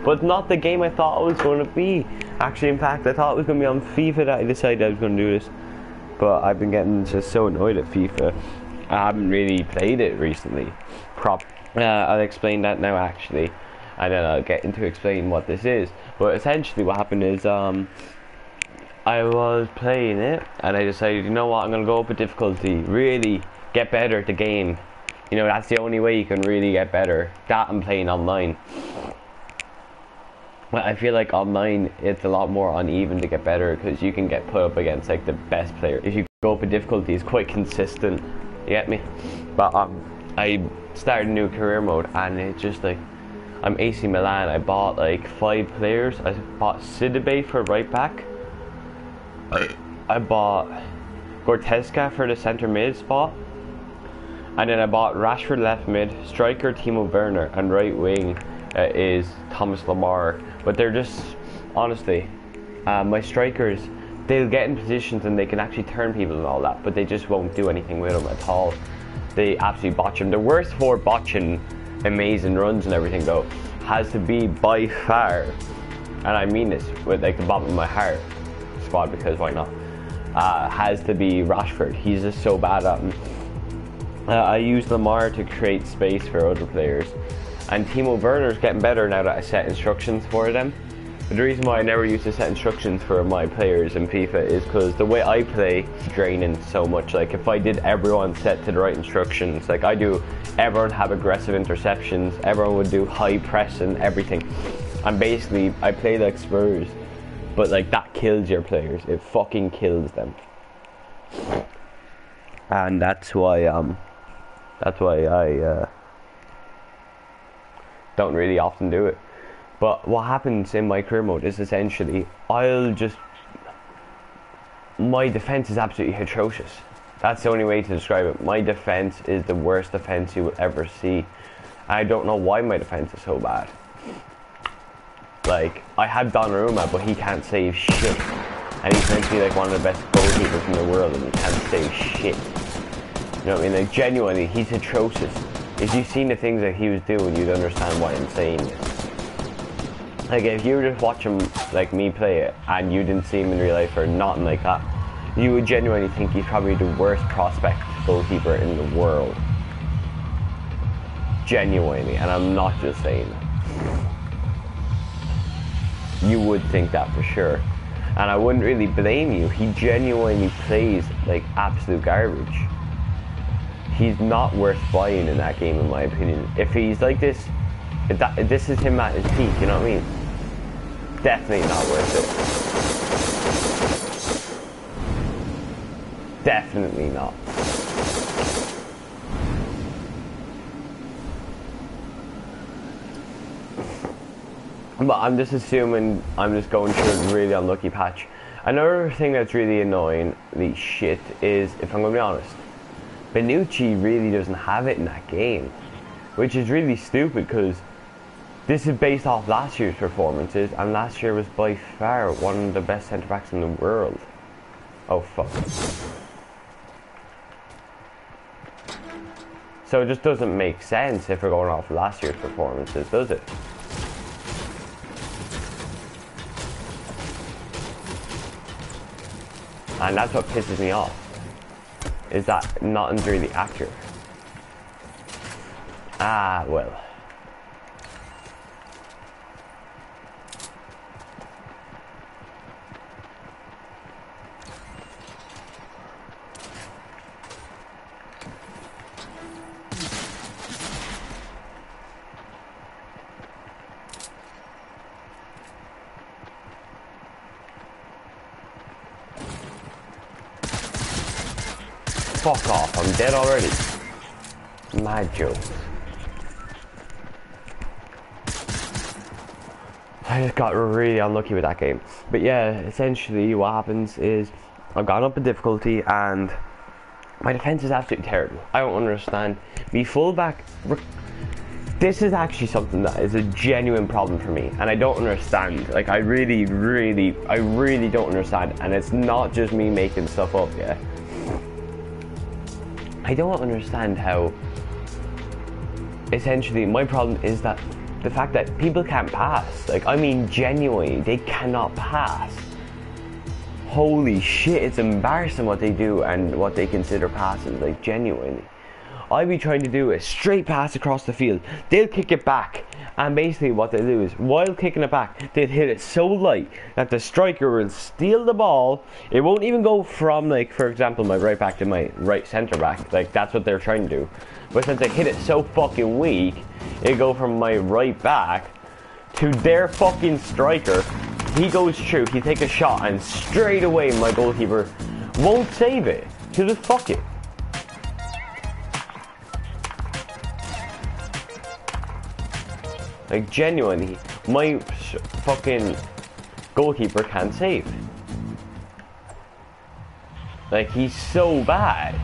but not the game I thought it was going to be. Actually, in fact, I thought it was going to be on FIFA that I decided I was going to do this. But I've been getting just so annoyed at FIFA. I haven't really played it recently. I'll explain that now actually, and then I'll get into explaining what this is. But essentially what happened is I was playing it and I decided, you know what, I'm going to go up a difficulty, really get better at the game. You know, that's the only way you can really get better. That and playing online. But I feel like online it's a lot more uneven to get better because you can get put up against like the best player. If you go up a difficulty, it's quite consistent. You get me? But I started a new career mode and it's just like, I'm AC Milan. I bought like 5 players. I bought Sidibe for right back. I bought Gorteska for the centre mid spot. And then I bought Rashford left mid, striker Timo Werner, and right wing is Thomas Lamar. But they're just, honestly, my strikers, they'll get in positions and they can actually turn people and all that, but they just won't do anything with them at all. They absolutely botch them. The worst for botching amazing runs and everything though has to be by far, and I mean this with like the bottom of my heart, squad, because why not, has to be Rashford. He's just so bad at him. I use Lamar to create space for other players, and Timo Werner's getting better now that I set instructions for them. But the reason why I never used to set instructions for my players in FIFA is because the way I play is draining so much. Like if I did everyone set to the right instructions, like I do, everyone have aggressive interceptions, everyone would do high press and everything. And basically I play like Spurs, but like that kills your players. It fucking kills them. And that's why I don't really often do it. But what happens in my career mode is essentially my defense is absolutely atrocious. That's the only way to describe it. My defense is the worst defense you will ever see. I don't know why my defense is so bad. Like, I had Donnarumma, but he can't save shit. And he's meant to be like one of the best goalkeepers in the world, and he can't save shit. You know what I mean? Like, genuinely, he's atrocious. If you've seen the things that he was doing, you'd understand why I'm saying this. Like, if you were just watching like me play it and you didn't see him in real life or nothing like that, you would genuinely think he's probably the worst prospect goalkeeper in the world. Genuinely, and I'm not just saying that. You would think that for sure. And I wouldn't really blame you. He genuinely plays like absolute garbage. He's not worth buying in that game, in my opinion. If he's like this, if this is him at his peak, you know what I mean? Definitely not worth it. Definitely not. But I'm just assuming I'm just going through a really unlucky patch. Another thing that's really annoying, the shit, is, if I'm going to be honest, Bonucci really doesn't have it in that game. Which is really stupid because this is based off last year's performances, and last year was by far one of the best centre-backs in the world. Oh fuck. So it just doesn't make sense if we're going off last year's performances, does it? And that's what pisses me off, is that nothing's really accurate. Ah, well. Fuck off, I'm dead already. Mad jokes. I just got really unlucky with that game. But yeah, essentially what happens is I've gone up in difficulty and my defense is absolutely terrible. I don't understand. Me fullback, this is actually something that is a genuine problem for me, and I don't understand. Like, I really don't understand, and it's not just me making stuff up, yeah. I don't understand how, essentially, my problem is that the fact that people can't pass. Like, I mean, genuinely, they cannot pass. Holy shit, it's embarrassing what they do and what they consider passes, like, genuinely. I'd be trying to do a straight pass across the field. They'll kick it back, and basically what they do is, while kicking it back, they'll hit it so light that the striker will steal the ball. It won't even go from, like, for example, my right back to my right centre back. Like, that's what they're trying to do. But since they hit it so fucking weak, it'll go from my right back to their fucking striker. He goes through, he takes a shot, and straight away my goalkeeper won't save it. He'll just fuck it. Like, genuinely, my fucking goalkeeper can't save. Like, he's so bad.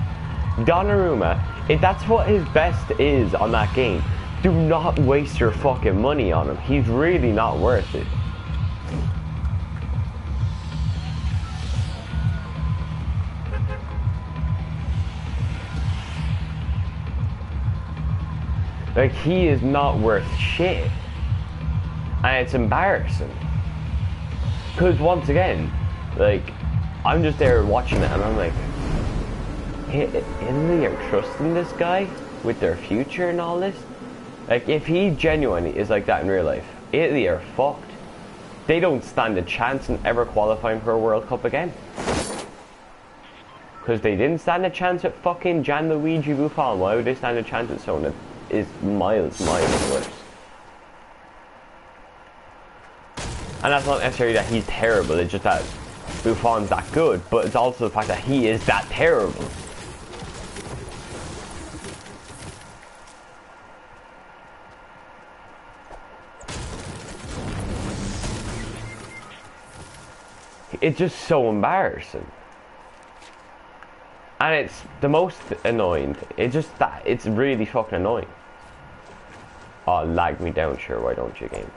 Donnarumma, if that's what his best is on that game, do not waste your fucking money on him. He's really not worth it. Like, he is not worth shit. And it's embarrassing. Because once again, like, I'm just there watching it and I'm like, Italy are trusting this guy with their future and all this? Like, if he genuinely is like that in real life, Italy are fucked. They don't stand a chance in ever qualifying for a World Cup again. Because they didn't stand a chance at fucking Gianluigi Buffon. Why would they stand a chance at someone that is miles worse? And that's not necessarily that he's terrible, it's just that Buffon's that good, but it's also the fact that he is that terrible. It's just so embarrassing. And it's the most annoying. It's just that it's really fucking annoying. Oh, lag me down, sure, why don't you, game?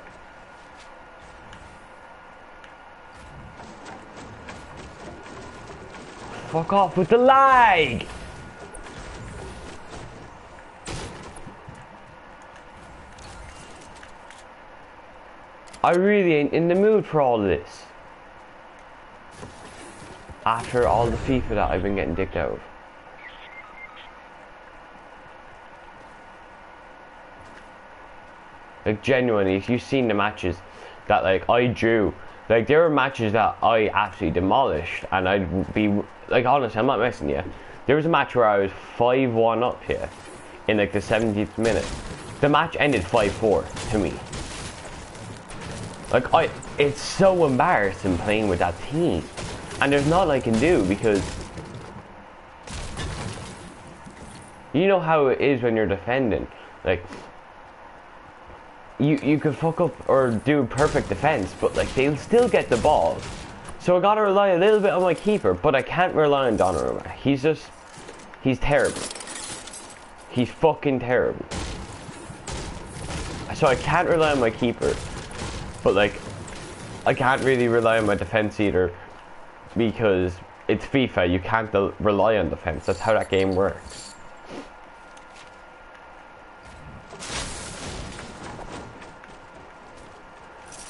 Fuck off with the lag! I really ain't in the mood for all this. After all the FIFA that I've been getting dicked out of. Like, genuinely, if you've seen the matches that, like, I drew, like, there were matches that I absolutely demolished, and I'd be, like, honestly, I'm not messing you. There was a match where I was 5-1 up here in, like, the 70th minute. The match ended 5-4 to me. Like, it's so embarrassing playing with that team. And there's nothing I can do because you know how it is when you're defending. Like, you can fuck up or do perfect defense, but like they'll still get the ball. So I gotta rely a little bit on my keeper, but I can't rely on Donnarumma. He's terrible. He's fucking terrible. So I can't rely on my keeper, but like I can't really rely on my defense either. Because it's FIFA, you can't rely on defense. That's how that game works.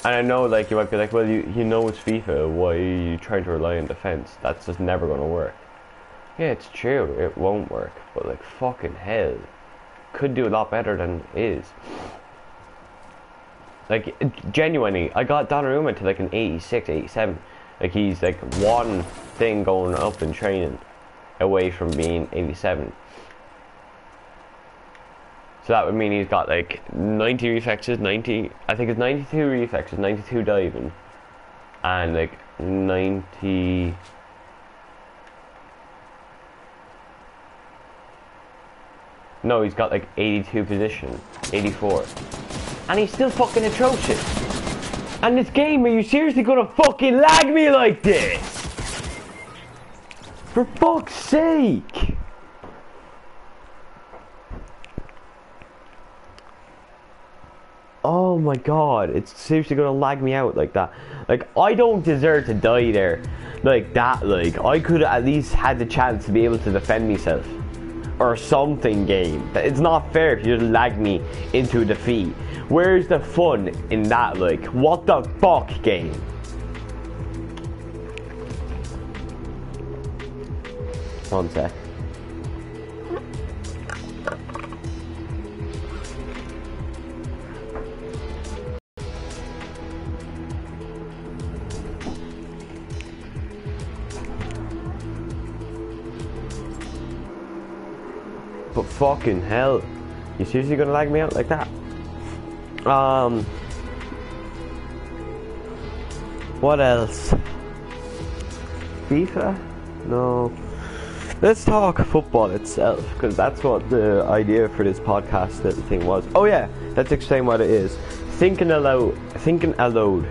And I know, like, you might be like, well, you know it's FIFA, why are you trying to rely on defense? That's just never going to work. Yeah, it's true, it won't work. But, like, fucking hell. Could do a lot better than it is. Like, genuinely, I got Donnarumma to, like, an 86, 87. Like, he's like one thing going up in training away from being 87. So that would mean he's got like 90 reflexes, 90, I think it's 92 reflexes, 92 diving, and like 90... No, he's got like 82 position, 84. And he's still fucking atrocious. And this game, are you seriously gonna fucking lag me like this? For fuck's sake! Oh my god, it's seriously gonna lag me out like that. Like, I don't deserve to die there like that. Like, I could have at least had the chance to be able to defend myself. or something, game. It's not fair if you just lag me into defeat. Where's the fun in that? Like, what the fuck, game? One sec. But fucking hell, you seriously gonna lag me out like that? What else? FIFA? No. Let's talk football itself, because that's what the idea for this podcast little thing was. Oh yeah, let's explain what it is. Thinkin aload.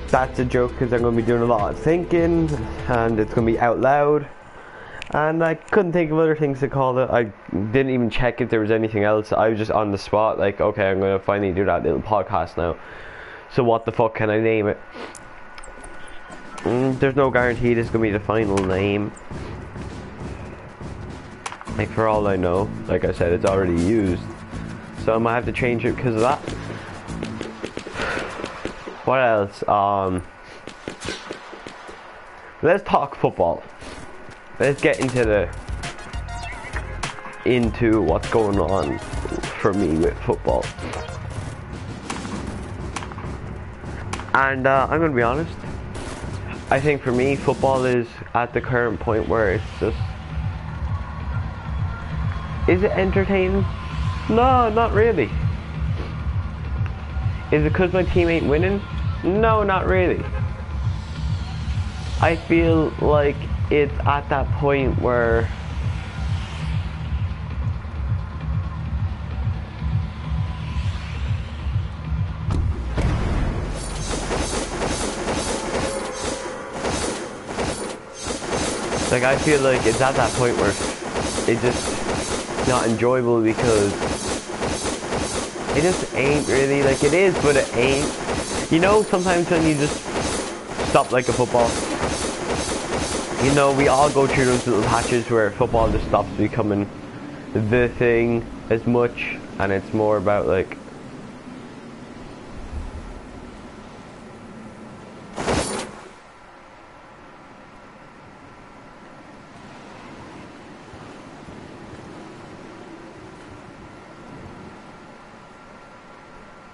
That's a joke, because I'm going to be doing a lot of thinking, and it's going to be out loud. And I couldn't think of other things to call it. I didn't even check if there was anything else. I was just on the spot, like, okay, I'm going to finally do that little podcast now. So what the fuck can I name it? There's no guarantee this is going to be the final name. Like, for all I know, like I said, it's already used. So I might have to change it because of that. What else? Let's talk football. Let's get into what's going on for me with football. And I'm gonna be honest, I think for me football is at the current point where it's just, is it entertaining? No, not really. Is it because my team ain't winning? No, not really. I feel like it's at that point where I feel like it's at that point where it's just not enjoyable because it just ain't really, like, it is, but it ain't. You know, sometimes when you just stop like a football, you know, we all go through those little patches where football just stops becoming the thing as much, and it's more about like,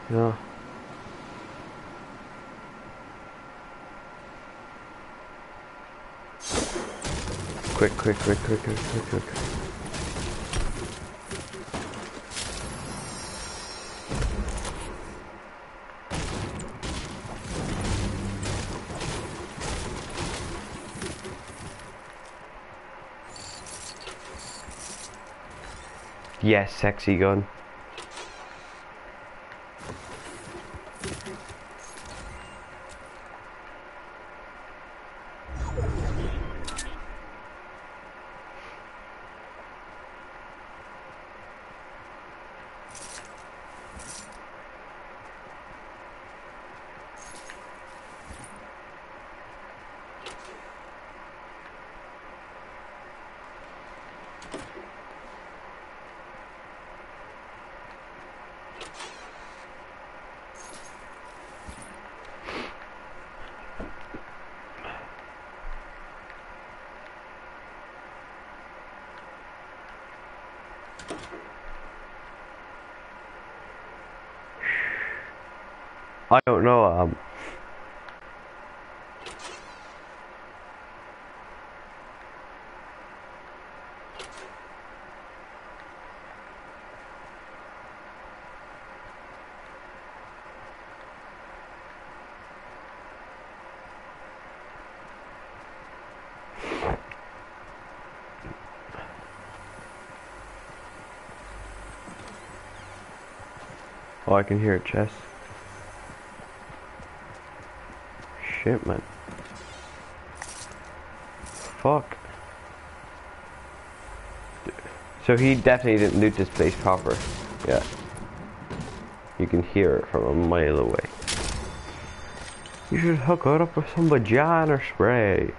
you know, quick. Yes, sexy gun. I don't know, oh, I can hear it, Chess. Shit, man. Fuck. So he definitely didn't loot this place proper. Yeah. You can hear it from a mile away. You should hook it up with some vagina spray.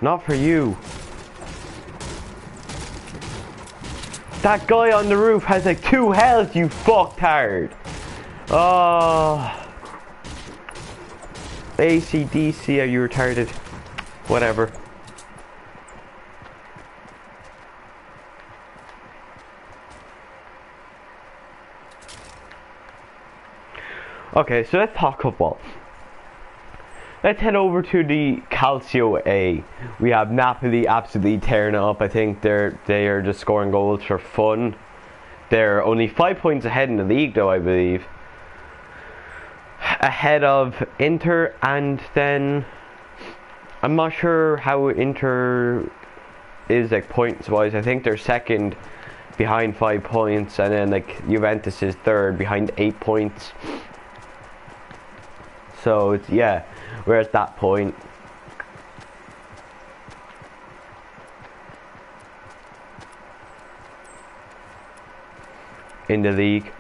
Not for you. That guy on the roof has like 2 health, you fucktard. Oh. ACDC, are you retarded? Whatever. Okay, so let's talk football. Let's head over to the Calcio A. We have Napoli absolutely tearing it up. I think they are just scoring goals for fun. They're only 5 points ahead in the league, though, I believe. Ahead of Inter, and then I'm not sure how Inter is like points wise. I think they're second behind 5 points, and then like Juventus is third behind 8 points. So it's, yeah, we're at that point. In the league.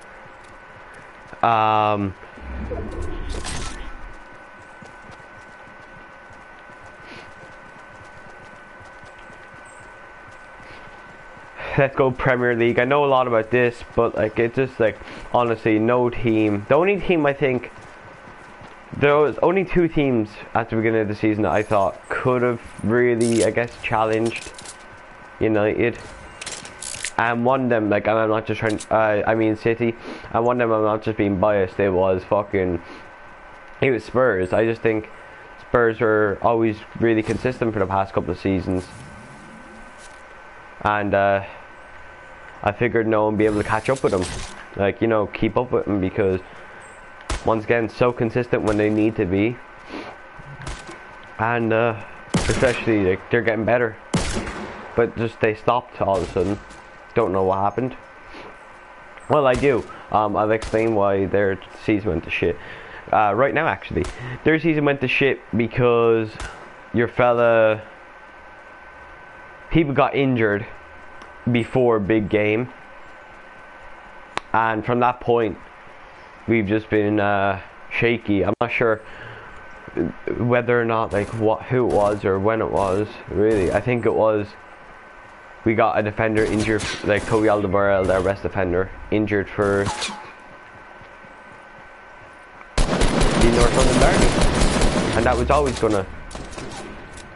Let's go Premier League. I know a lot about this, but like it's just like honestly no team. The only team I think there was only 2 teams at the beginning of the season that I thought could have really, I guess, challenged United. And one of them, like, and I'm not just trying, I mean City, and one of them, I'm not just being biased, it was Spurs. I just think Spurs were always really consistent for the past couple of seasons. And I figured no one would be able to catch up with them. Like, you know, keep up with them, because once again, so consistent when they need to be. And especially, like, they're getting better. But just they stopped all of a sudden. Don't know what happened. Well, I do. I'll explain why their season went to shit. Right now, actually. Their season went to shit because people got injured before big game. And from that point, we've just been shaky. I'm not sure whether or not, like, who it was or when it was, really. I think it was, we got a defender injured, like Toby Alderweireld, their best defender, injured for the North London Derby. And that was always going to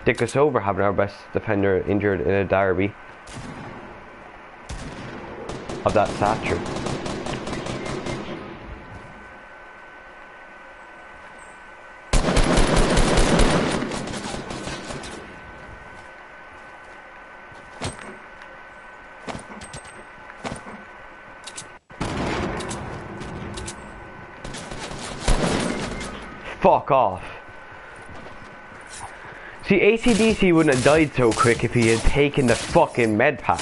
dick us over, having our best defender injured in a derby of that stature. Fuck off. See, ACDC wouldn't have died so quick if he had taken the fucking med pack.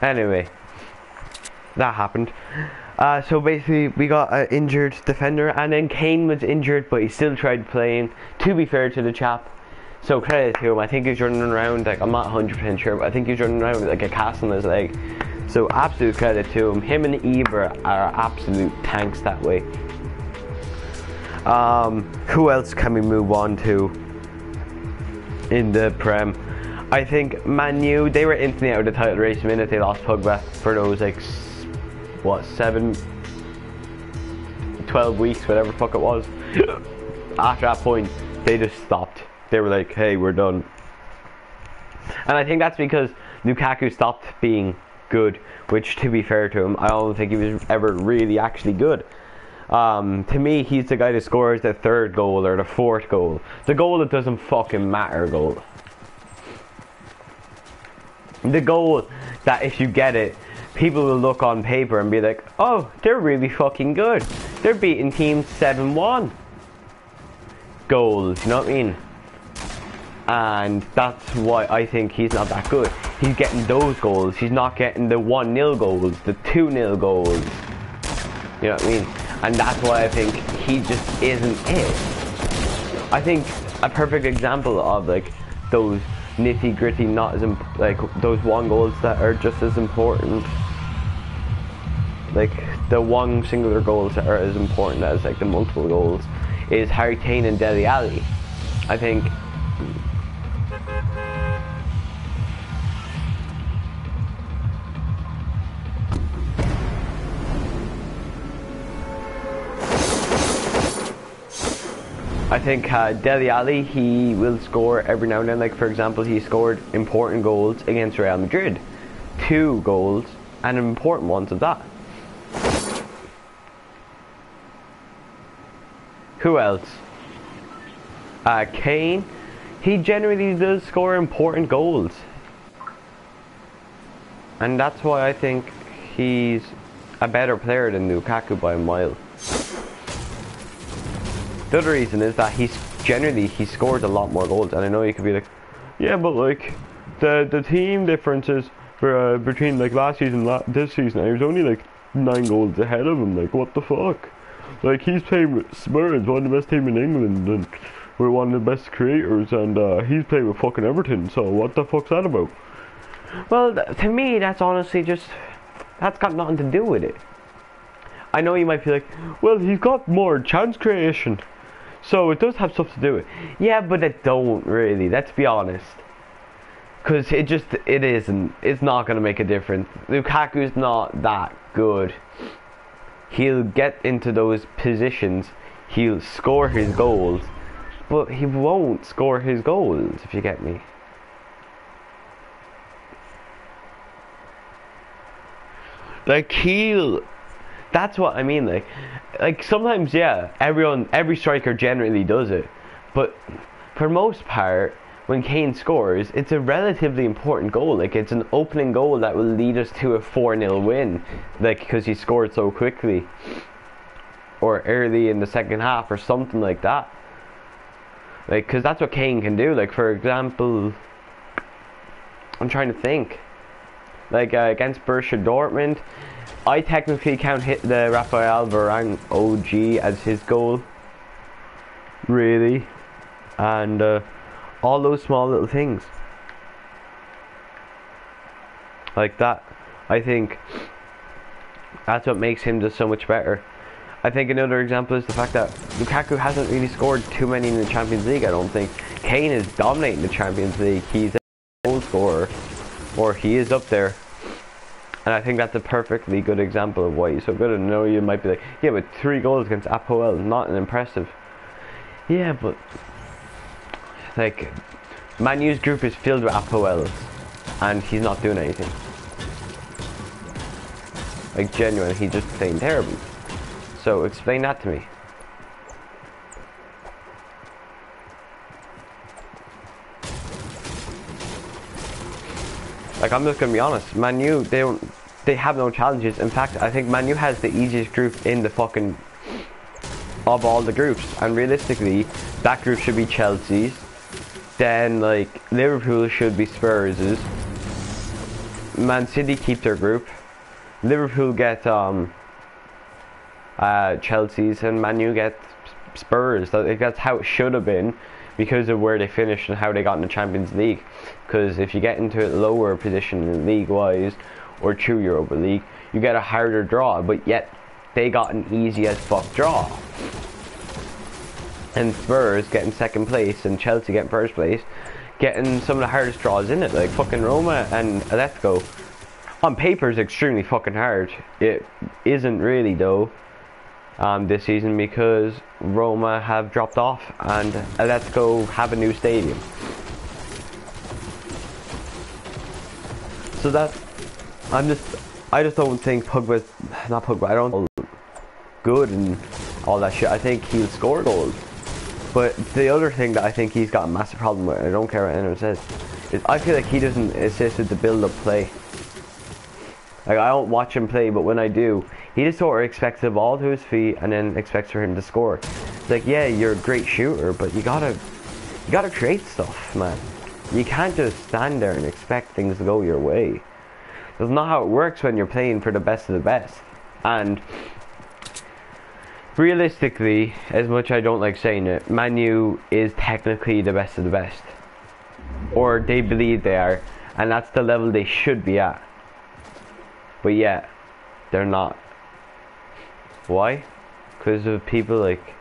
Anyway, that happened. So basically, we got an injured defender, and then Kane was injured, but he still tried playing. To be fair to the chap, so credit to him. I think he's running around, like, I'm not 100% sure, but I think he's running around with like a cast on his leg. So absolute credit to him. Him and Ibra are absolute tanks that way. Who else can we move on to in the Prem? I think Man U, they were instantly out of the title race the minute they lost Pogba for those, like, what, 12 weeks, whatever the fuck it was. After that point, they just stopped. They were like, hey, we're done. And I think that's because Lukaku stopped being good, which, to be fair to him, I don't think he was ever really actually good. To me, he's the guy that scores the 3rd goal or the 4th goal. The goal that doesn't fucking matter goal. The goal that if you get it, people will look on paper and be like, oh, they're really fucking good. They're beating teams 7-1. Goals, you know what I mean? And that's why I think he's not that good. He's getting those goals. He's not getting the 1-0 goals, the 2-0 goals. You know what I mean? And that's why I think he just isn't it. I think a perfect example of, like, those nitty gritty, not as like those 1 goals that are just as important, like the 1 singular goals that are as important as, like, the multiple goals, is Harry Kane and Dele Alli. I think Dele Alli, he will score every now and then. Like, for example, he scored important goals against Real Madrid. 2 goals, and important ones of that. Who else? Kane, he generally does score important goals. And that's why I think he's a better player than Lukaku by a mile. The other reason is that he scores a lot more goals, and I know you could be like, yeah, but like the team differences for between like last season and this season, he was only like 9 goals ahead of him. Like, what the fuck? Like, he's playing with Spurs, one of the best team in England, and we're one of the best creators, and he's playing with fucking Everton. So what the fuck's that about? Well, to me, that's honestly that's got nothing to do with it. I know you might be like, well, he's got more chance creation, so it does have stuff to do with it. Yeah, but it don't really, let's be honest. Because it's not going to make a difference. Lukaku's not that good. He'll get into those positions, he'll score his goals, but he won't score his goals, if you get me. Like, that's what I mean, like sometimes, yeah, every striker generally does it, but for most part, when Kane scores, it's a relatively important goal. Like, it's an opening goal that will lead us to a 4-0 win, like, because he scored so quickly, or early in the second half, or something like that. Like, because that's what Kane can do. Like, for example, I'm trying to think, like, against Borussia Dortmund, I technically can't hit the Raphael Varane OG as his goal, really, and all those small little things like that, I think that's what makes him just so much better. I think another example is the fact that Lukaku hasn't really scored too many in the Champions League. I don't think Kane is dominating the Champions League. He's a goal scorer, or he is up there. And I think that's a perfectly good example of why he's so good. And I know you might be like, yeah, but 3 goals against Apoel, not an impressive. Yeah, but like, Man U's group is filled with Apoels, and he's not doing anything. Like, genuinely, he's just playing terribly. So explain that to me. Like, I'm just gonna be honest, Man U, they have no challenges. In fact, I think Man U has the easiest group in the fucking, of all the groups. And realistically, that group should be Chelsea's. Then, like, Liverpool should be Spurs'. Man City keep their group. Liverpool get Chelsea's, and Man U get Spurs. That's how it should have been, because of where they finished and how they got in the Champions League. Because if you get into a lower position league-wise, or through Europa League, you get a harder draw, but yet they got an easy as fuck draw. And Spurs getting second place and Chelsea getting first place, getting some of the hardest draws in it, like fucking Roma and Atletico. On paper is extremely fucking hard. It isn't really though, this season, because Roma have dropped off and Atletico have a new stadium. So that, I just don't think Pogba's, not Pogba, I don't good and all that shit. I think he'll score goals. But the other thing that I think he's got a massive problem with, and I don't care what anyone says, is I feel like he doesn't assist with the build-up play. Like, I don't watch him play, but when I do, he just sort of expects the ball to his feet and then expects for him to score. It's like, yeah, you're a great shooter, but you gotta create stuff, man. You can't just stand there and expect things to go your way. That's not how it works when you're playing for the best of the best. And realistically, as much I don't like saying it, Man U is technically the best of the best. Or they believe they are, and that's the level they should be at. But yet, they're not. Why? Because of people like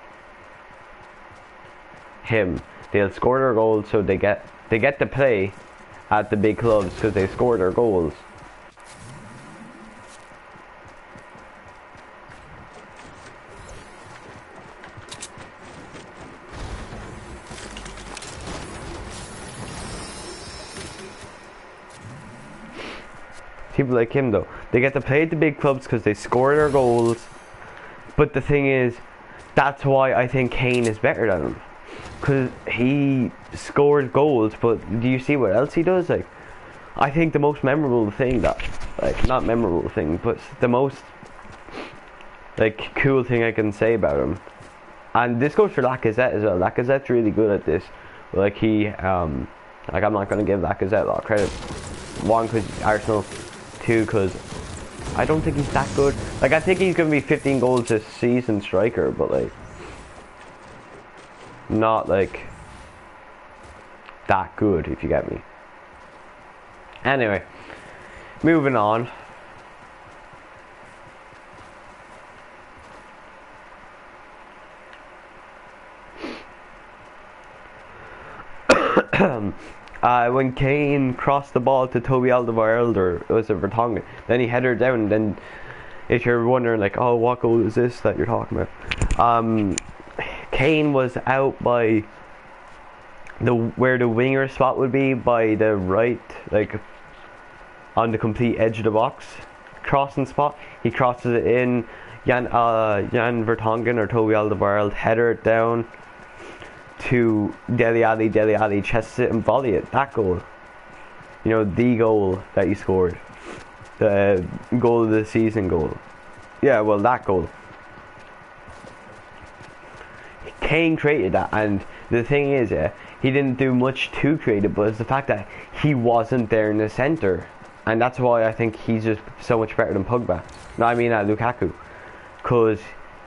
him. They'll score their goals, so they get to play at the big clubs because they score their goals. People like him though, they get to play at the big clubs because they score their goals. But the thing is, that's why I think Kane is better than him, because he scores goals. But do you see what else he does? Like, I think the most memorable thing that, like, not memorable thing, but the most like cool thing I can say about him, and this goes for Lacazette as well. Lacazette's really good at this. Like he, like I'm not gonna give Lacazette a lot of credit. One, because Arsenal. Two, because I don't think he's that good. Like, I think he's gonna be 15 goals this season striker, but like not like that good, if you get me. Anyway, moving on. When Kane crossed the ball to Toby Alderweireld, or was it Vertonghen, then he headed down. Then, if you're wondering, like, oh, what goal is this that you're talking about? Kane was out by where the winger spot would be, by the right, like on the complete edge of the box, crossing spot. He crosses it in. Jan Vertonghen or Toby Alderweireld header it down to Dele Alli chests it and volley it. That goal, you know, the goal that he scored, the goal of the season goal. Yeah, well, that goal. Kane created that, and the thing is, he didn't do much to create it, but it's the fact that he wasn't there in the centre, and that's why I think he's just so much better than Pogba. No, I mean Lukaku, because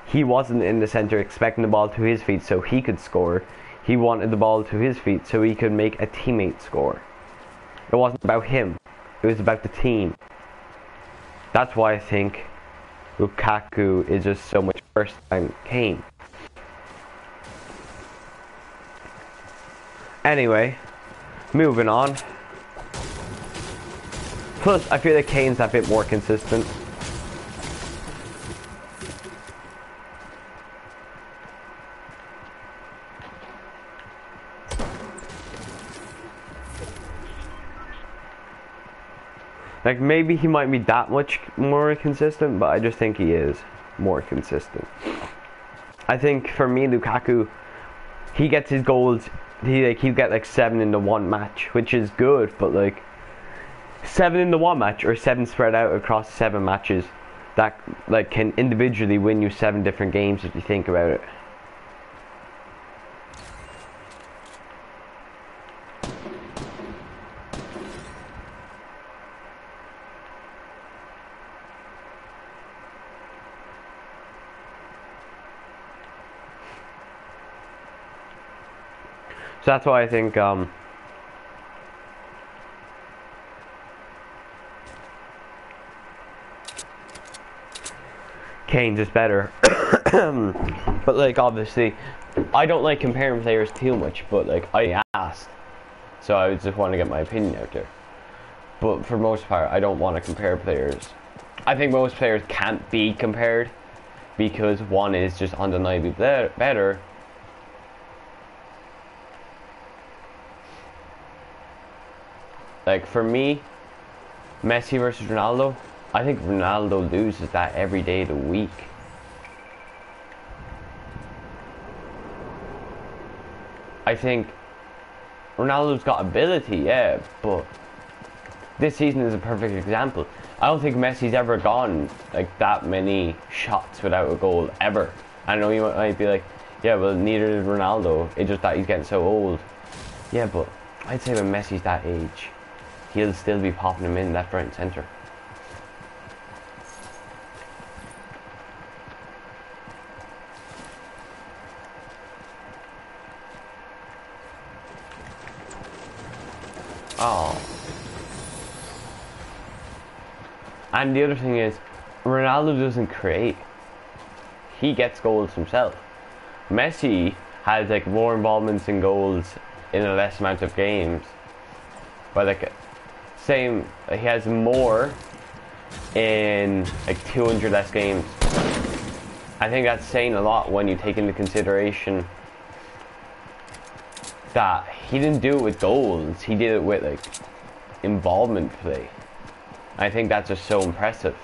he wasn't in the centre expecting the ball to his feet so he could score. He wanted the ball to his feet so he could make a teammate score. It wasn't about him. It was about the team. That's why I think Lukaku is just so much worse than Kane. Anyway, moving on. Plus, I feel like Kane's a bit more consistent. Like, maybe he might be that much more consistent, but I just think he is more consistent. I think for me, Lukaku, he gets his goals, he'll get like 7 in the one match, which is good, but like 7 in the one match, or 7 spread out across 7 matches, that like can individually win you 7 different games if you think about it. So that's why I think Kane's is better. But like, obviously I don't like comparing players too much, but like, I asked, so I just want to get my opinion out there. But for most part, I don't want to compare players. I think most players can't be compared because one is just undeniably better. Like, for me, Messi versus Ronaldo, I think Ronaldo loses that every day of the week. I think Ronaldo's got ability, yeah, but this season is a perfect example. I don't think Messi's ever gone like that many shots without a goal, ever. I know you might be like, yeah, well, neither is Ronaldo. It's just that he's getting so old. Yeah, but I'd say when Messi's that age, he'll still be popping him in left, right, and centre. Oh. And the other thing is, Ronaldo doesn't create. He gets goals himself. Messi has like more involvements in goals in a less amount of games. But like same, he has more in like 200 less games. I think that's saying a lot when you take into consideration that he didn't do it with goals, he did it with like involvement play. I think that's just so impressive.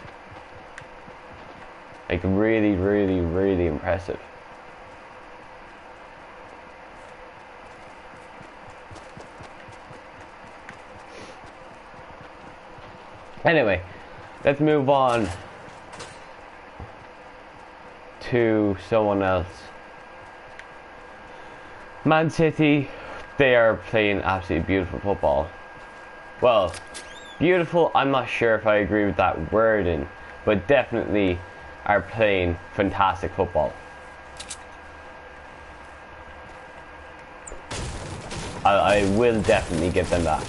Like really, really, really impressive. Anyway, let's move on to someone else. Man City, they are playing absolutely beautiful football. Well, beautiful, I'm not sure if I agree with that wording, but definitely are playing fantastic football. I will definitely give them that.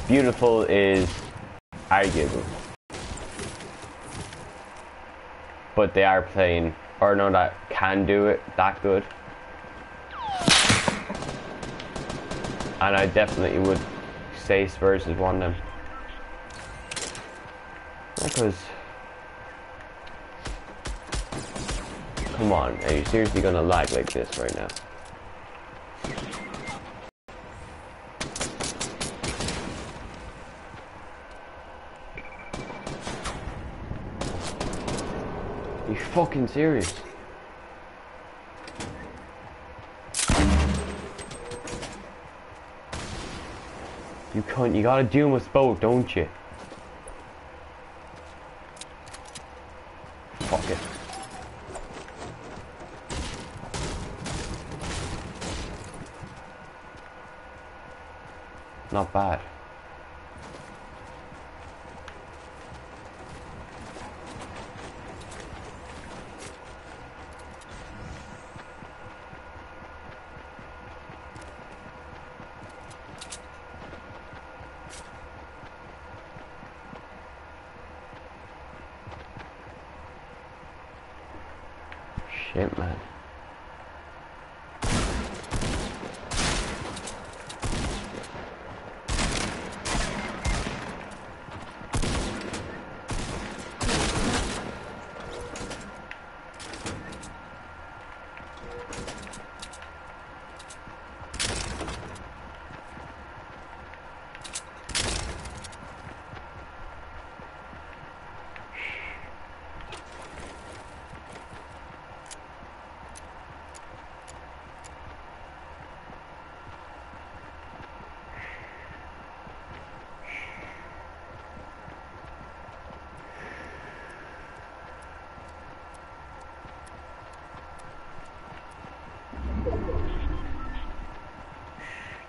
Beautiful is arguable. But they are playing, or no, that can do it that good. And I definitely would say Spurs has won them. Because, come on, are you seriously gonna lag like this right now? Are you fucking serious? You can't, you gotta do them with both, don't you? Fuck it. Not bad. Shit, man.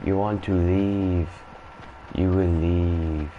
You want to leave, you will leave.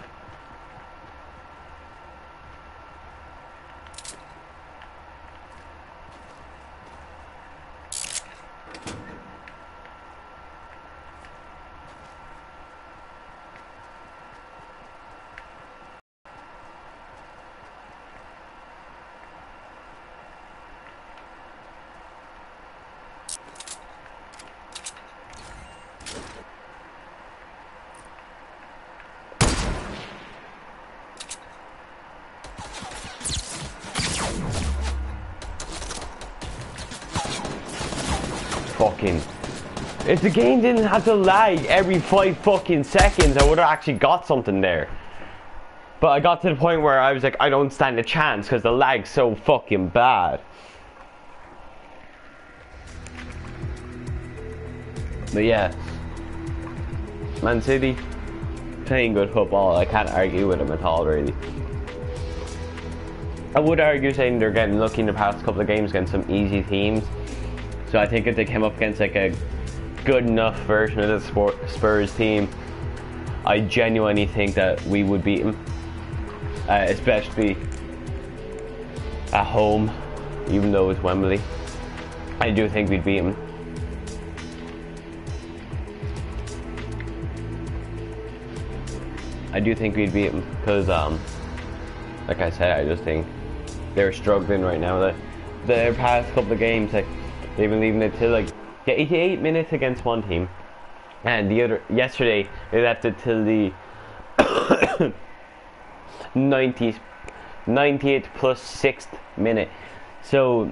Fucking, if the game didn't have to lag every 5 fucking seconds, I would have actually got something there. But I got to the point where I was like, I don't stand a chance because the lag's so fucking bad. But yeah, Man City playing good football. I can't argue with them at all, really. I would argue saying they're getting lucky in the past couple of games against some easy teams. So I think if they came up against like a good enough version of the Spurs team, I genuinely think that we would beat them. Especially at home, even though it's Wembley. I do think we'd beat them. I do think we'd beat them because, like I said, I just think they're struggling right now. Their past couple of games, like they've been leaving it till like Yeah, 88 minutes against one team, and the other yesterday they left it till the 90th, 98th plus 6th minute. So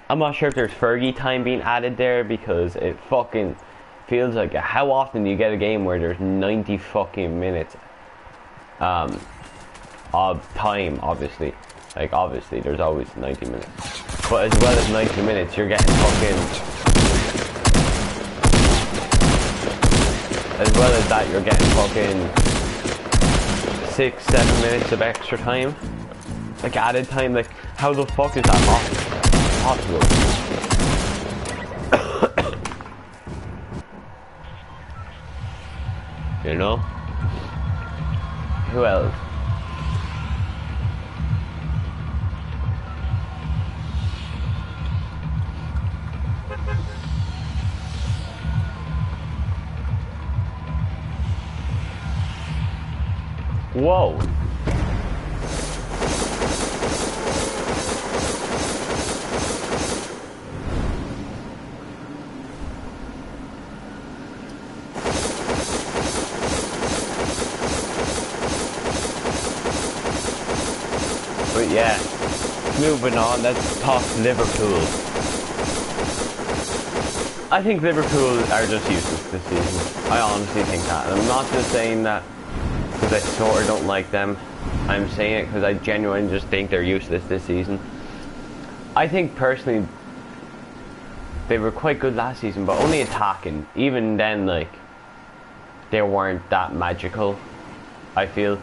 I'm not sure if there's Fergie time being added there, because it fucking feels like how often do you get a game where there's 90 fucking minutes of time? Obviously, like obviously there's always 90 minutes, but as well as 90 minutes you're getting fucking, as well as that you're getting fucking 6-7 minutes of extra time, like added time. Like how the fuck is that possible? You know? Who else? Whoa. But yeah, moving on, let's talk Liverpool. I think Liverpool are just useless this season. I honestly think that. And I'm not just saying that because I sort of don't like them. I'm saying it because I genuinely just think they're useless this season. I think personally they were quite good last season, but only attacking. Even then, like, they weren't that magical, I feel.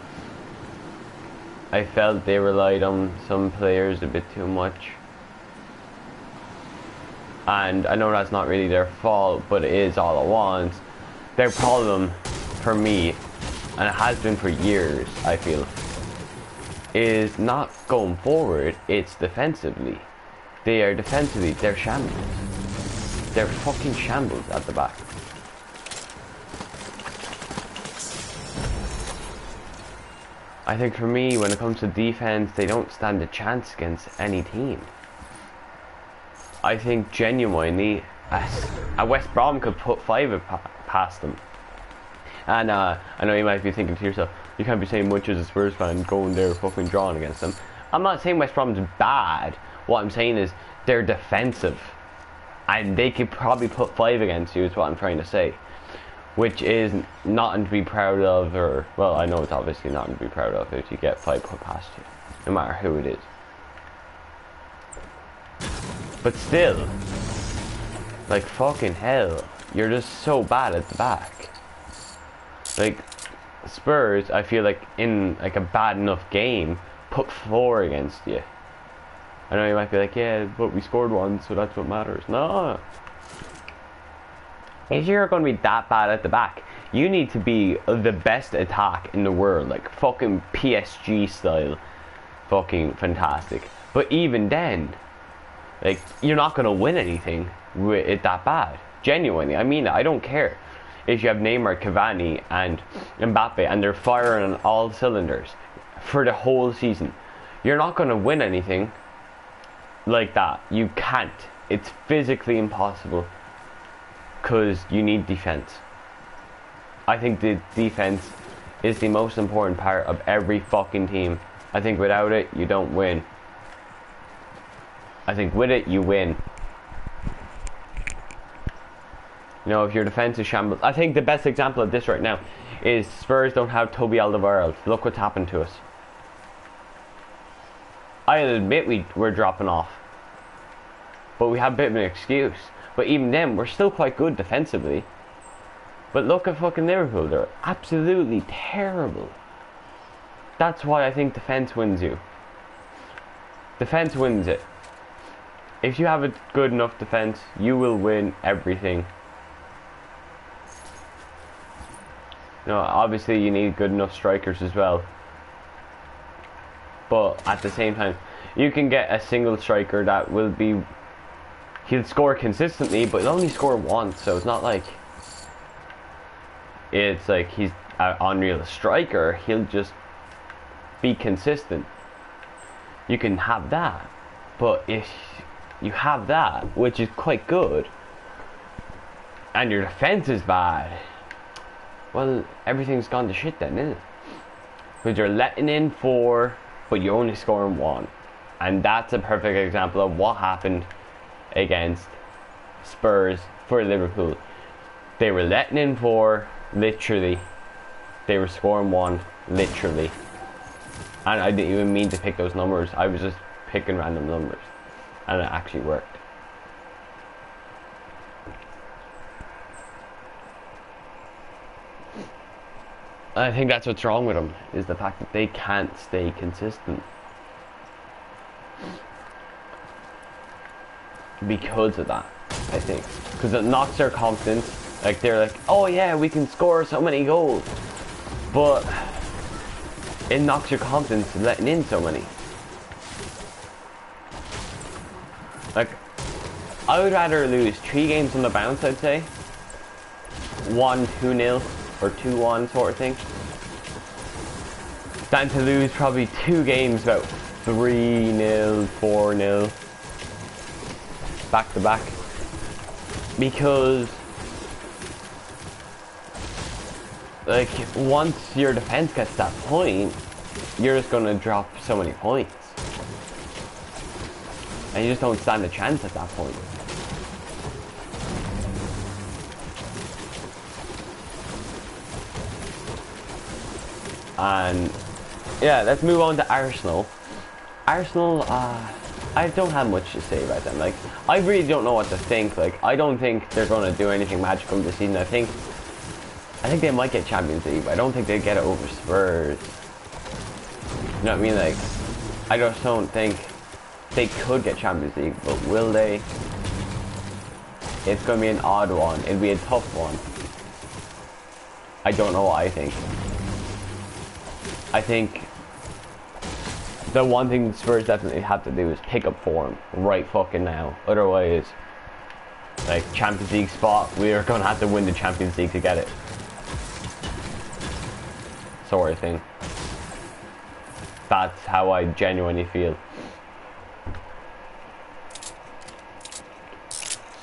I felt they relied on some players a bit too much. And I know that's not really their fault, but it is all at once. Their problem, for me, and it has been for years, I feel, is not going forward, it's defensively. They are defensively, they're shambles. They're fucking shambles at the back. I think for me, when it comes to defense, they don't stand a chance against any team. I think genuinely, a West Brom could put 5 past them. And I know you might be thinking to yourself, you can't be saying much as a Spurs fan going there fucking drawing against them. I'm not saying West Brom's bad. What I'm saying is they're defensive. And they could probably put 5 against you, is what I'm trying to say. Which is nothing to be proud of, or, well, I know it's obviously nothing to be proud of if you get 5 put past you, no matter who it is. But still, like, fucking hell, you're just so bad at the back. Like, Spurs, I feel like in like a bad enough game, put 4 against you. I know you might be like, yeah, but we scored 1, so that's what matters. No. If you're going to be that bad at the back, you need to be the best attack in the world, like fucking PSG style, fucking fantastic. But even then, like, you're not going to win anything with it that bad. Genuinely, I mean, I don't care if you have Neymar, Cavani and Mbappe and they're firing on all cylinders for the whole season. You're not going to win anything like that. You can't. It's physically impossible. Because you need defense. I think the defense is the most important part of every fucking team. I think without it, you don't win. I think with it, you win. You know, if your defense is shambles. I think the best example of this right now is Spurs don't have Toby Alderweireld. Look what's happened to us. I'll admit we're dropping off. But we have a bit of an excuse. But even then, we're still quite good defensively. But look at fucking Liverpool. They're absolutely terrible. That's why I think defense wins you. Defense wins it. If you have a good enough defense, you will win everything. You know, obviously you need good enough strikers as well. But at the same time, you can get a single striker that will be... He'll score consistently, but he'll only score once, so it's not like... It's like he's an unreal striker. He'll just be consistent. You can have that. But if you have that, which is quite good, and your defense is bad, well, everything's gone to shit then, isn't it? Because you're letting in 4, but you're only scoring 1. And that's a perfect example of what happened against Spurs for Liverpool. They were letting in 4, literally. They were scoring 1, literally. And I didn't even mean to pick those numbers. I was just picking random numbers. And it actually worked. I think that's what's wrong with them, is the fact that they can't stay consistent. Because of that, I think. Because it knocks their confidence. Like, they're like, oh yeah, we can score so many goals. But it knocks your confidence letting in so many. Like, I would rather lose 3 games on the bounce, I'd say. 1-2-0 or 2-1 sort of thing. Than to lose probably 2 games about 3-0, 4-0. Back to back. Because like, once your defense gets that point, you're just gonna drop so many points. And you just don't stand a chance at that point. And yeah, let's move on to Arsenal. Arsenal, I don't have much to say about them. Like, I really don't know what to think. Like, I don't think they're gonna do anything magical this season. I think they might get Champions League, but I don't think they get it over Spurs. You know what I mean? Like, I just don't think they could get Champions League, but will they? It's gonna be an odd one. It'll be a tough one. I don't know what I think. I think the one thing Spurs definitely have to do is pick up form right fucking now. Otherwise, like, Champions League spot, we are gonna have to win the Champions League to get it. Sort of thing. That's how I genuinely feel.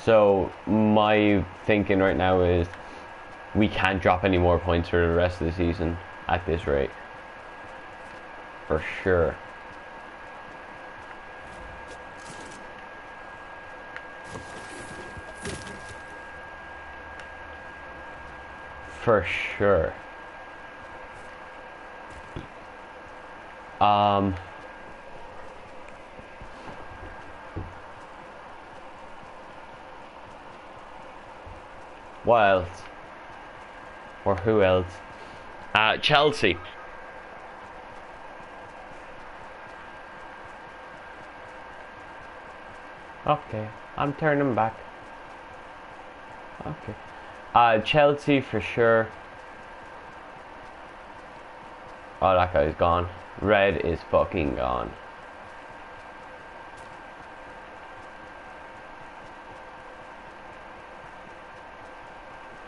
So my thinking right now is we can't drop any more points for the rest of the season at this rate. For sure. For sure. What else? Or who else? Chelsea. Okay, I'm turning back. Okay. Chelsea for sure. Oh, that guy's gone. Red is fucking gone.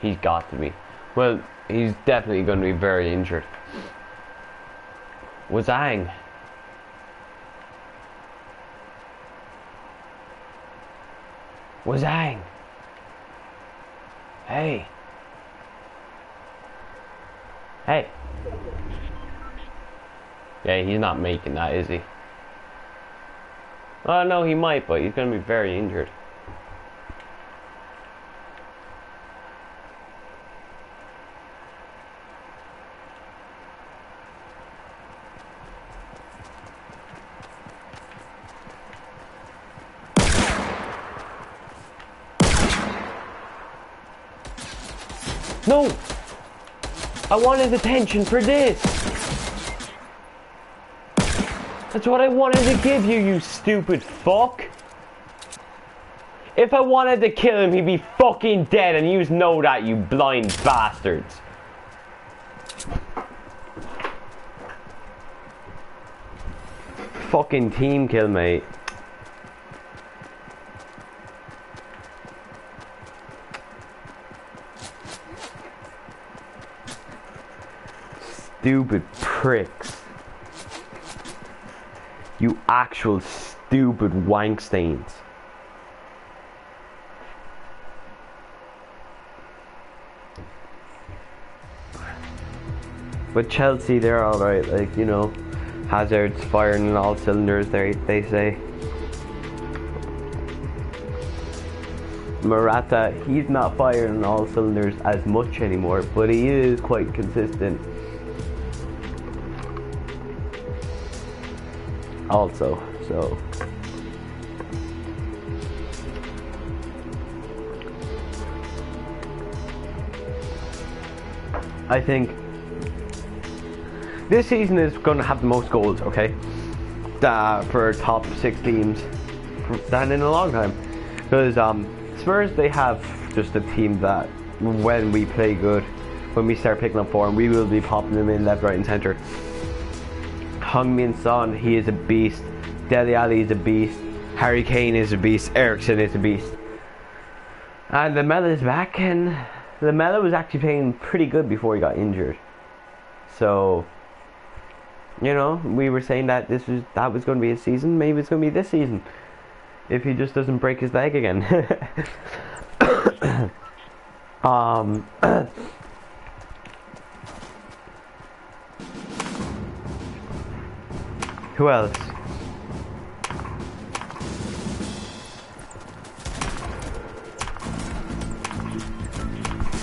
He's got to be. Well, he's definitely going to be very injured. Wazang. Wazang. Hey. Hey. Yeah, he's not making that, is he? Oh, no, he might, but he's going to be very injured. No! I wanted attention for this! That's what I wanted to give you, you stupid fuck! If I wanted to kill him, he'd be fucking dead, and you know that, you blind bastards! Fucking team kill, mate. Stupid pricks. You actual stupid wank stains. But Chelsea, they're alright, like, you know, Hazard's firing on all cylinders, they say. Morata, he's not firing on all cylinders as much anymore, but he is quite consistent. Also, so. I think this season is going to have the most goals, okay? For top 6 teams than in a long time. Because Spurs, they have just a team that when we play good, when we start picking up form, we will be popping them in left, right and centre. Heung-min Son, he is a beast. Dele Alli is a beast. Harry Kane is a beast. Eriksen is a beast. And Lamela is back, and Lamela was actually playing pretty good before he got injured. So, you know, we were saying that that was going to be his season. Maybe it's going to be this season, if he just doesn't break his leg again. Who else?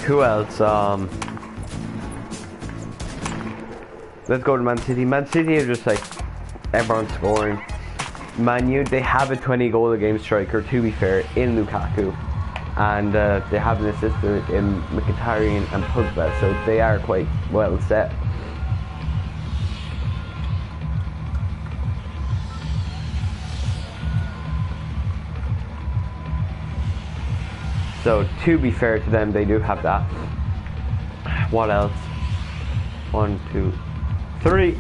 Who else? Let's go to Man City. Man City are just like everyone's scoring. Man U, they have a 20 goal a game striker, to be fair, in Lukaku, and they have an assistant in Mkhitaryan and Pogba, so they are quite well set. So to be fair to them, they do have that. What else? 1, 2, 3.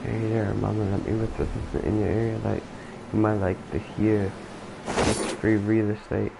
Hey there, mama, let me with this in your area, like, you might like to hear. It's free real estate.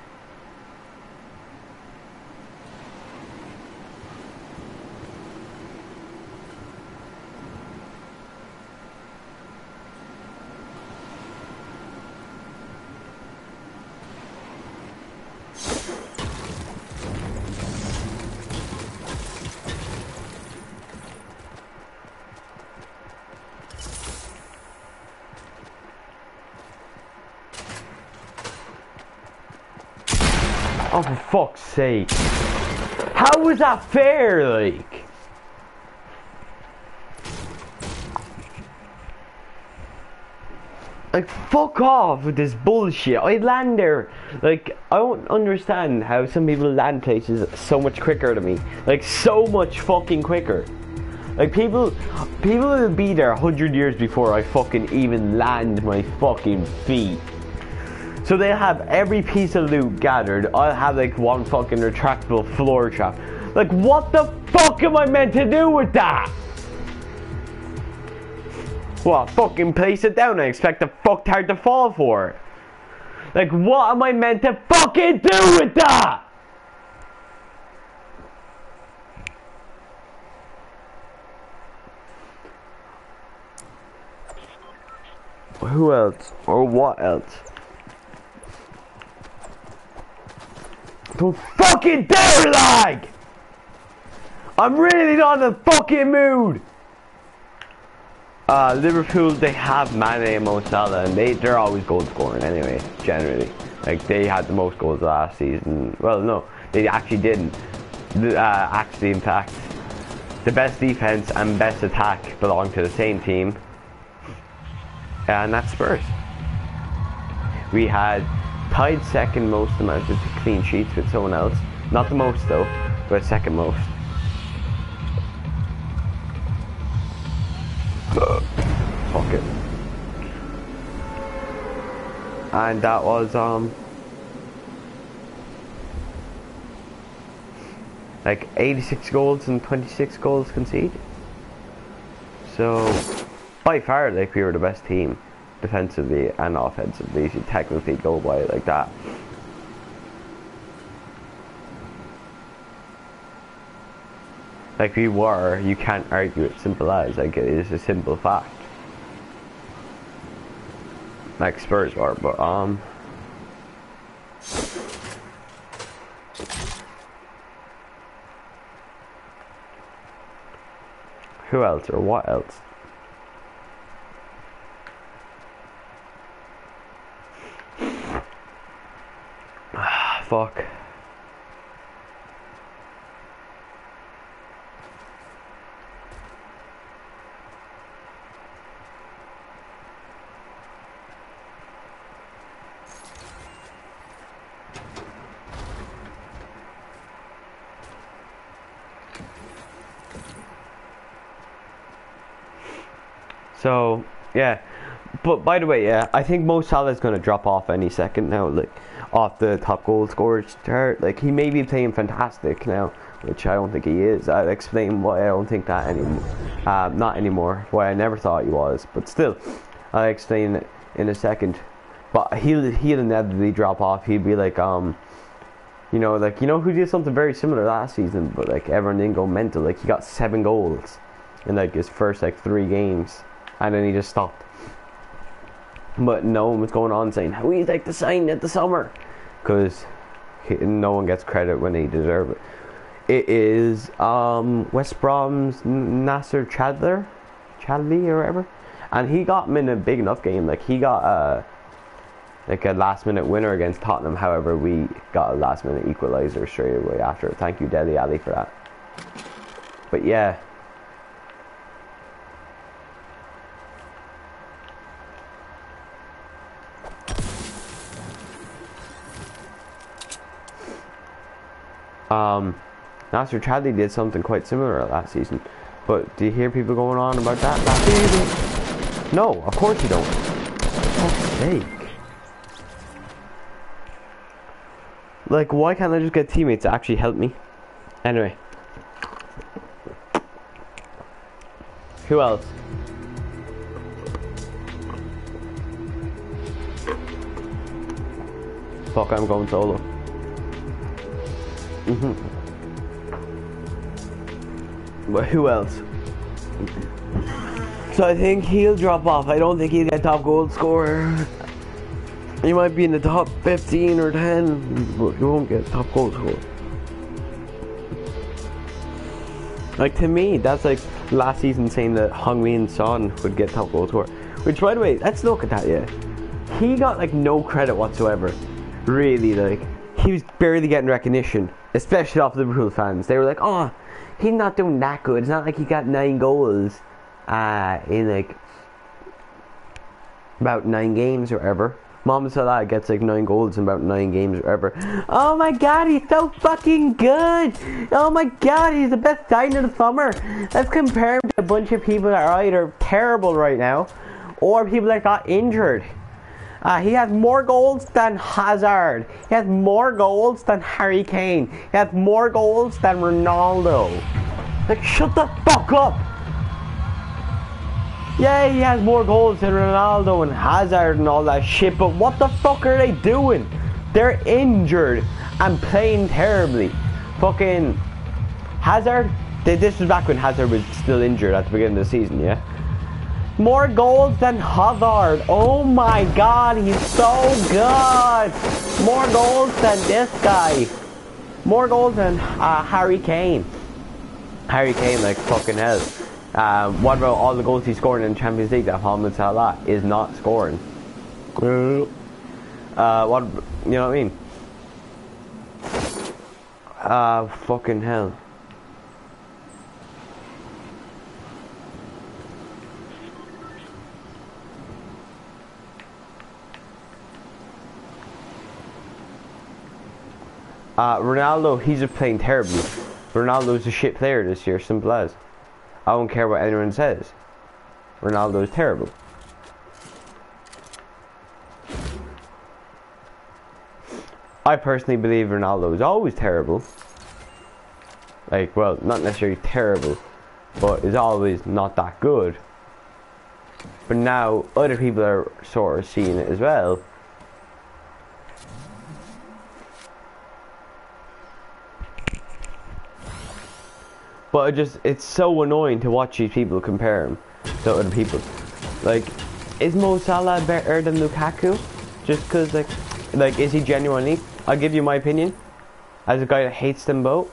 Oh, for fuck's sake. How was that fair, like? Like, fuck off with this bullshit. I land there. Like, I don't understand how some people land places so much quicker than me. Like, so much fucking quicker. Like, people will be there 100 years before I fucking even land my fucking feet. So they'll have every piece of loot gathered. I'll have like one fucking retractable floor trap. Like, what the fuck am I meant to do with that? What, fucking place it down and expect the fucktard to fall for it? Like, what am I meant to fucking do with that? Who else? Or what else? Don't fucking dare lag! I'm really not in the fucking mood! Liverpool, they have Mane and Mo Salah, and they're always goal scoring anyway, generally. Like, they had the most goals last season. Well, no, they actually didn't. Actually, in fact, the best defense and best attack belong to the same team, and that's Spurs. We had tied second most amount of clean sheets with someone else. Not the most though, but second most. Fuck it. And that was like 86 goals and 26 goals conceded. So by far, like, we were the best team defensively and offensively. If you technically go by it like that. Like we were, you can't argue it. Simple as, like, it is a simple fact. Like Spurs were, but who else or what else? Fuck. So yeah, but by the way, yeah, I think Mo Salah's gonna drop off any second now, like off the top goal scorers chart. Like he may be playing fantastic now, which I don't think he is. I'll explain why I don't think that anymore. Not anymore. Why I never thought he was, but still, I'll explain it in a second. But he'll inevitably drop off. He'll be like you know, like, you know who did something very similar last season, but like everyone didn't go mental. Like he got 7 goals in like his first like 3 games. And then he just stopped. But no one was going on saying how he's like the sign at the summer, because no one gets credit when they deserve it. It is West Brom's Nasser Chadley or whatever, and he got him in a big enough game. Like he got like a last minute winner against Tottenham. However, we got a last minute equalizer straight away after. Thank you, Dele Alli, for that. But yeah. Nasser Chadley did something quite similar last season, but do you hear people going on about that last season? No, of course you don't. For fuck's sake. Like, why can't I just get teammates to actually help me? Anyway. Who else? Fuck, I'm going solo. But who else? So I think he'll drop off. I don't think he'll get top goal scorer. He might be in the top 15 or 10, but he won't get top goal scorer. Like, to me, that's like last season saying that Heung-min Son would get top goal scorer. Which, by the way, let's look at that, yeah. He got like no credit whatsoever. Really, like, he was barely getting recognition, especially off the Liverpool fans. They were like, oh, he's not doing that good. It's not like he got 9 goals in like about 9 games or whatever. Mohamed Salah gets like 9 goals in about 9 games or whatever. Oh my god, he's so fucking good. Oh my god, he's the best signing of the summer. Let's compare him to a bunch of people that are either terrible right now or people that got injured. He has more goals than Hazard. He has more goals than Harry Kane. He has more goals than Ronaldo. Like, shut the fuck up. Yeah, he has more goals than Ronaldo and Hazard and all that shit, but what the fuck are they doing? They're injured and playing terribly. Fucking Hazard, this was back when Hazard was still injured at the beginning of the season, yeah? More goals than Hazard. Oh my god, he's so good. More goals than this guy. More goals than Harry Kane. Harry Kane, like, fucking hell. What about all the goals he's scoring in the Champions League that Mohamed Salah is not scoring? What, you know what I mean? Fucking hell. Ronaldo, he's just playing terribly. Ronaldo's a shit player this year, simple as. I don't care what anyone says. Ronaldo's terrible. I personally believe Ronaldo is always terrible. Like, well, not necessarily terrible, but is always not that good. but now other people are sort of seeing it as well. But it's so annoying to watch these people compare him to other people. Like, is Mo Salah better than Lukaku? Just because, like, is he genuinely? I'll give you my opinion, as a guy that hates them both.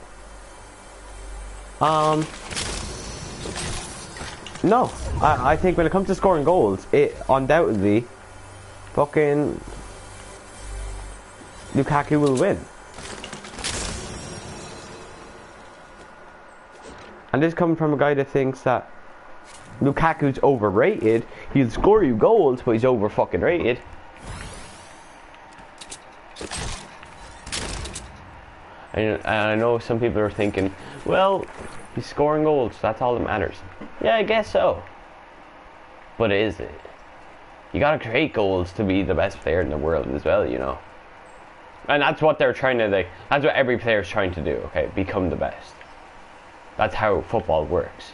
No. I think when it comes to scoring goals, it undoubtedly, fucking, Lukaku will win. And this coming from a guy that thinks that Lukaku's overrated. He'll score you goals, but he's over fucking rated. And I know some people are thinking, well, he's scoring goals, that's all that matters. Yeah, I guess so. But is it? You gotta create goals to be the best player in the world as well, you know. And that's what they're trying to, like, that's what every player's trying to do, okay? Become the best. That's how football works.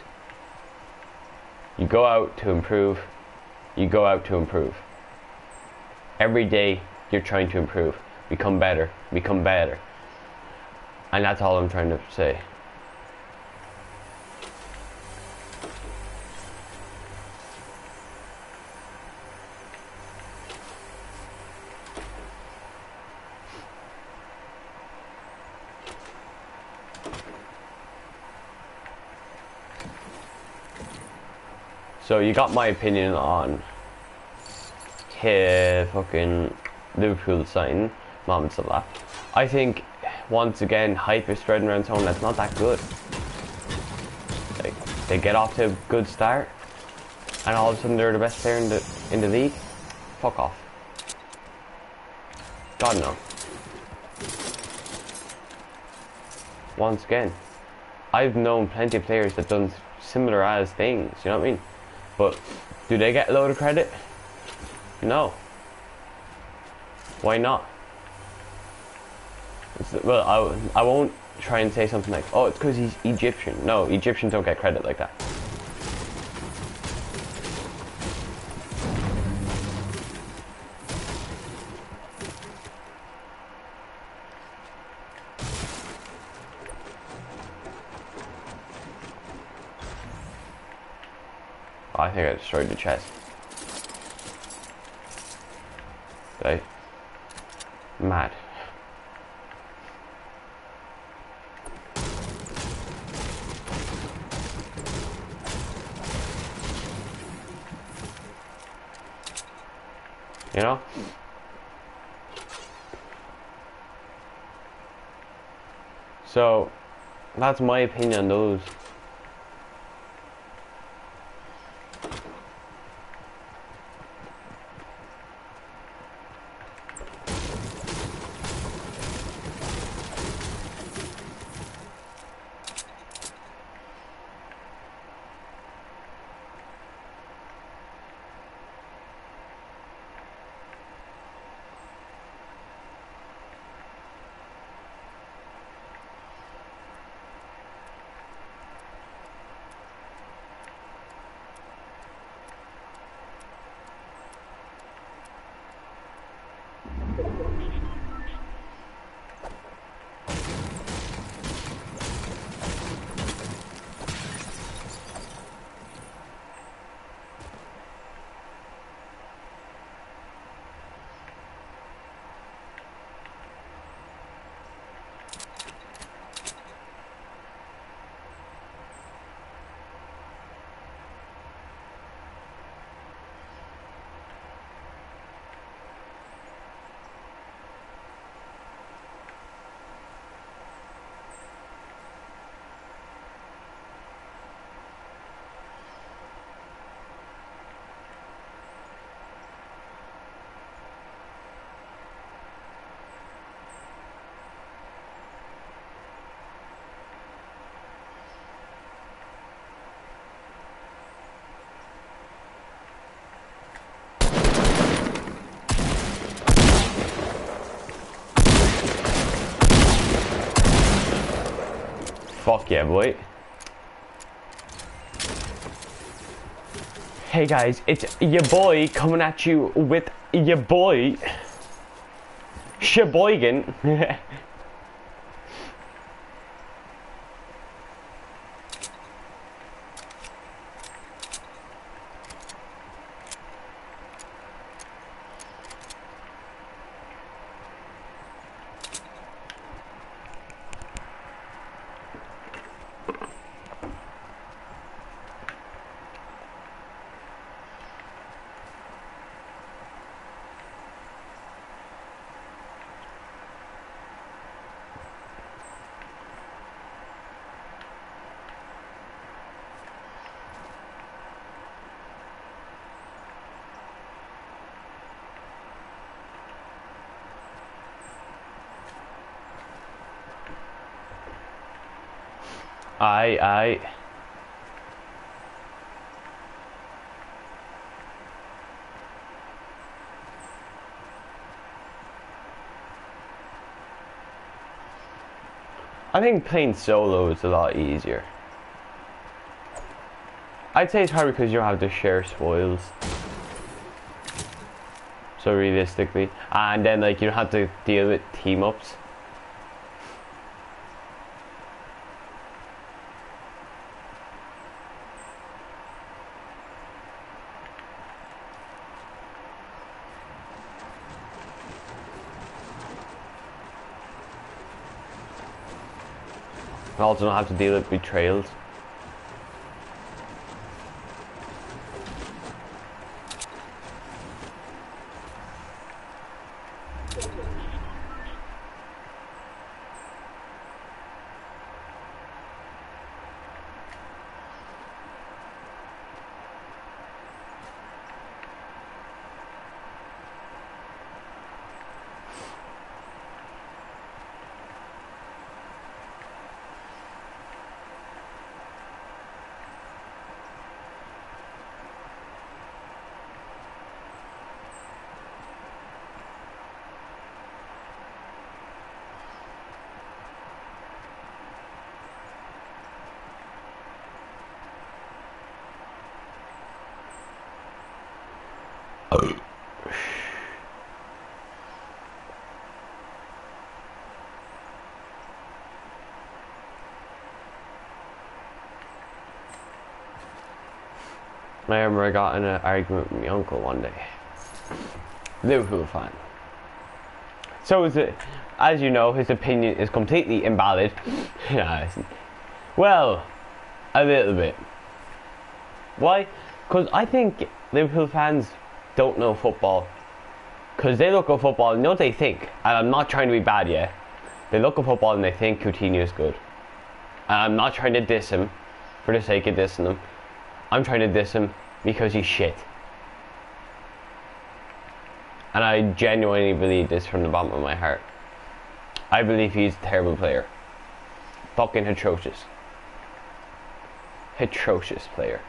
You go out to improve. You go out to improve. Every day you're trying to improve. Become better. Become better. And that's all I'm trying to say. So you got my opinion on fucking Liverpool signing Mohamed Salah. I think once again hype is spreading around town that's not that good. Like, they get off to a good start and all of a sudden they're the best player in the league. Fuck off. God no. Once again, I've known plenty of players that done similar as things, you know what I mean? But do they get a load of credit? No. Why not? Well, I won't try and say something like, oh, it's because he's Egyptian. No, Egyptians don't get credit like that. I think I destroyed the chest. Okay. Mad. You know? So, that's my opinion on those. Fuck yeah, boy. Hey guys, it's your boy coming at you with your boy Sheboygan. I think playing solo is a lot easier. I'd say it's probably because you don't have to share spoils. So realistically, and then like you don't have to deal with team ups. I also don't have to deal with betrayals. I remember I got in an argument with my uncle one day. Liverpool fan. So is it, as you know, his opinion is completely invalid. Well, a little bit. Why? Because I think Liverpool fans don't know football. Because they look at football and you know what they think. And I'm not trying to be bad yet. They look at football and they think Coutinho is good. And I'm not trying to diss him for the sake of dissing him. I'm trying to diss him because he's shit. And I genuinely believe this from the bottom of my heart. I believe he's a terrible player. Fucking atrocious. Atrocious player.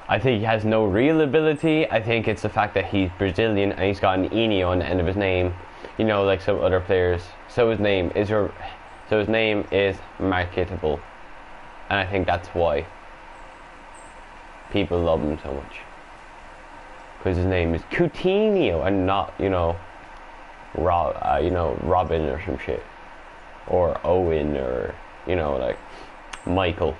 I think he has no real ability. I think it's the fact that he's Brazilian and he's got an Eni on the end of his name. You know, like some other players. So his name is marketable. And I think that's why people love him so much. Because his name is Coutinho and not, you know, Robin or some shit. Or Owen or, you know, like Michael.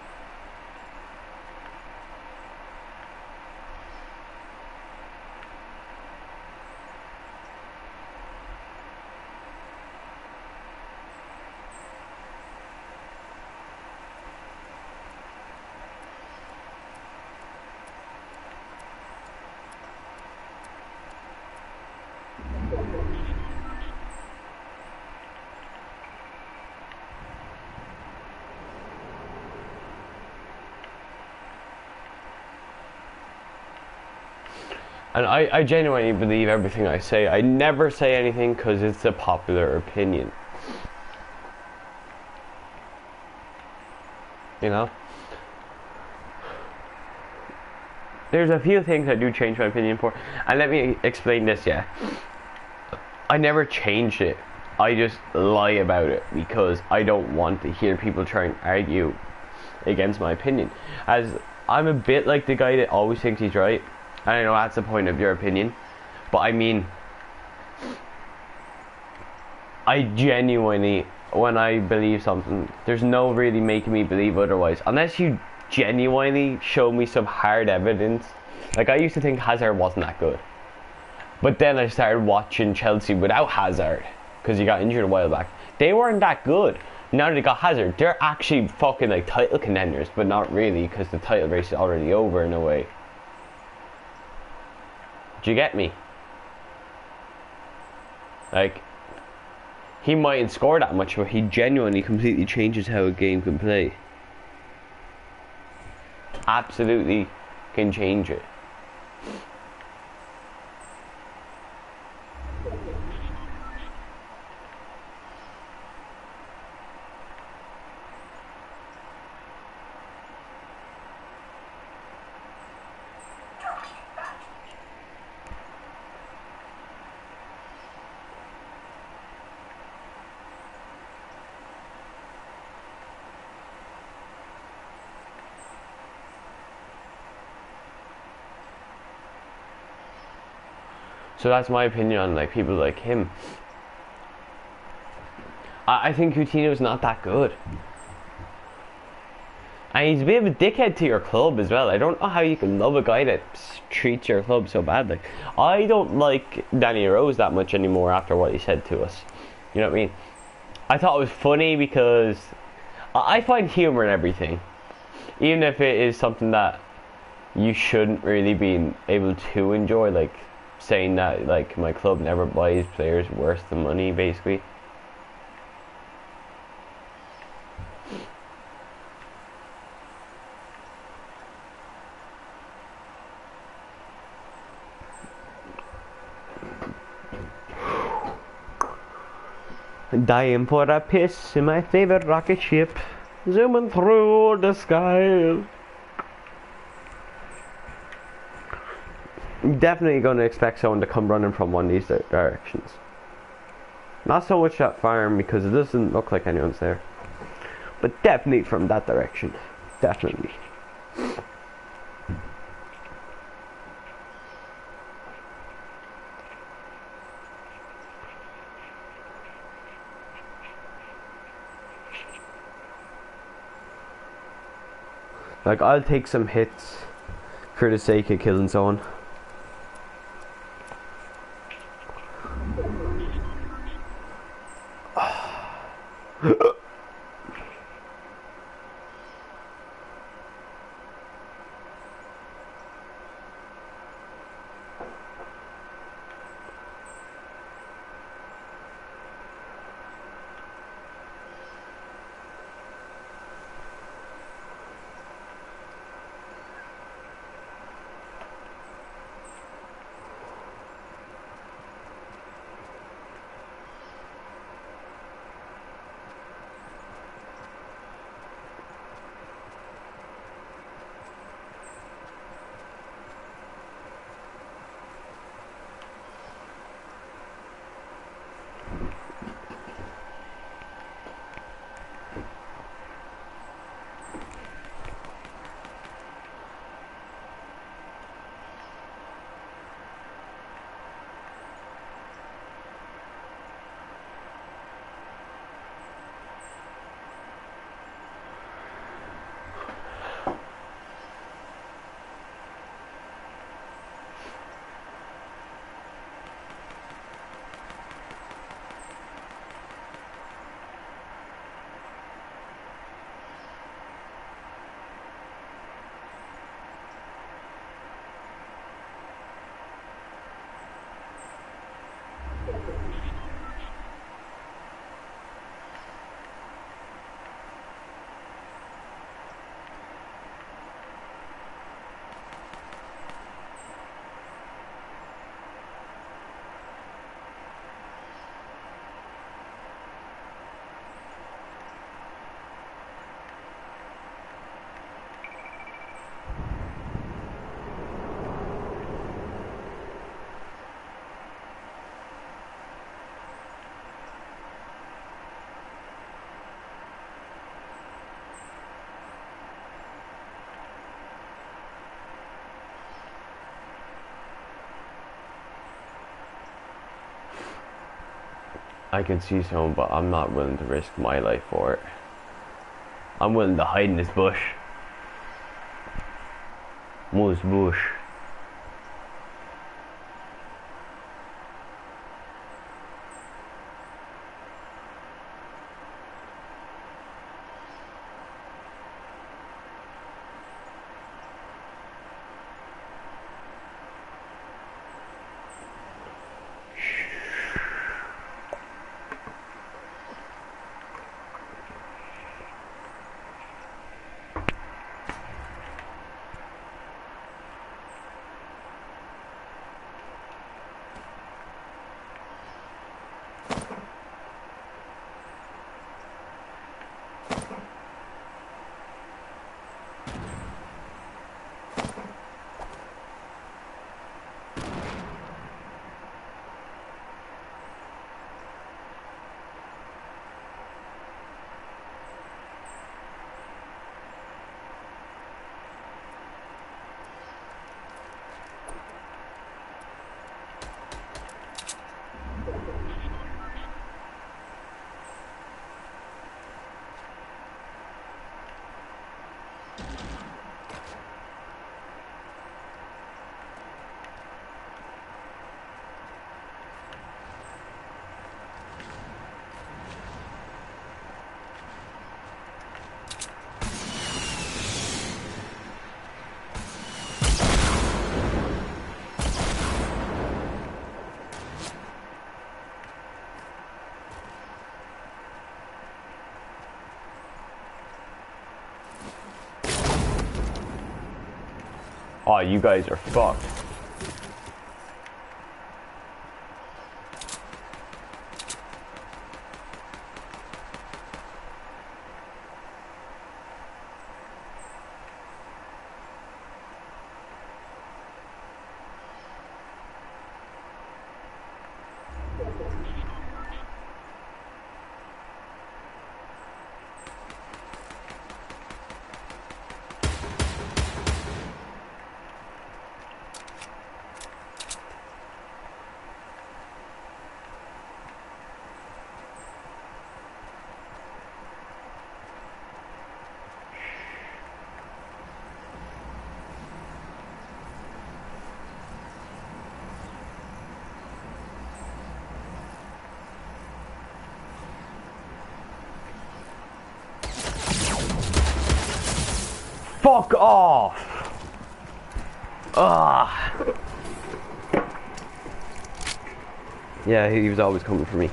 And I genuinely believe everything I say. I never say anything because it's a popular opinion. You know? There's a few things I do change my opinion for. And let me explain this, yeah. I never changed it. I just lie about it because I don't want to hear people try and argue against my opinion. As I'm a bit like the guy that always thinks he's right. And I know that's the point of your opinion. But I mean, I genuinely, when I believe something, there's no really making me believe otherwise. Unless you genuinely show me some hard evidence. Like, I used to think Hazard wasn't that good. But then I started watching Chelsea without Hazard, because he got injured a while back. They weren't that good. Now that they got Hazard, they're actually fucking like title contenders, but not really, because the title race is already over in a way. Do you get me? Like, he mightn't score that much, but he genuinely completely changes how a game can play. Absolutely can change it. So that's my opinion on like people like him. I think Coutinho's not that good. And he's a bit of a dickhead to your club as well. I don't know how you can love a guy that treats your club so badly. I don't like Danny Rose that much anymore after what he said to us. You know what I mean? I thought it was funny because I find humor in everything. Even if it is something that you shouldn't really be able to enjoy, like saying that like my club never buys players worse than money, basically. Dying for a piss in my favorite rocket ship, zooming through the sky. I'm definitely going to expect someone to come running from one of these directions. Not so much that farm because it doesn't look like anyone's there, but definitely from that direction. Definitely. Like, I'll take some hits for the sake of killing someone. I can see someone, but I'm not willing to risk my life for it. I'm willing to hide in this bush. Moose bush. Oh, you guys are fucked. Fuck off! Ah. Yeah, he was always coming for me.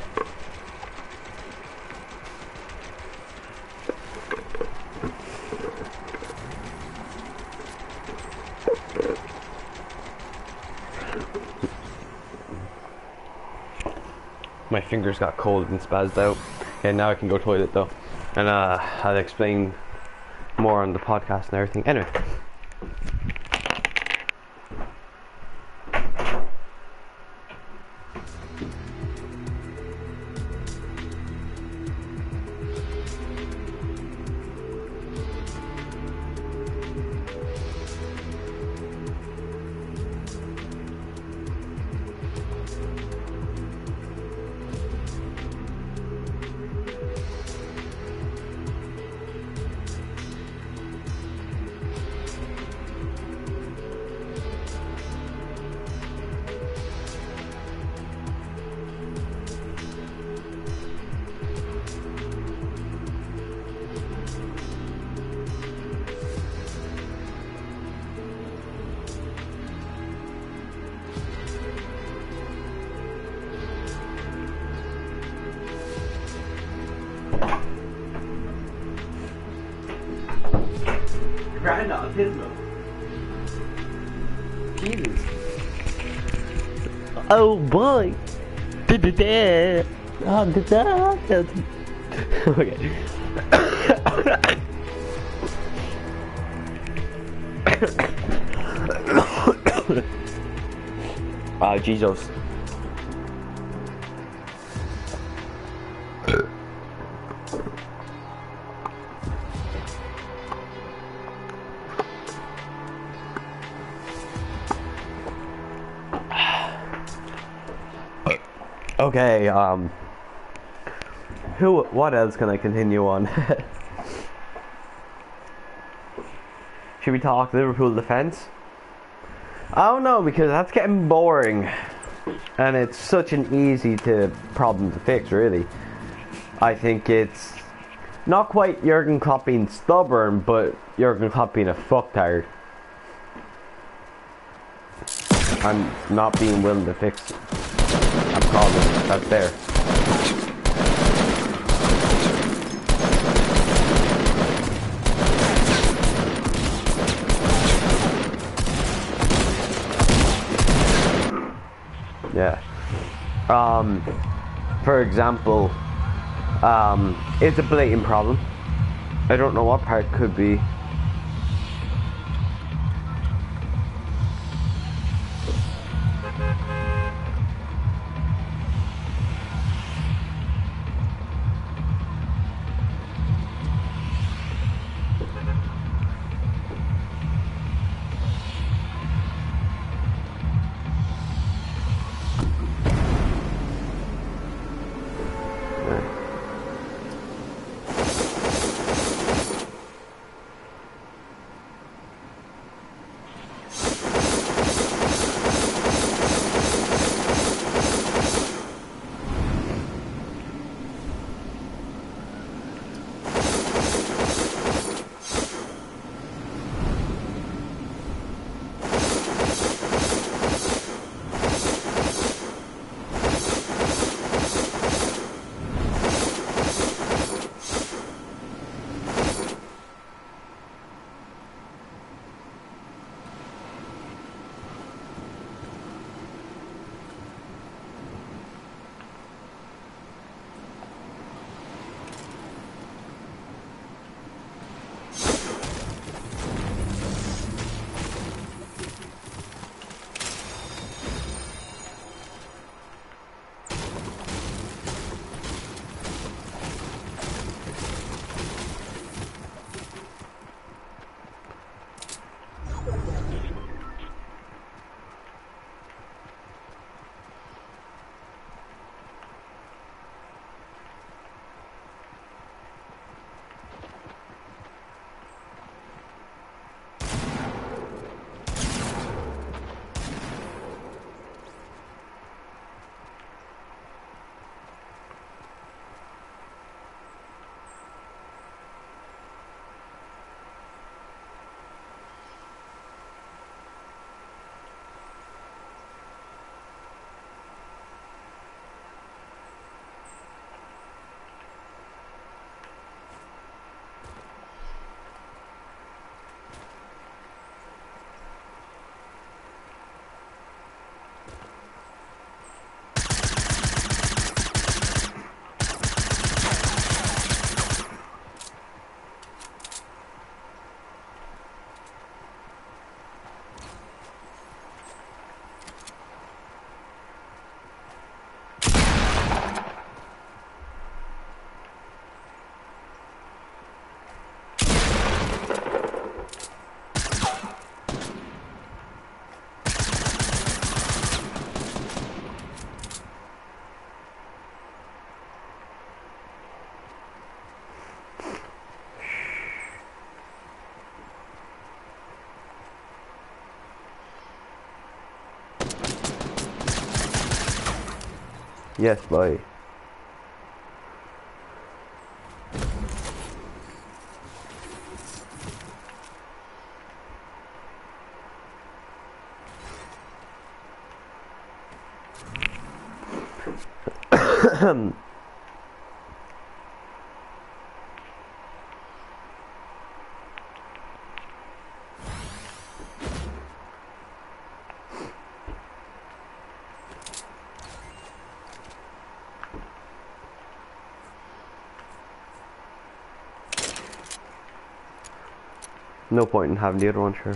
My fingers got cold and spazzed out. And now I can go toilet though. And I'll explain more on the podcast and everything. Anyway. Grind on autism. Jesus. Oh boy. Okay. Jesus. Okay, What else can I continue on? Should we talk Liverpool defence? I don't know, because that's getting boring. And it's such an easy problem to fix, really. I think it's not quite Jurgen Klopp being stubborn, but Jurgen Klopp being a fucktard. And not being willing to fix a problem that's there. Yeah. For example, it's a blatant problem. I don't know what part could be. Yes, boy. No point in having the other one, sure.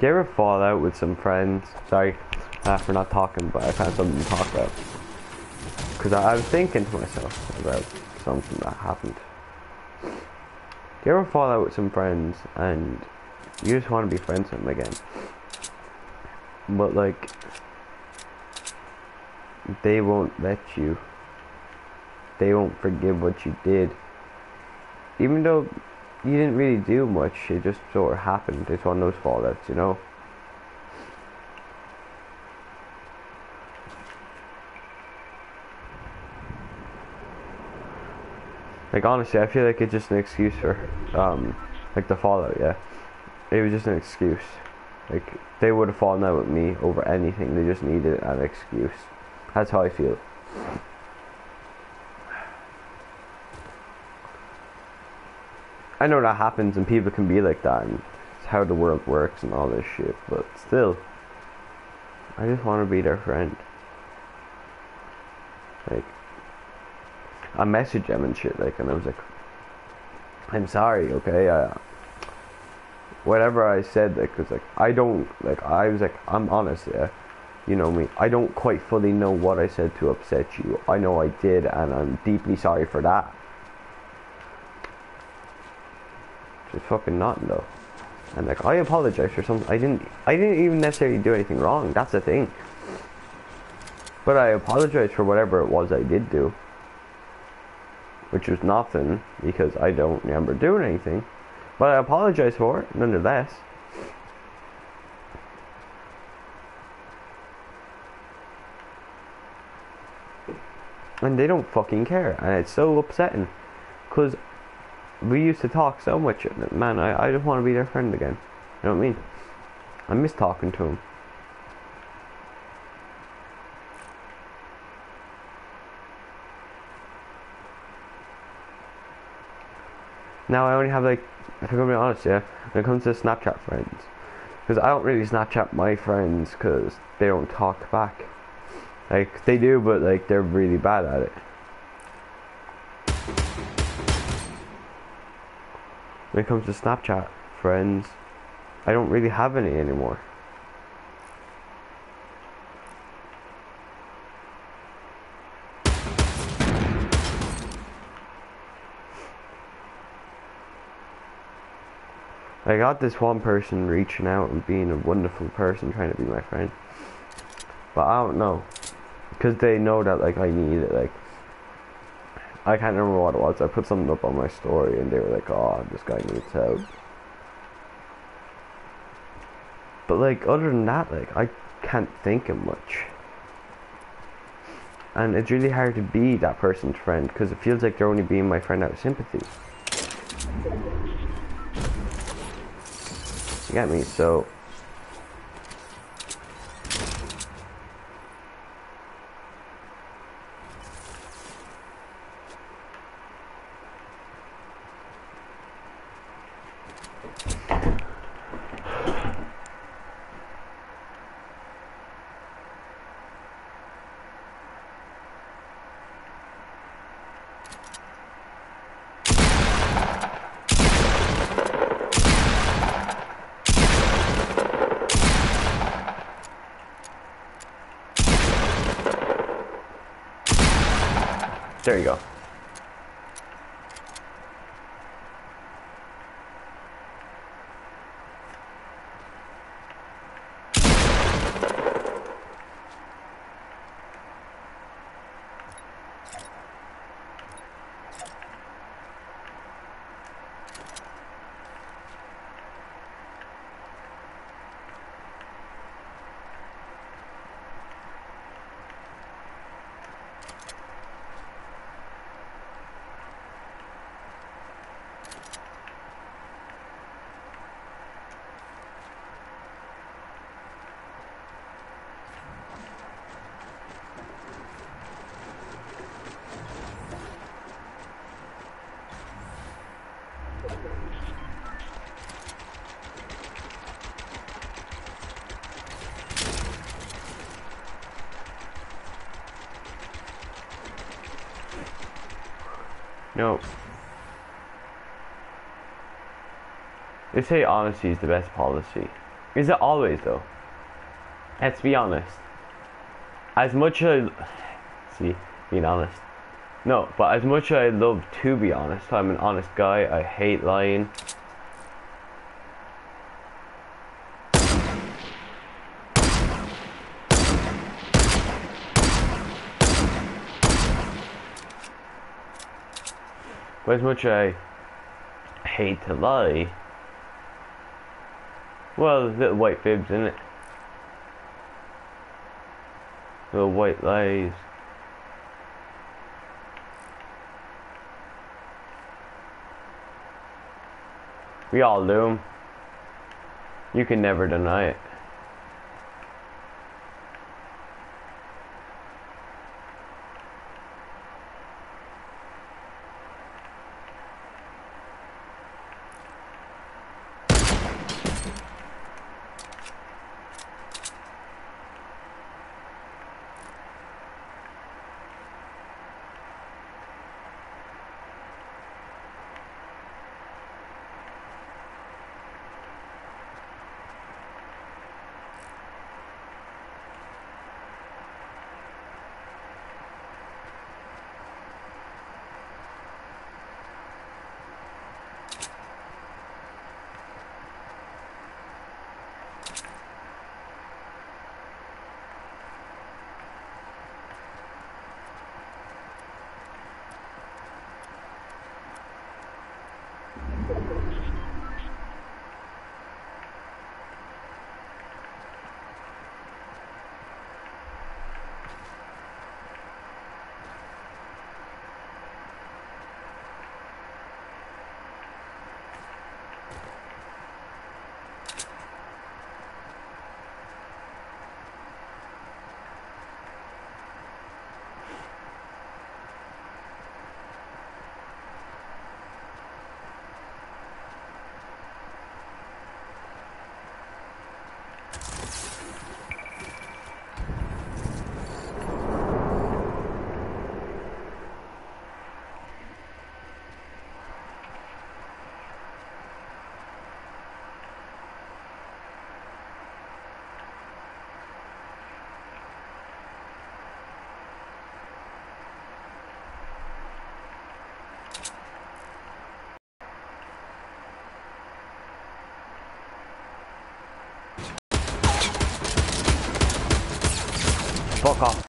Do you ever fall out with some friends? Sorry for not talking, but I found something to talk about. Because I was thinking to myself about something that happened. Do you ever fall out with some friends and you just want to be friends with them again? But like, they won't let you. They won't forgive what you did. Even though you didn't really do much, it just sort of happened. It's one of those fallouts, you know? Like, honestly, I feel like it's just an excuse for, like, the fallout, yeah. It was just an excuse. Like, they would have fallen out with me over anything. They just needed an excuse. That's how I feel. I know that happens and people can be like that and it's how the world works and all this shit, but still, I just want to be their friend. Like, I messaged them and shit, like, and I was like, I'm sorry, okay, whatever I said, like, cause like, I don't, like, I was like, I'm honest, yeah, you know me, I don't quite fully know what I said to upset you. I know I did, and I'm deeply sorry for that. Just fucking nothing though. And like, I apologize for something. I didn't even necessarily do anything wrong. That's the thing. But I apologize for whatever it was I did do, which was nothing because I don't remember doing anything. But I apologize for it nonetheless. And they don't fucking care, and it's so upsetting because we used to talk so much. Man, I just want to be their friend again. You know what I mean? I miss talking to them. Now I only have, like, if I'm gonna be honest, yeah, when it comes to Snapchat friends, because I don't really Snapchat my friends because they don't talk back. Like, they do, but like, they're really bad at it. When it comes to Snapchat friends, I don't really have any anymore. I got this one person reaching out and being a wonderful person trying to be my friend, but I don't know, because they know that, like, I need it. Like, I can't remember what it was. I put something up on my story and they were like, oh, this guy needs help. But like, other than that, like, I can't think of much. And it's really hard to be that person's friend because it feels like they're only being my friend out of sympathy. You get me? So there you go. No. They say honesty is the best policy. Is it always though? Let's be honest. As much as see, being honest. No, but as much as I love to be honest, I'm an honest guy. I hate lying. But as much as I hate to lie, well, little white fibs, innit? Little white lies. We all do 'em. You can never deny it. Fuck off.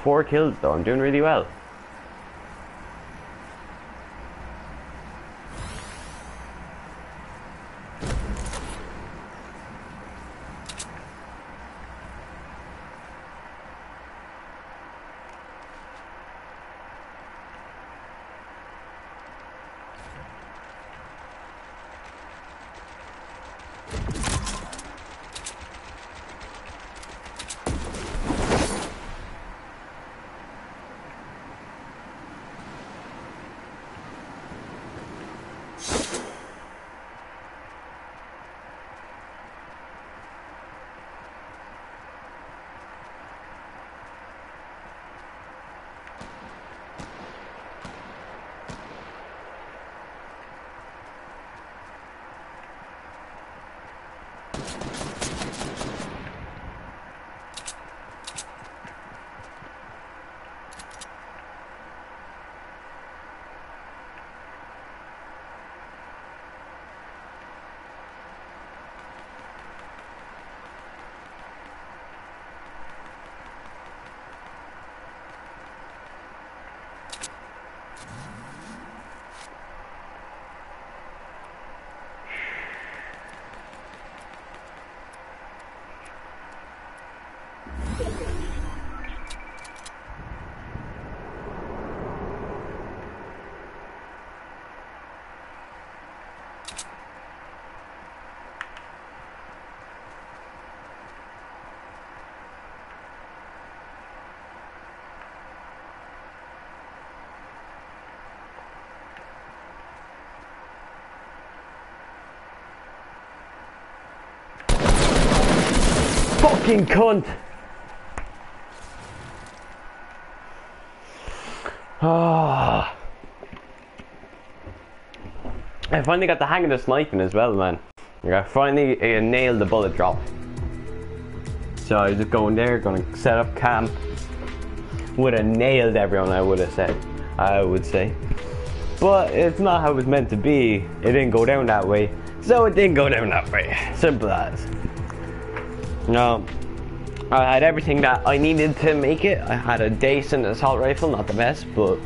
Four kills though, I'm doing really well. fucking cunt. Oh. I finally got the hang of the sniping as well, man. I finally nailed the bullet drop. So I was just going there, gonna set up camp. Would have nailed everyone, I would say. But it's not how it was meant to be. It didn't go down that way. So it didn't go down that way. Simple as. No. I had everything that I needed to make it. I had a decent assault rifle, not the best, but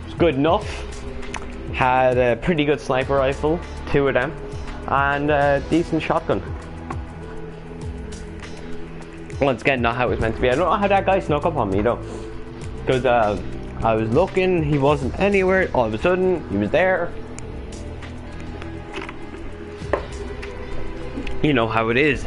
it's good enough. Had a pretty good sniper rifle, 2 of them, and a decent shotgun. Once again, not how it was meant to be. I don't know how that guy snuck up on me though, because I was looking, he wasn't anywhere. All of a sudden, he was there. You know how it is.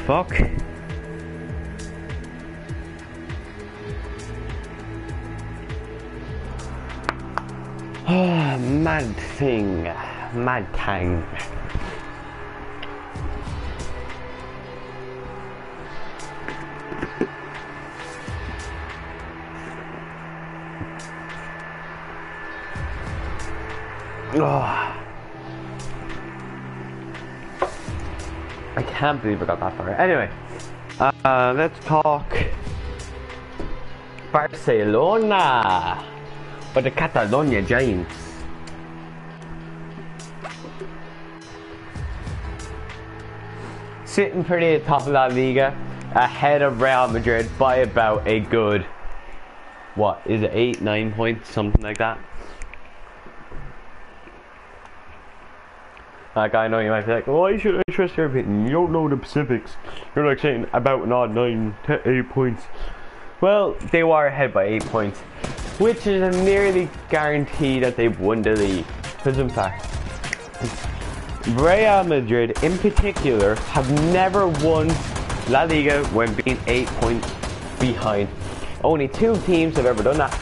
Fuck. Oh, mad thing. Mad tang. Oh. I can't believe I got that far. Anyway, let's talk Barcelona, or the Catalonia Giants. Sitting pretty at the top of La Liga, ahead of Real Madrid by about a good, what is it, 8-9 points, something like that. Like, I know you might be like, why should I trust your opinion? You don't know the specifics. You're like saying about an odd 9 to 8 points. Well, they were ahead by 8 points, which is a nearly guarantee that they've won the league. Because in fact, Real Madrid in particular have never won La Liga when being 8 points behind. Only 2 teams have ever done that.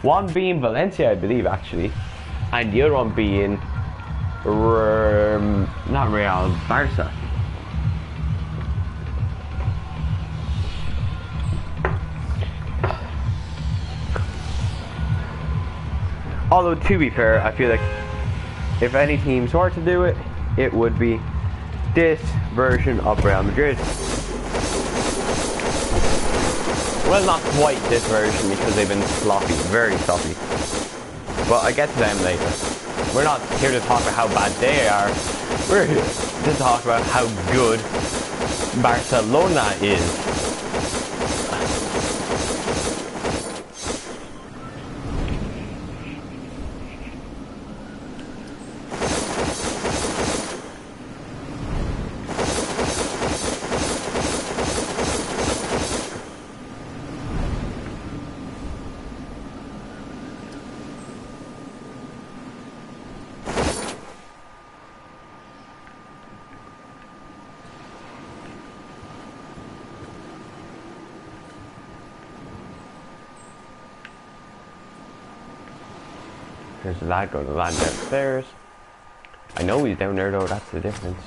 One being Valencia, I believe, actually, and the other one being not Real, Barca. Although, to be fair, I feel like if any teams were to do it, it would be this version of Real Madrid. Well, not quite this version because they've been sloppy, very sloppy. But I get to them later. We're not here to talk about how bad they are. We're here to talk about how good Barcelona is. There's a lad going to land downstairs. I know he's down there though, that's the difference.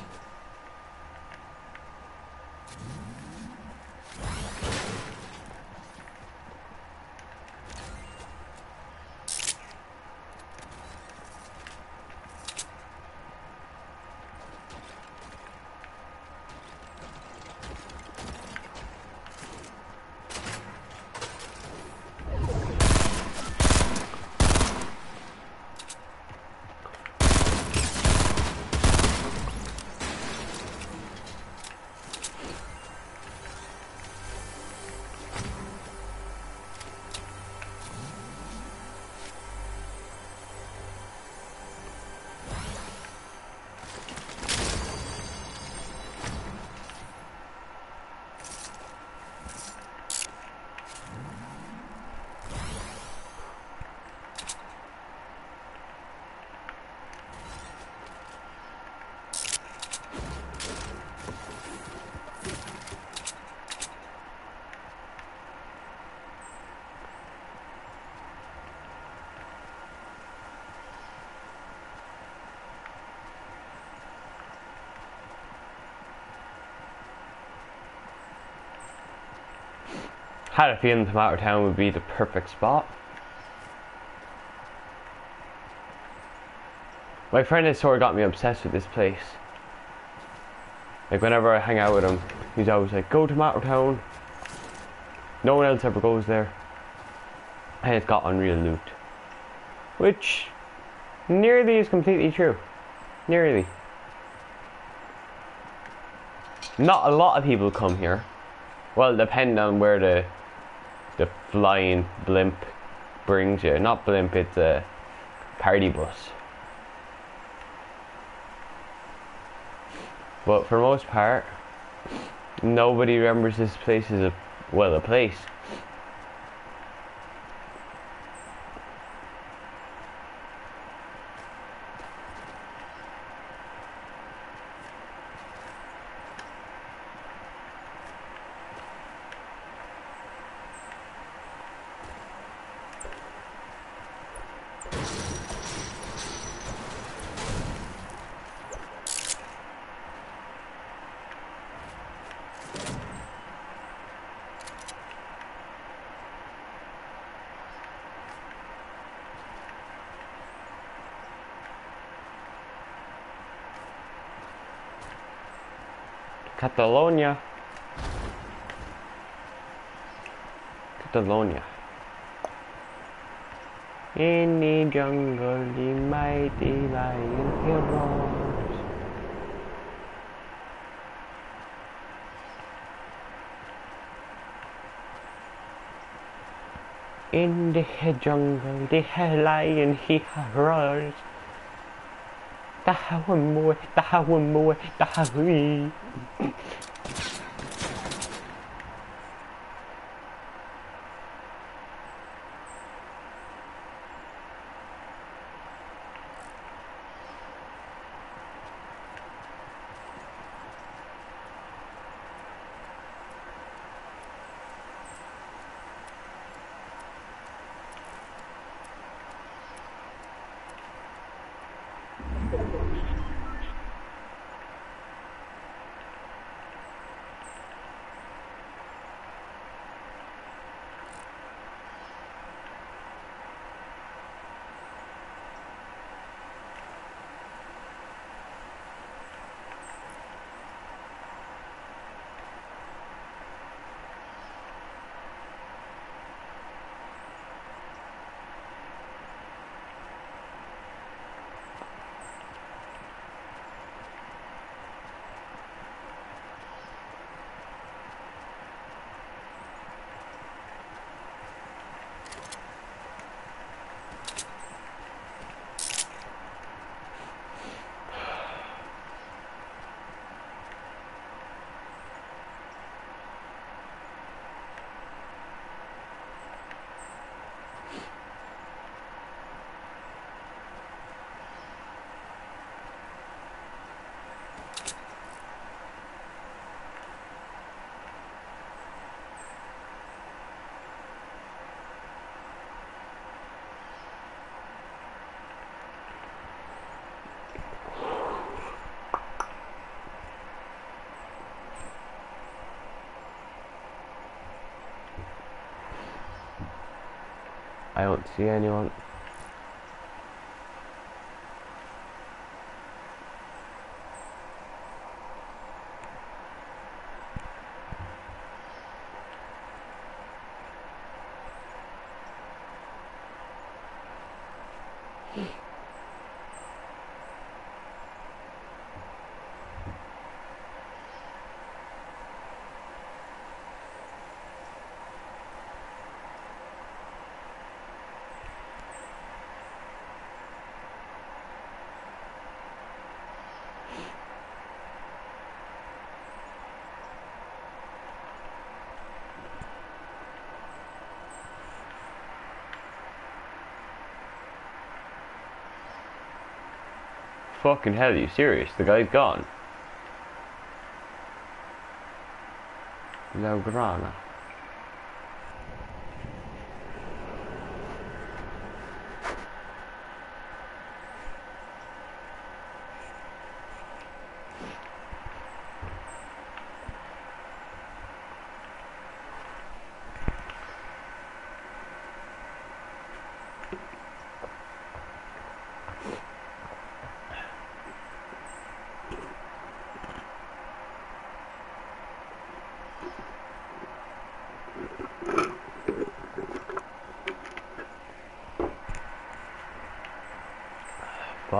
Had a feeling Tomato Town would be the perfect spot. My friend has sort of got me obsessed with this place. Like whenever I hang out with him, he's always like, go to Tomato Town. No one else ever goes there. And it's got unreal loot. Which nearly is completely true. Nearly. Not a lot of people come here. Well, depending on where the flying blimp brings you. Not blimp, it's a party bus. But for the most part, nobody remembers this place as a place. Catalonia. In the jungle, the mighty lion roars. In the jungle, the lion he roars. One more. I don't see anyone. Fucking hell, are you serious? The guy's gone. La Grana.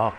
fuck?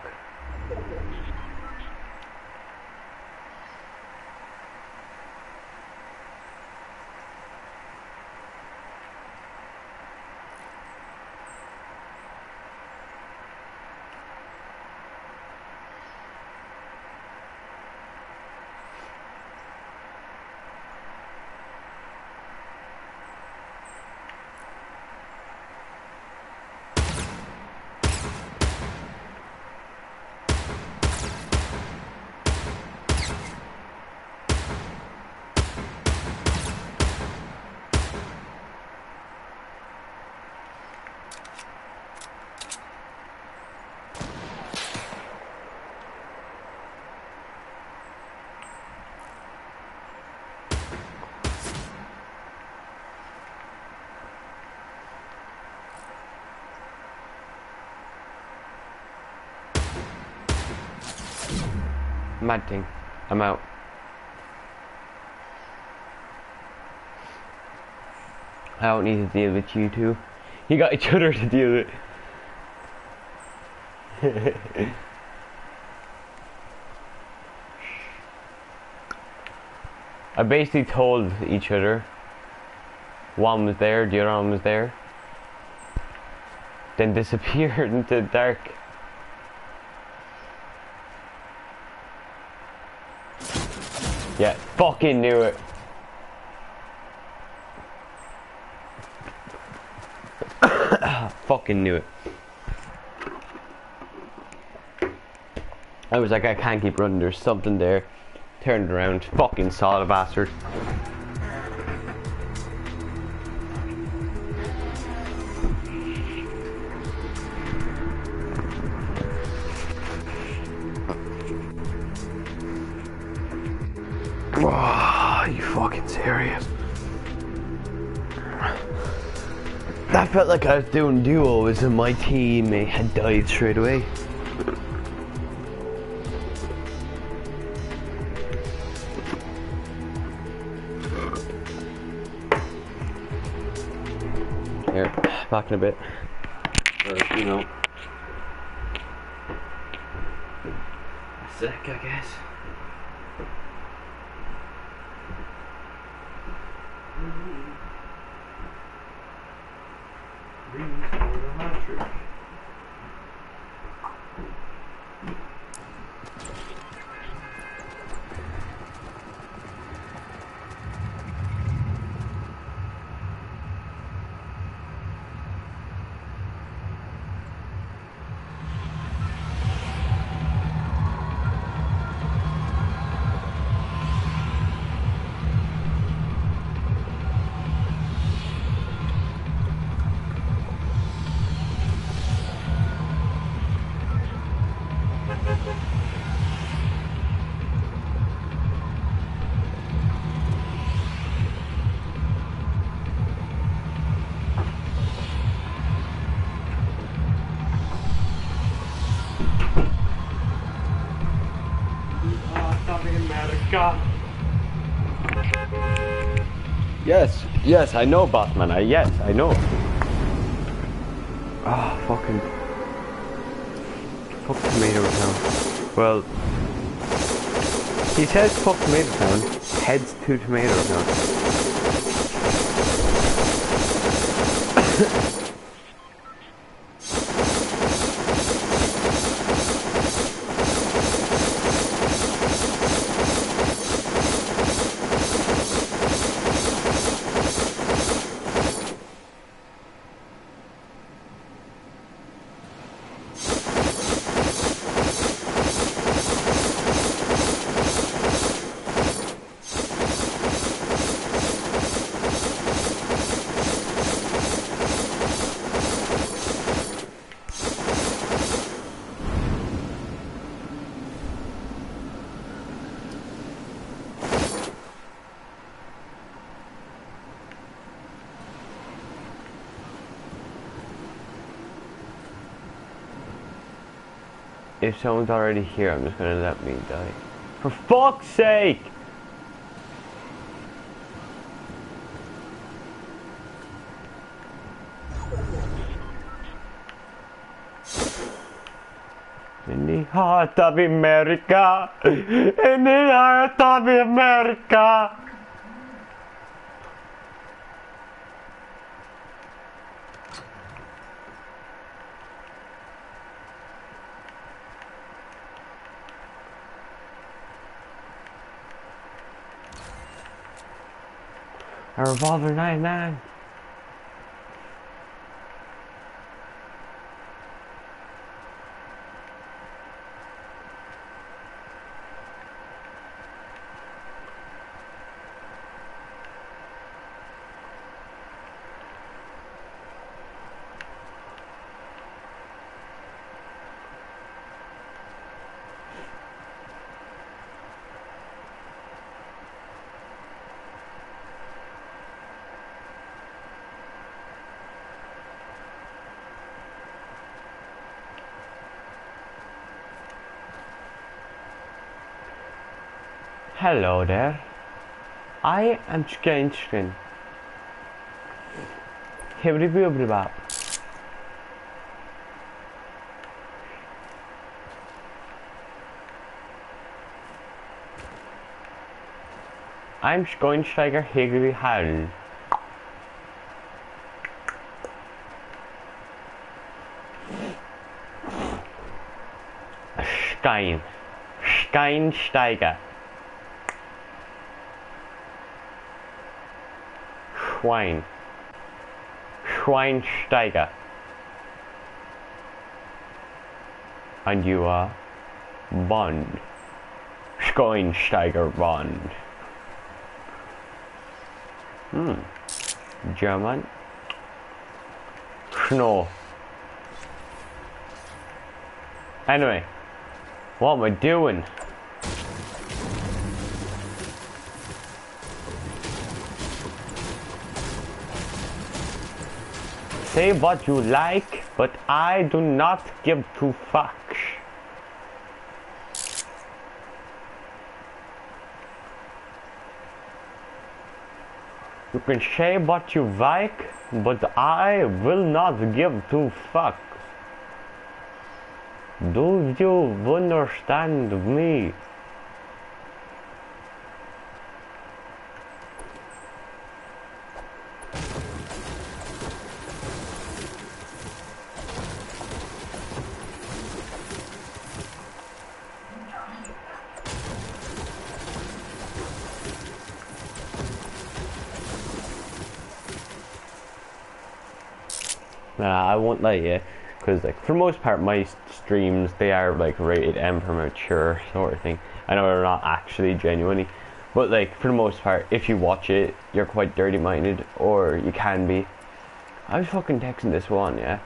Mad thing. I'm out. I don't need to deal with you two. You got each other to deal with. I basically told each other one was there, the other one was there, then disappeared into the dark. Yeah, fucking knew it. Fucking knew it. I was like, I can't keep running, there's something there. Turned around, fucking saw the bastard. Oh, are you fucking serious? That felt like I was doing duos and my teammate had died straight away. Here, back in a bit. Or, you know. A sec, I guess. Yes, I know Batman. Yes, I know. Ah, oh, fucking. Fuck Tomato Town. Well, he says fuck Tomato Town, heads to Tomato Town. If someone's already here, I'm just gonna let me die. For fuck's sake! In the heart of America, in the heart of America. A revolver 99. Hello there. I am Chaplin. Hibbidi-bobbidi-bop. I'm Schweinsteiger Higgly Hall. Schweinsteiger. Schweinsteiger. And you are Bond. Schweinsteiger Bond. German. Snow. Anyway, what am I doing? Say what you like, but I do not give two fucks. You can say what you like, but I will not give two fucks. Do you understand me? Nah, I won't lie, yeah, because like for the most part my streams, they are like rated M for mature sort of thing. I know they're not actually genuinely, but like for the most part, if you watch it, you're quite dirty minded, or you can be. I was fucking texting this one, yeah,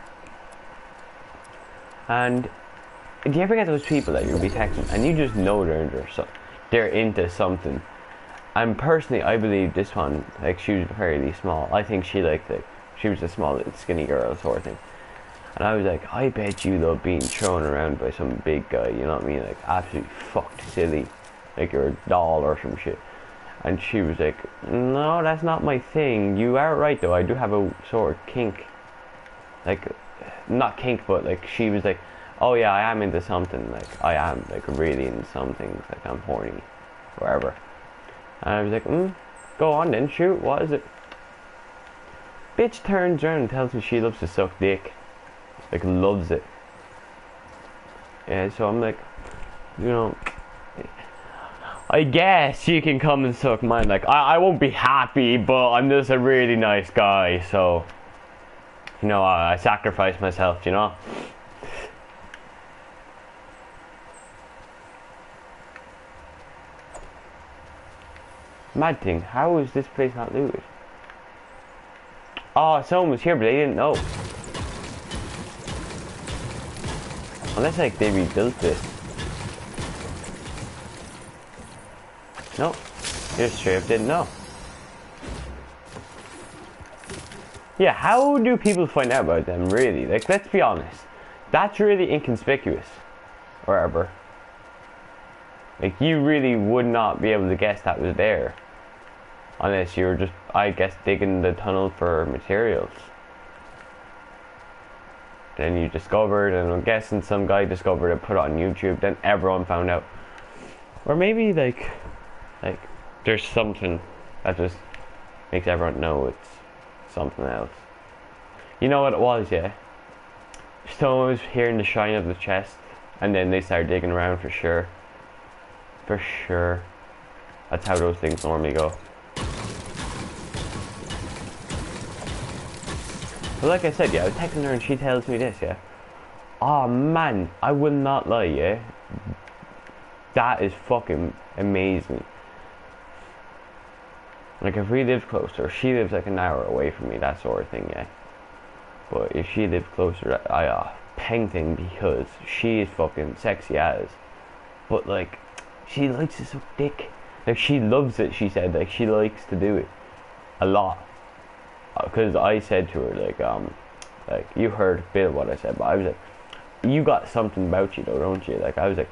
and do you ever get those people that you'll be texting and you just know they're into something? And personally, I believe this one, like, she was fairly small. I think she liked it. She was a small little skinny girl sort of thing. And I was like, I bet you love being thrown around by some big guy, you know what I mean? Like, absolutely fucked silly. Like you're a doll or some shit. And she was like, no, that's not my thing. You are right though, I do have a sort of kink. Like, not kink, but like, she was like, oh yeah, I am into something. Like, I am like really into some things. Like, I'm horny. Wherever. And I was like, go on then, shoot, what is it? Bitch turns around and tells me she loves to suck dick. Like, loves it. Yeah, so I'm like, you know, I guess you can come and suck mine. Like, I won't be happy, but I'm just a really nice guy, so, you know, I sacrifice myself, you know? Mad thing, how is this place not looted? Oh, someone was here, but they didn't know. Unless, like, they rebuilt this. No, they just straight up didn't know. Yeah, how do people find out about them, really? Like, let's be honest. That's really inconspicuous. Or ever. Like, you really would not be able to guess that was there. Unless you were just, I guess, digging the tunnel for materials. then you discovered, and I'm guessing some guy discovered it, put it on YouTube, then everyone found out. Or maybe like there's something that just makes everyone know it's something else. You know what it was, yeah? Someone was hearing the shine of the chest, and then they started digging around for sure. For sure. That's how those things normally go. But like I said, yeah, I was texting her and she tells me this, yeah. Oh man, I will not lie, yeah. That is fucking amazing. Like if we lived closer, she lives like an hour away from me, that sort of thing, yeah. But if she lived closer, I peng thing, because she is fucking sexy as. But like, she likes to suck dick. Like she loves it, she said, like she likes to do it. A lot. Because I said to her, like you heard a bit of what I said, but I was like, you got something about you though, don't you? Like I was like,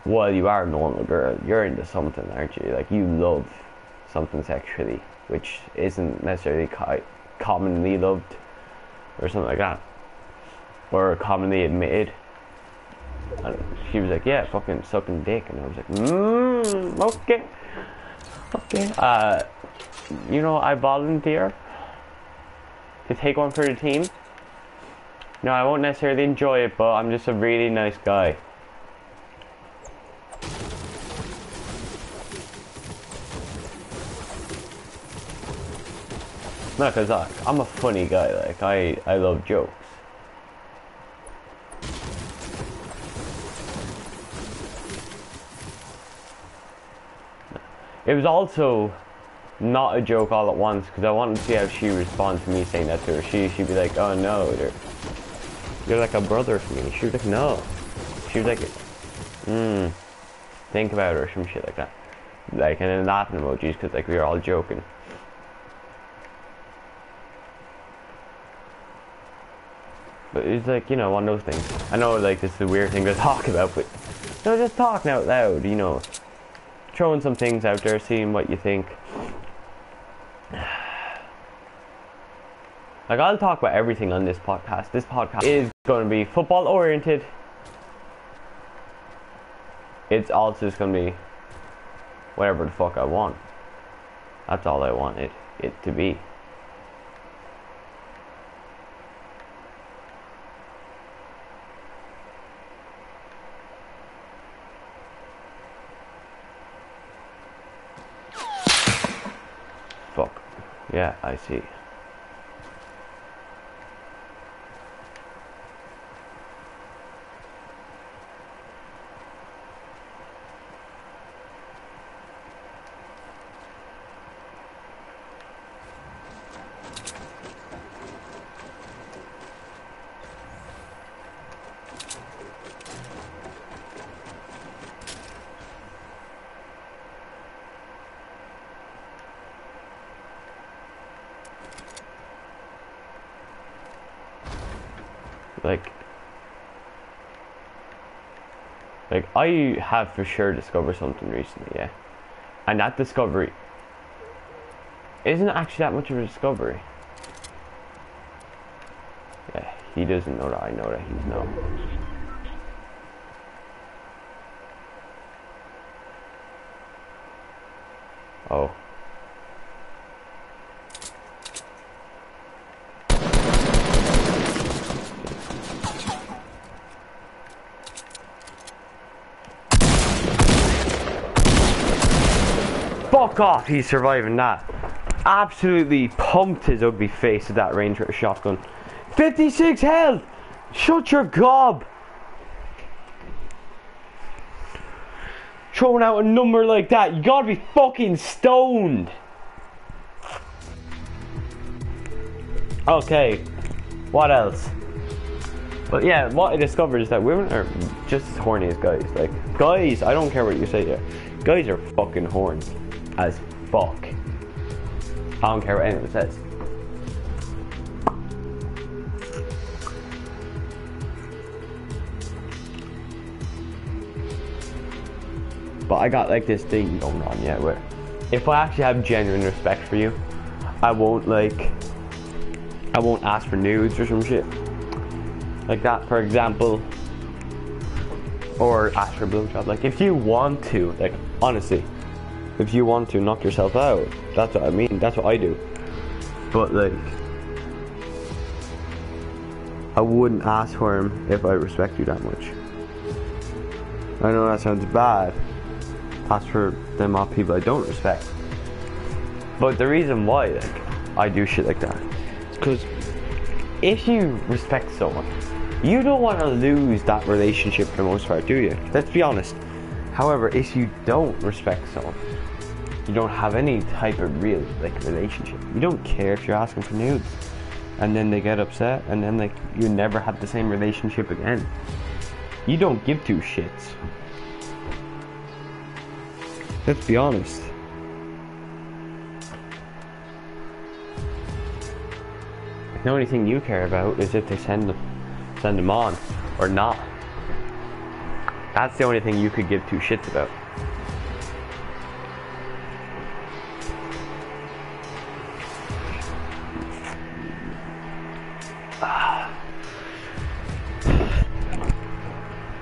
while you are a normal girl, you're into something, aren't you? Like you love something sexually, which isn't necessarily commonly loved, or something like that, or commonly admitted. And she was like, yeah, fucking sucking dick, and I was like, okay. You know, I volunteer to take one for the team. No, I won't necessarily enjoy it, but I'm just a really nice guy. No, because I'm a funny guy, like, I love jokes. It was also not a joke all at once, because I wanted to see how she responds to me saying that to her. She'd be like, oh no, you're like a brother for me. She was like, no. She was like, think about it, or some shit like that. Like, and then laughing emojis, because like we were all joking. But it's like, you know, one of those things. I know, like, this is a weird thing to talk about, but no, just talking out loud, you know. Throwing some things out there, seeing what you think. Like, I'll talk about everything on this podcast. This podcast is going to be football oriented. It's also just going to be whatever the fuck I want. That's all I wanted it to be. Fuck. Yeah, I see. Like I have for sure discovered something recently, yeah. And that discovery isn't actually that much of a discovery. Yeah, he doesn't know that I know that he's no. Oh. Fuck off, he's surviving that. Absolutely pumped his ugly face at that range with a shotgun. 56 health! Shut your gob! Throwing out a number like that, you gotta be fucking stoned! Okay, what else? But yeah, what I discovered is that women are just as horny as guys. Like, guys, I don't care what you say there. Guys are fucking horny as fuck. I don't care what anyone says. But I got like this thing going on, yeah, where if I actually have genuine respect for you, I won't like I won't ask for nudes or some shit like that, for example, or ask for a blowjob. Like, if you want to, like, honestly, if you want to knock yourself out, that's what I mean. That's what I do. But like, I wouldn't ask for him if I respect you that much. I know that sounds bad. Ask for them off people I don't respect. But the reason why, like, I do shit like that is because if you respect someone, you don't want to lose that relationship for the most part, do you? Let's be honest. However, if you don't respect someone, you don't have any type of real, like, relationship. You don't care if you're asking for nudes. And then they get upset, and then, like, you never have the same relationship again. You don't give two shits. Let's be honest. The only thing you care about is if they send them on or not. That's the only thing you could give two shits about.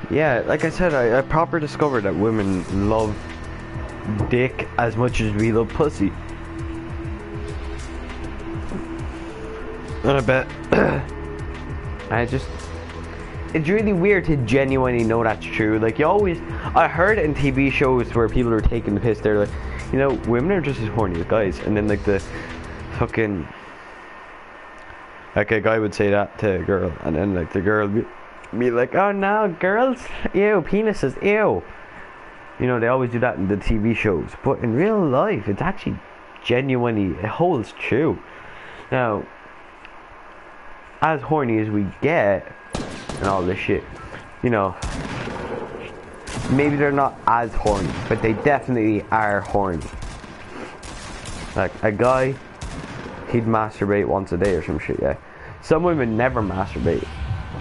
Yeah, like I said, I proper discovered that women love dick as much as we love pussy. And I bet it's really weird to genuinely know that's true. Like, I heard it in TV shows where people are taking the piss. They're like, you know, women are just as horny as guys. And then, like, the fucking, like, a guy would say that to a girl, and then, like, the girl would be like, oh no, girls, ew, penises, ew. You know, they always do that in the TV shows. But in real life, it's actually genuinely, it holds true. Now, as horny as we get and all this shit, you know, maybe they're not as horny, but they definitely are horny. Like, a guy, he'd masturbate once a day or some shit, yeah. Some women never masturbate,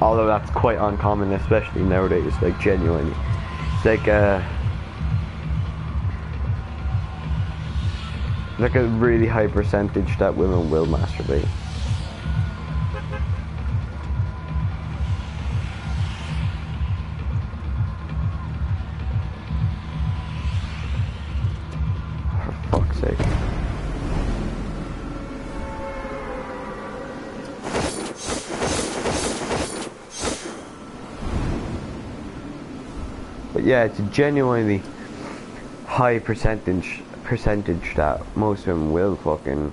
although that's quite uncommon, especially nowadays, like, genuinely. It's like a really high percentage that women will masturbate. For fuck's sake. But yeah, it's a genuinely high percentage that most women will fucking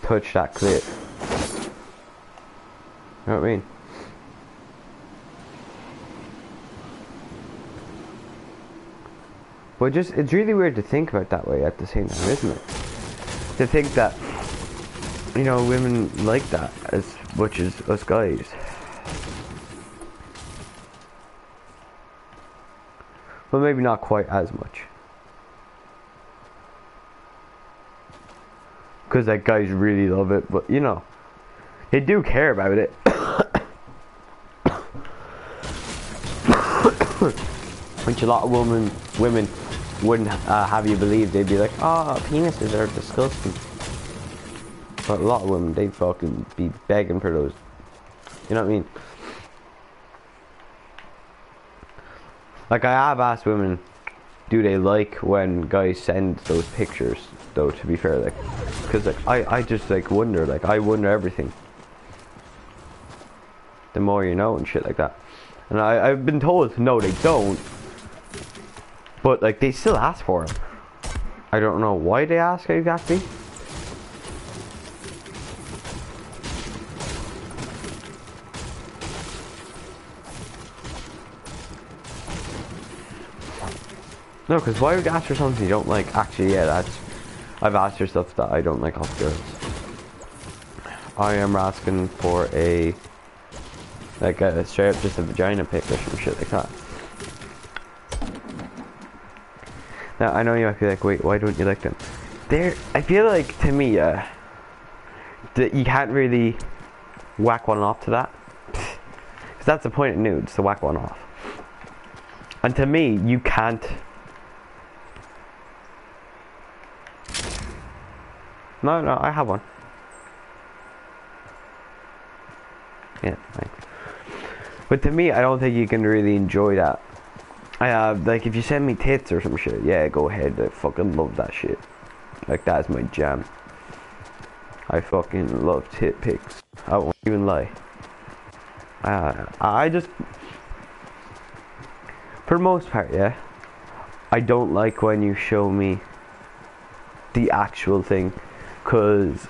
touch that clit. You know what I mean? But it's really weird to think about that way at the same time, isn't it? To think that, you know, women like that as much as us guys. But maybe not quite as much. Because, like, guys really love it, but, you know, they do care about it. Which a lot of women wouldn't have you believe. They'd be like, oh, penises are disgusting. But a lot of women, they'd fucking be begging for those. You know what I mean? Like, I have asked women, do they like when guys send those pictures, though, to be fair, like, because, like, I just, like, wonder, like, I wonder everything. The more you know and shit like that. And I've been told, no, they don't. But, like, they still ask for them. I don't know why they ask exactly. No, because why would you ask for something you don't like? Actually, yeah, I've asked for stuff that I don't like off girls. I am asking for a straight up just a vagina pic or some shit like that. Now, I know you might be like, wait, why don't you like them? I feel like, to me, that you can't really whack one off to that. Because that's the point of nudes, to whack one off. And to me, you can't. No, I have one. But to me, I don't think you can really enjoy that. Like if you send me tits or some shit, yeah, go ahead. I fucking love that shit. Like that's my jam. I fucking love tit pics. I won't even lie. I just, for the most part, yeah, I don't like when you show me the actual thing, cause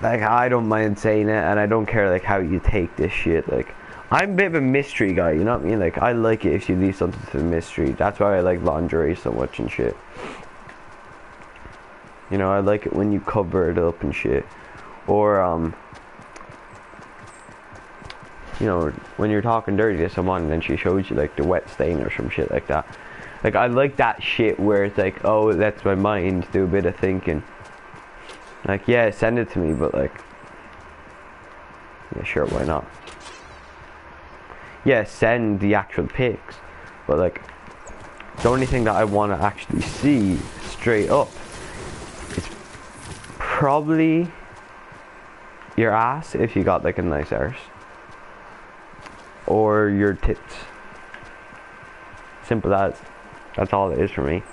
like I don't mind saying it, and I don't care like how you take this shit. Like I'm a bit of a mystery guy, you know what I mean? Like I like it if you leave something to the mystery. That's why I like lingerie so much and shit. You know, I like it when you cover it up and shit, or you know, when you're talking dirty to someone and then she shows you like the wet stain or some shit like that. Like I like that shit where it's like, oh, it lets my mind do a bit of thinking. Like, yeah, send it to me, but like, yeah, sure, why not? Yeah, send the actual pics, but like, the only thing that I want to actually see straight up is probably your ass if you got like a nice arse. Or your tits. Simple as. That's all it is for me.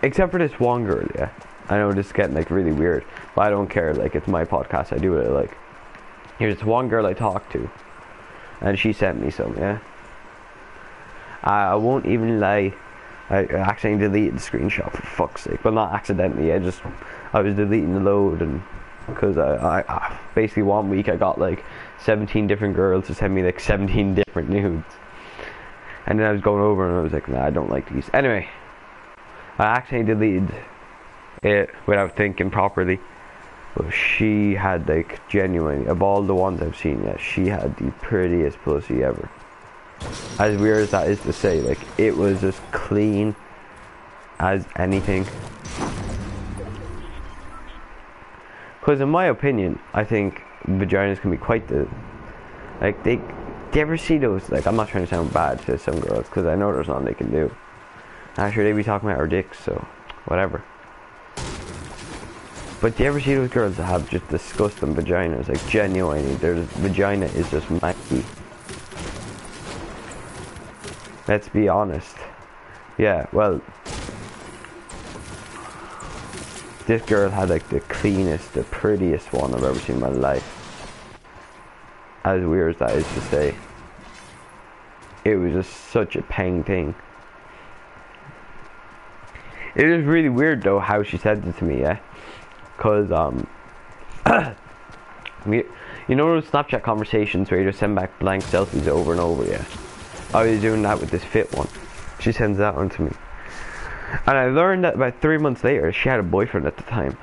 Except for this one girl, yeah. I know this is getting like really weird, but I don't care. Like it's my podcast. I do what I like. Here's one girl I talked to, and she sent me some. Yeah. I won't even lie. I accidentally deleted the screenshot for fuck's sake. Well, not accidentally. I was deleting the load and. Because I basically 1 week I got like 17 different girls to send me like 17 different nudes, and then I was going over and I was like, nah, I don't like these. Anyway, I actually deleted it without thinking properly, but she had like genuinely, of all the ones I've seen yet, she had the prettiest pussy ever. As weird as that is to say, like it was as clean as anything. Because in my opinion, I think vaginas can be quite the, like do you ever see those, like I'm not trying to sound bad to some girls, because I know there's nothing they can do. Actually, they be talking about our dicks, so whatever. But do you ever see those girls that have just disgusting vaginas, like genuinely, their vagina is just manky. Let's be honest. Yeah, well, this girl had like the cleanest, the prettiest one I've ever seen in my life. As weird as that is to say. It was just such a pang thing. It was really weird though how she said it to me, yeah? Cause you know those Snapchat conversations where you just send back blank selfies over and over, yeah? I was doing that with this fit one. She sends that one to me. And I learned that about 3 months later, she had a boyfriend at the time.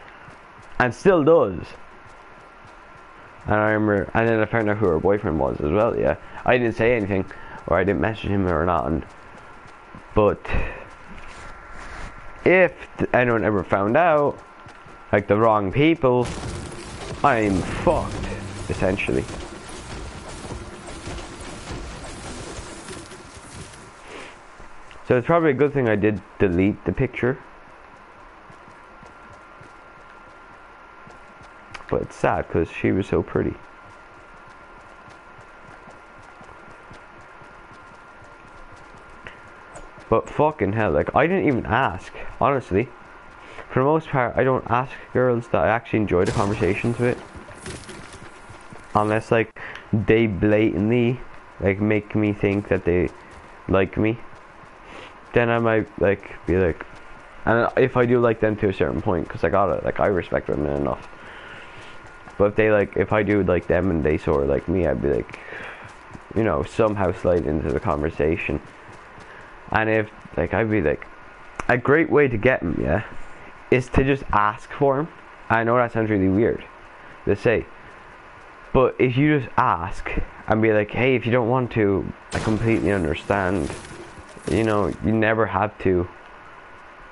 And still does. And I remember, and then I found out who her boyfriend was as well, yeah. I didn't say anything, or I didn't message him or not. But if anyone ever found out, like the wrong people, I'm fucked, essentially. So it's probably a good thing I did delete the picture. But it's sad because she was so pretty. But fucking hell, like I didn't even ask, honestly. For the most part, I don't ask girls that I actually enjoy the conversations with. Unless like they blatantly like make me think that they like me. Then I might like be like, and if I do like them to a certain point, because I gotta, like I respect them enough. But if they like, if I do like them and they sort of like me, I'd be like, you know, somehow slide into the conversation. And if like I'd be like, a great way to get them, yeah, is to just ask for them. I know that sounds really weird to say, but if you just ask and be like, hey, if you don't want to, I completely understand. You know, you never have to,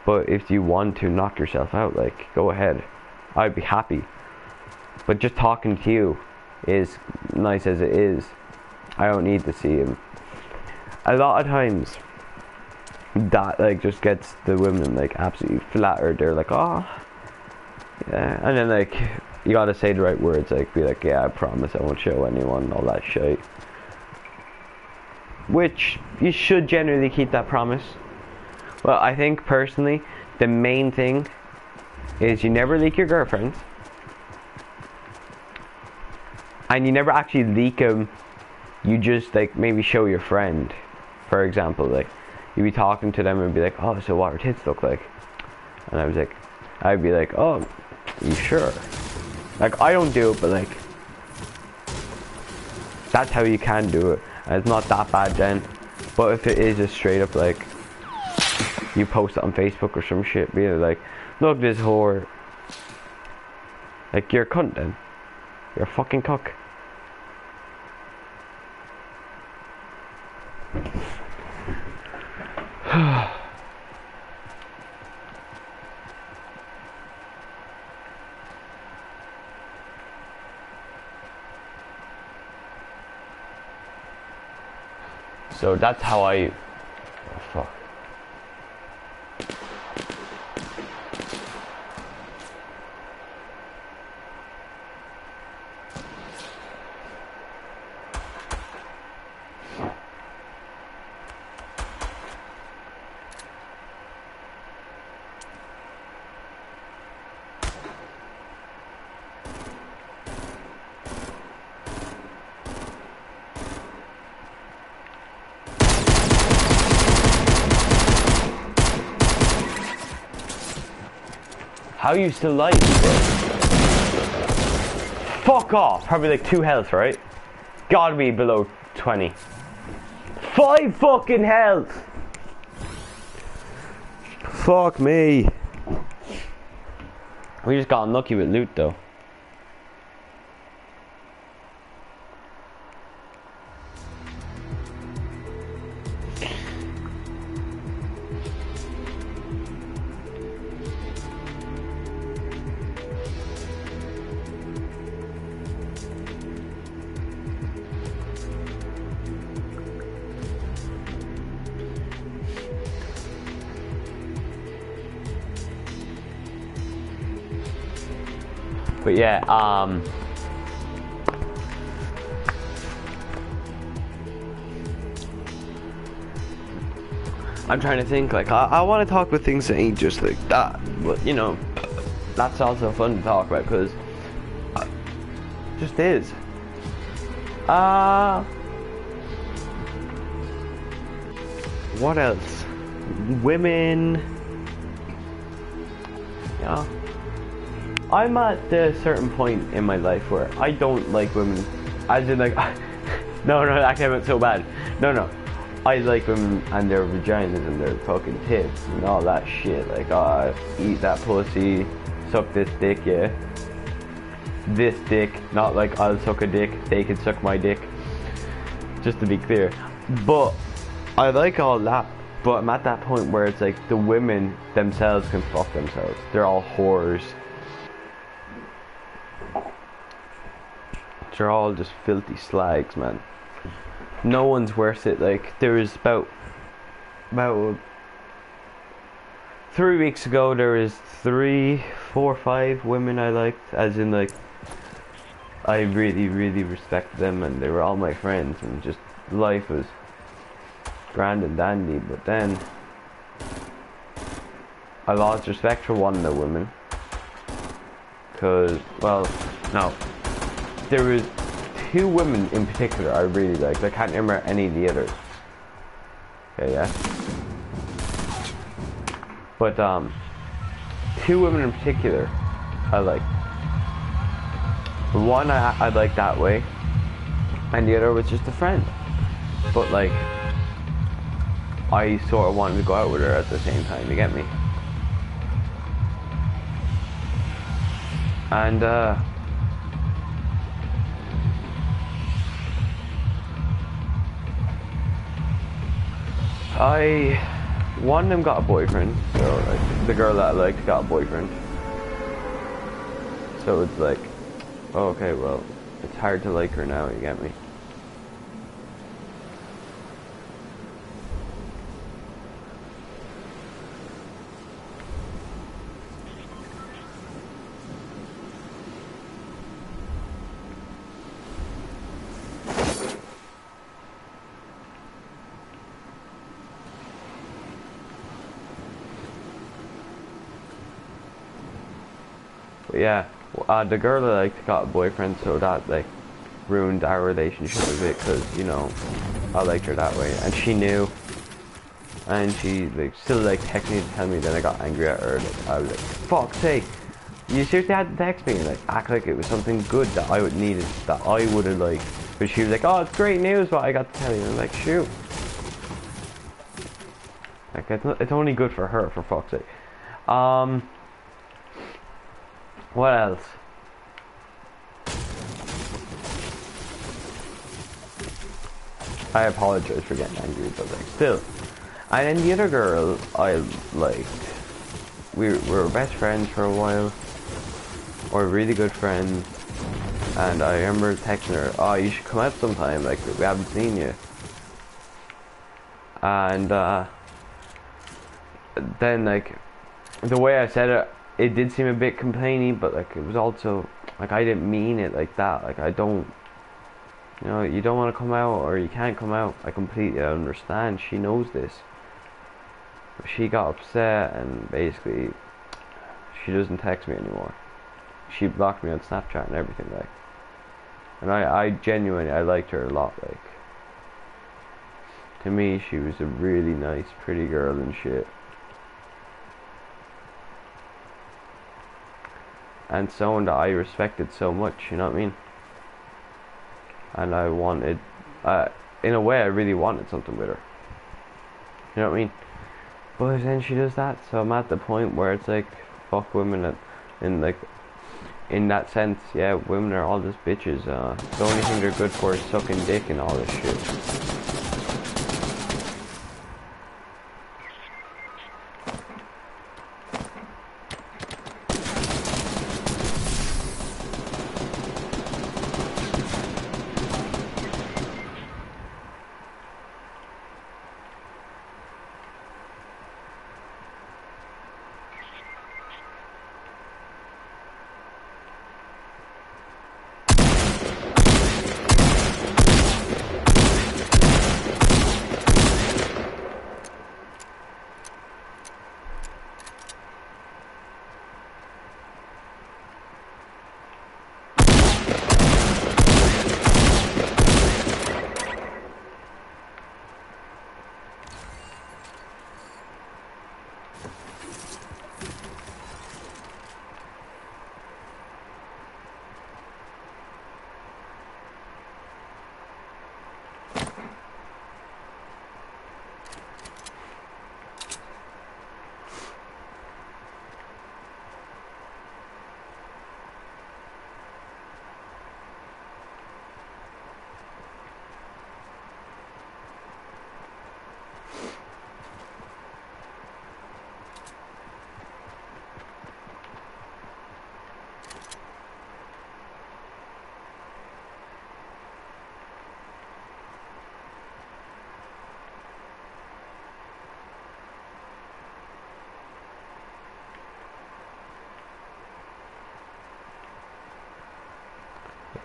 but if you want to knock yourself out, like, go ahead. I'd be happy. But just talking to you is nice as it is. I don't need to see him. A lot of times, that, like, just gets the women, like, absolutely flattered. They're like, oh, Yeah, and then like you gotta say the right words, like be like, yeah, I promise I won't show anyone, all that shit. Which you should generally keep that promise. Well, I think personally, the main thing is you never leak your girlfriends, and you never actually leak them. You just like maybe show your friend, for example, like you'd be talking to them and be like, oh, so what her tits look like, and I'd be like, oh, you sure? Like I don't do it, but like that's how you can do it, and it's not that bad then. But if it is just straight up like you post it on Facebook or some shit, be like, look this whore, like you're a cunt then, you're a fucking cuck. So that's how I... Oh, fuck. How are you still alive, bro? Fuck off! Probably like 2 health, right? Gotta be below 20. 5 fucking health! Fuck me. We just got unlucky with loot though. But yeah, I'm trying to think, like, I want to talk about things that ain't just like that, but you know, that's also fun to talk about, because it just is. What else? Women. Yeah. I'm at a certain point in my life where I don't like women, as in like, no, that came out so bad. No, I like women and their vaginas and their fucking tits and all that shit. Like, eat that pussy, suck this dick, yeah. This dick, not like I'll suck a dick, they can suck my dick. Just to be clear. But I like all that, but I'm at that point where it's like the women themselves can fuck themselves. They're all whores. They're all just filthy slags, man. No one's worth it. Like, there was about 3 weeks ago, there was 3, 4, 5 women I liked, as in like I really respected them and they were all my friends and just life was grand and dandy. But then I lost respect for one of the women because, well, no, there was 2 women in particular I really liked. I can't remember any of the others. Okay, yeah. But 2 women in particular I liked. One I liked that way, and the other was just a friend. But like, I sort of wanted to go out with her at the same time, you get me? And one of them got a boyfriend, so like the girl that I liked got a boyfriend. So it's like, oh, okay, well, it's hard to like her now, you get me? yeah, the girl that like got a boyfriend, so that like ruined our relationship a bit, because you know I liked her that way, and she knew, and she like still like texted me to tell me. Then I got angry at her. Like I was like, "Fuck's sake, you seriously had to text me and like act like it was something good that I would needed, that I would have liked." But she was like, "Oh, it's great news what I got to tell you." And I'm like, "Shoot." Like it's only good for her, for fuck's sake. What else? I apologize for getting angry, but like still. And then the other girl I liked, we were best friends for a while, or really good friends. And I remember texting her, "Oh, you should come out sometime. Like we haven't seen you." And then like the way I said it, it did seem a bit complaining, but like it was also like I didn't mean it like that. Like I don't, you know, you don't want to come out or you can't come out. I completely understand. She knows this. But she got upset and basically she doesn't text me anymore. She blocked me on Snapchat and everything, like. And I genuinely, I liked her a lot, like. To me, she was a really nice, pretty girl and shit. And someone that I respected so much, you know what I mean? And I wanted, in a way, I really wanted something with her. You know what I mean? But then she does that, so I'm at the point where it's like, fuck women, in like, in that sense, yeah, women are all just bitches. The only thing they're good for is sucking dick and all this shit.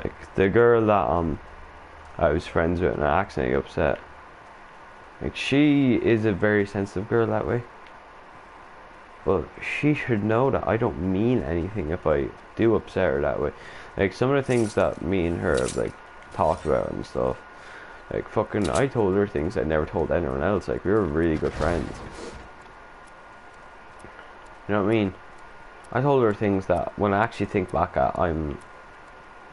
Like the girl that I was friends with and I accidentally upset. Like she is a very sensitive girl that way. But she should know that I don't mean anything if I do upset her that way. Like some of the things that me and her have like talked about and stuff. Like fucking I told her things I never told anyone else. Like we were really good friends. You know what I mean? I told her things that when I actually think back at, I'm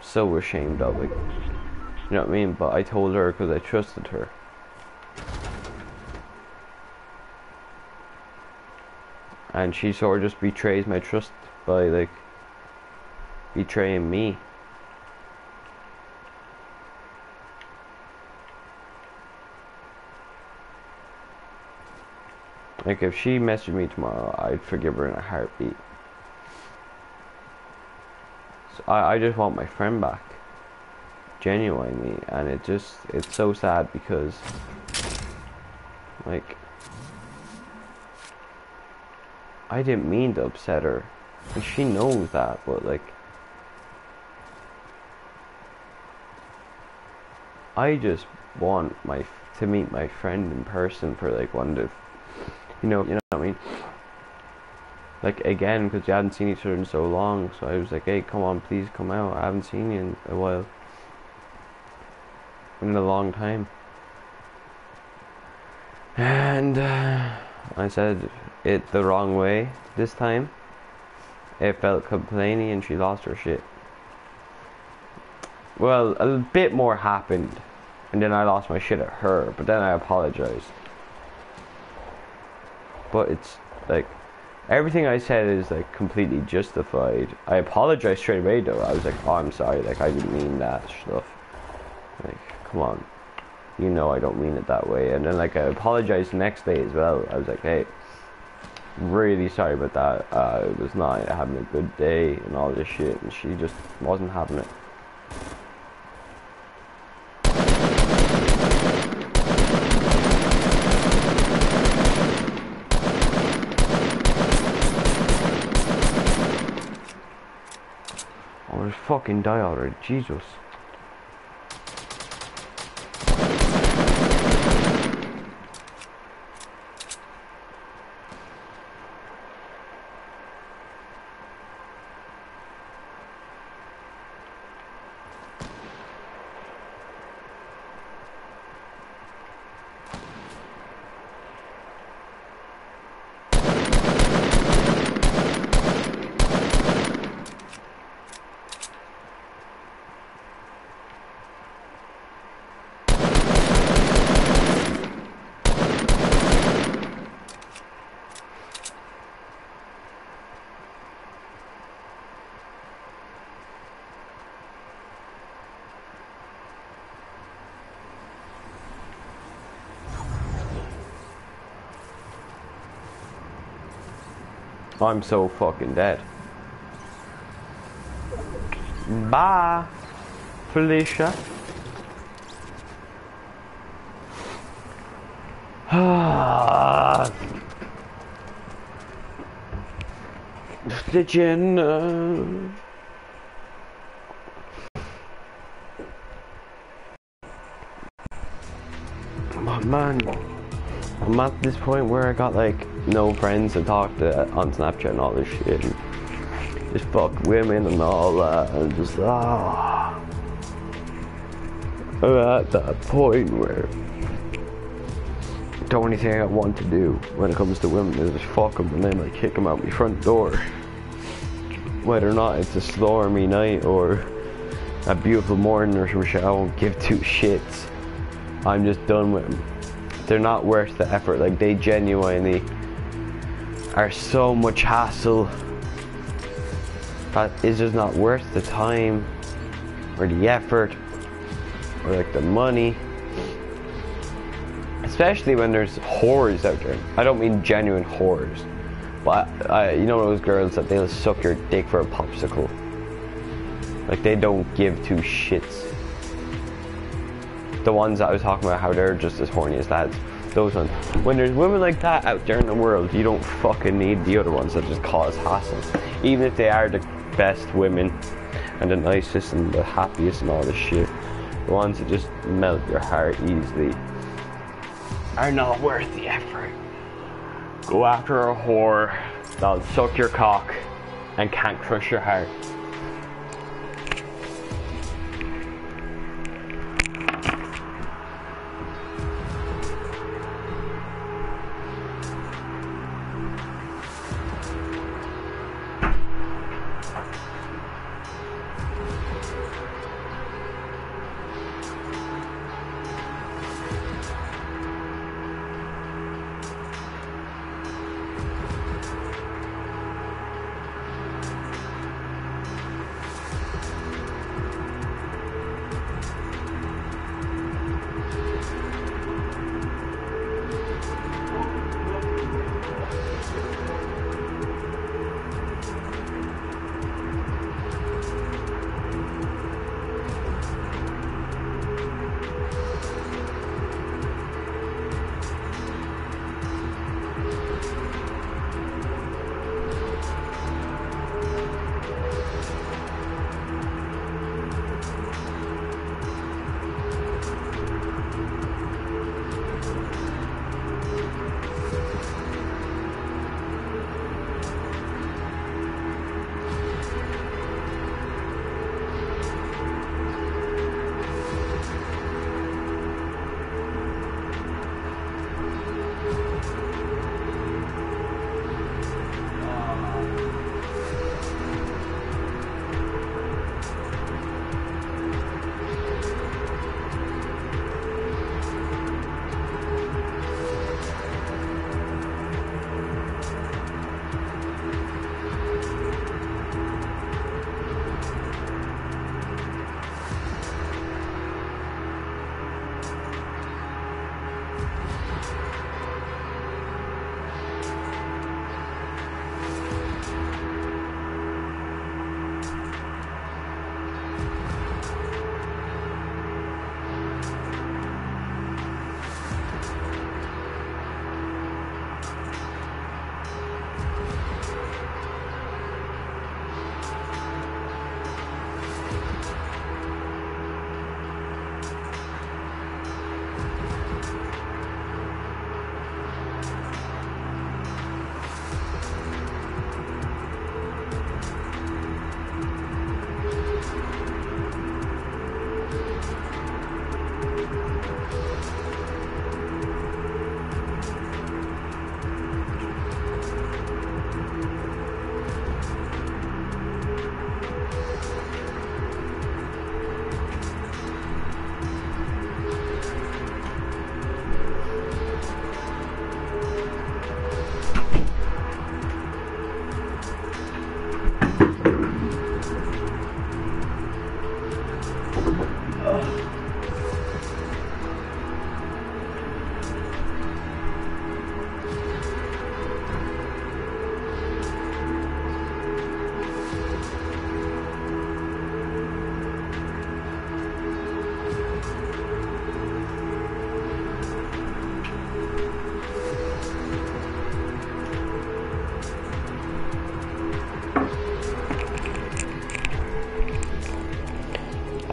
so ashamed of it. You know what I mean? But I told her because I trusted her. And she sort of just betrays my trust by like betraying me. Like if she messaged me tomorrow, I'd forgive her in a heartbeat. So I just want my friend back. Genuinely. And it's so sad because like I didn't mean to upset her. And she knows that, but like I just want to meet my friend in person for like one of, you know what I mean? like again, because we hadn't seen each other in so long. So I was like, hey, come on, please come out. I haven't seen you in a while, in a long time. And I said it the wrong way this time. It felt complainy and she lost her shit. Well, a bit more happened, and then I lost my shit at her, but then I apologized. But it's like, everything I said is like completely justified. I apologized straight away though. I was like, oh, I'm sorry, like I didn't mean that stuff. Like, come on, you know I don't mean it that way. And then like I apologized the next day as well. I was like, hey, really sorry about that. I was not having a good day and all this shit, and she just wasn't having it. Oh, just fucking die already, Jesus. I'm so fucking dead. Bye, Felicia. Stitching. Oh man, I'm at this point where I got like no friends to talk to on Snapchat and all this shit, and just fuck women and all that, and just I'm at that point where the only thing I want to do when it comes to women is just fuck them and then like kick them out my front door, whether or not it's a stormy night or a beautiful morning or some shit. I won't give two shits. I'm just done with them. They're not worth the effort. Like, they genuinely are so much hassle that is just not worth the time or the effort or like the money, especially when there's whores out there. I don't mean genuine whores, but you know those girls that they'll suck your dick for a popsicle. Like, they don't give two shits. The ones that I was talking about, how they're just as horny as lads. Those ones. When there's women like that out there in the world, you don't fucking need the other ones that just cause hassle. Even if they are the best women and the nicest and the happiest and all this shit, the ones that just melt your heart easily are not worth the effort. Go after a whore that'll suck your cock and can't crush your heart.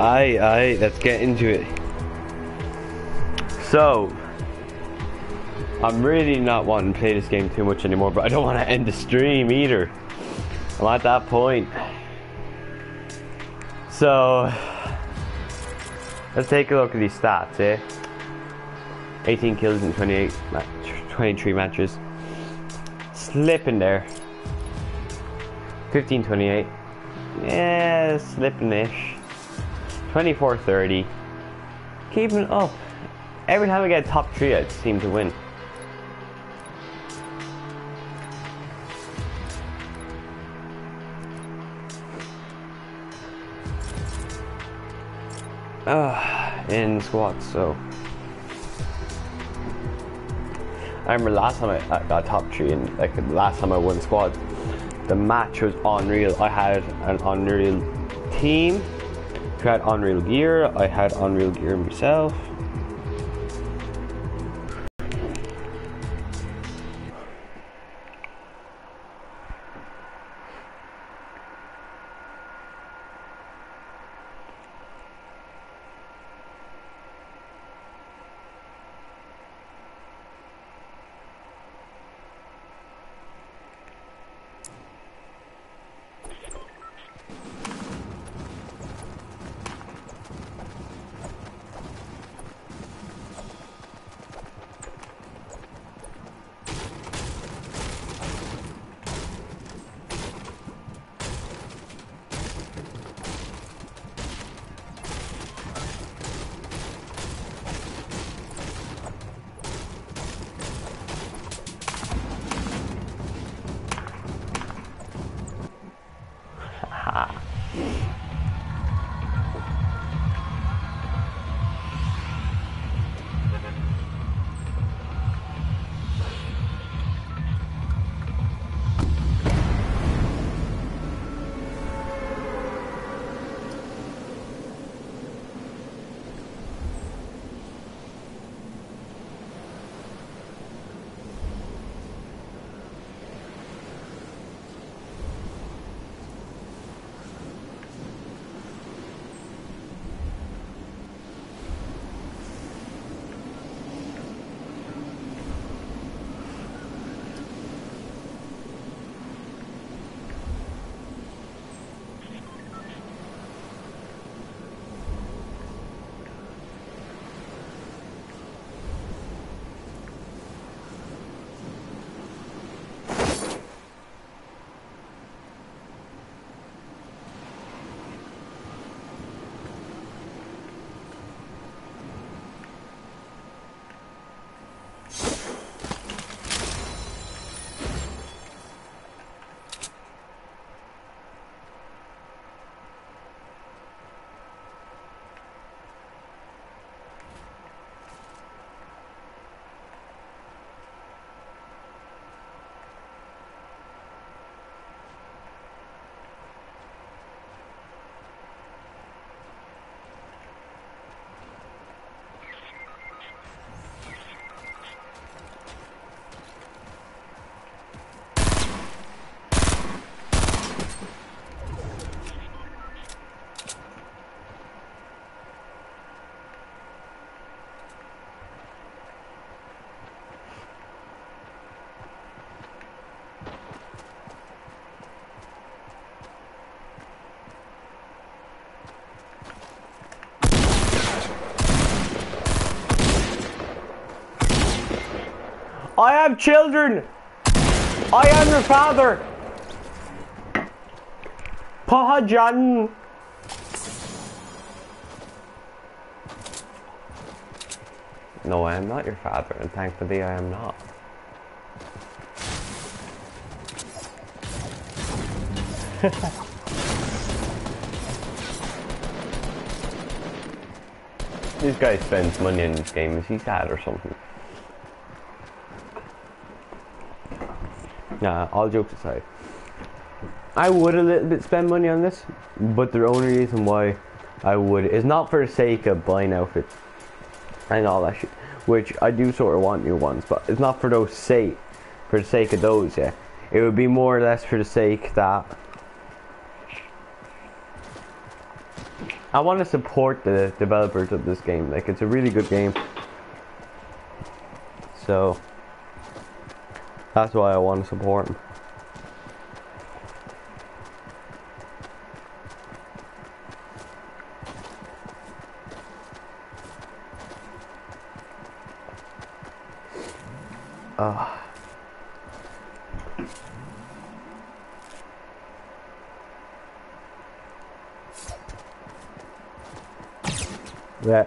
Aye, let's get into it. So, I'm really not wanting to play this game too much anymore, but I don't want to end the stream either. I'm at that point. So, let's take a look at these stats, eh? 18 kills in 23 matches. Slipping there. 15-28. Yeah, slipping-ish. 24-30. Keeping it up. Every time I get top 3, I seem to win. In squats, so I remember last time I got top 3 and like the last time I won squad, the match was unreal. I had an unreal team who had unreal gear. I had unreal gear myself. I have children. I am your father. Pahajan. No, I am not your father, and thankfully I am not. This guy spends money on this game. Is he sad or something? Nah, all jokes aside. I would a little bit spend money on this, but the only reason why I would is not for the sake of buying outfits and all that shit, which I do sort of want new ones, but it's not for the sake of those, yeah. It would be more or less for the sake that I want to support the developers of this game. Like, it's a really good game. So that's why I want to support them. Yeah.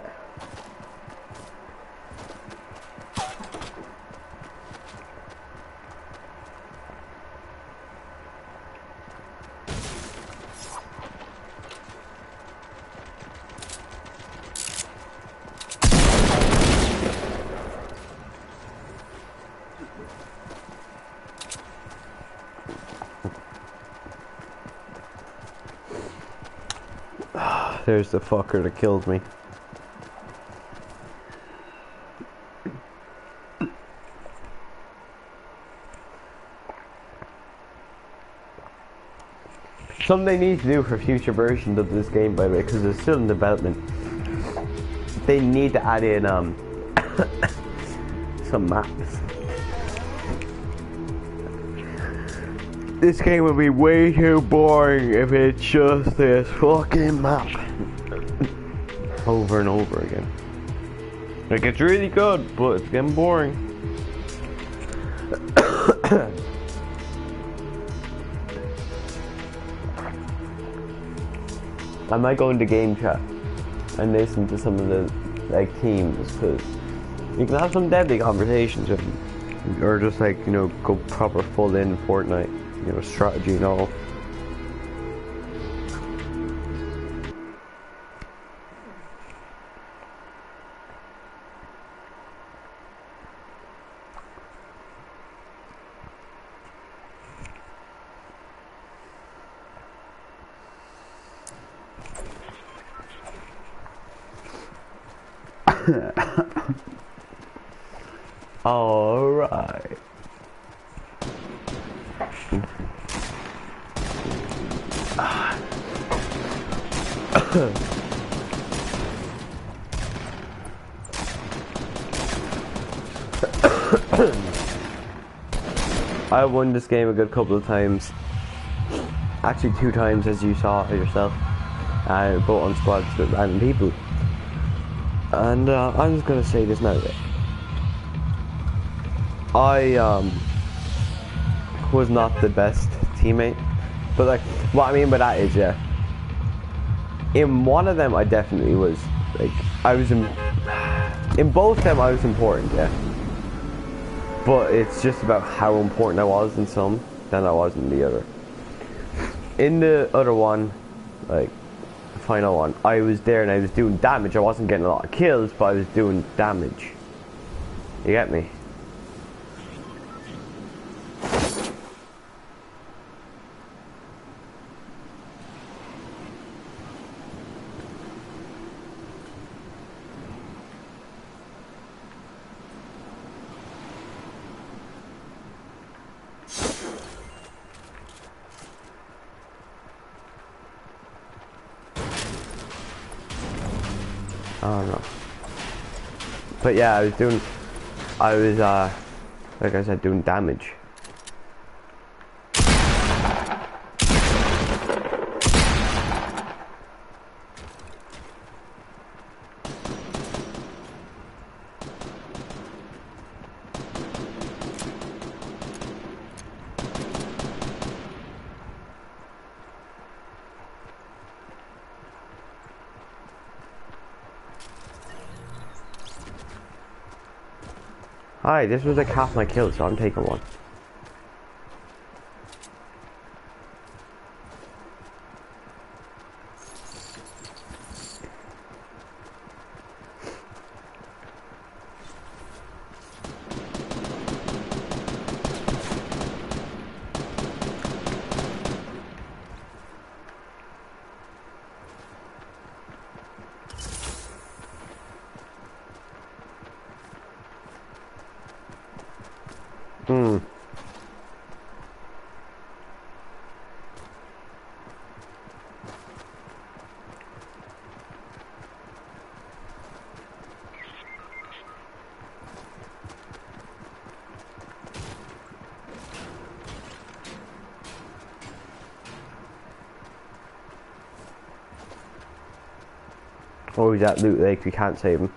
There's the fucker that killed me. Something they need to do for future versions of this game, by the way, because it's still in development. They need to add in some maps. This game would be way too boring if it's just this fucking map over and over again. Like, it's really good, but it's getting boring. I might go into game chat and listen to some of the like teams, because you can have some deadly conversations with them, or just like, you know, go proper full in Fortnite, you know, strategy and all. All right. I won this game a good couple of times. Actually 2 times, as you saw yourself. Both on squads with random people. And I'm just gonna say this now. I was not the best teammate, but like, what I mean by that is, yeah, in one of them I definitely was, like, I was in both of them I was important, yeah, but it's just about how important I was in some than I was in the other. In the other one, like the final one, I was there and I was doing damage. I wasn't getting a lot of kills, but I was doing damage. You get me? I don't know. But yeah, I was like I said, doing damage. Hi, this was like half my kill, so I'm taking one. Oh, he's at Loot Lake. We can't save him.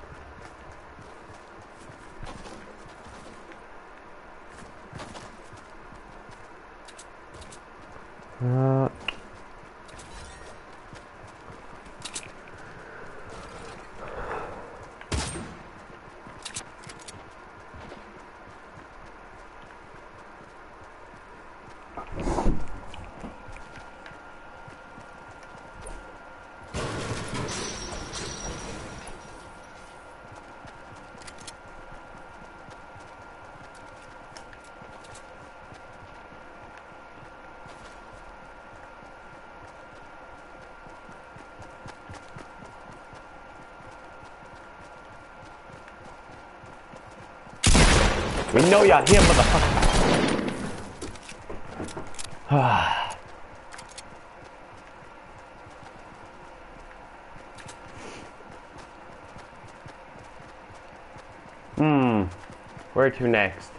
We know you're here, motherfucker. Where to next?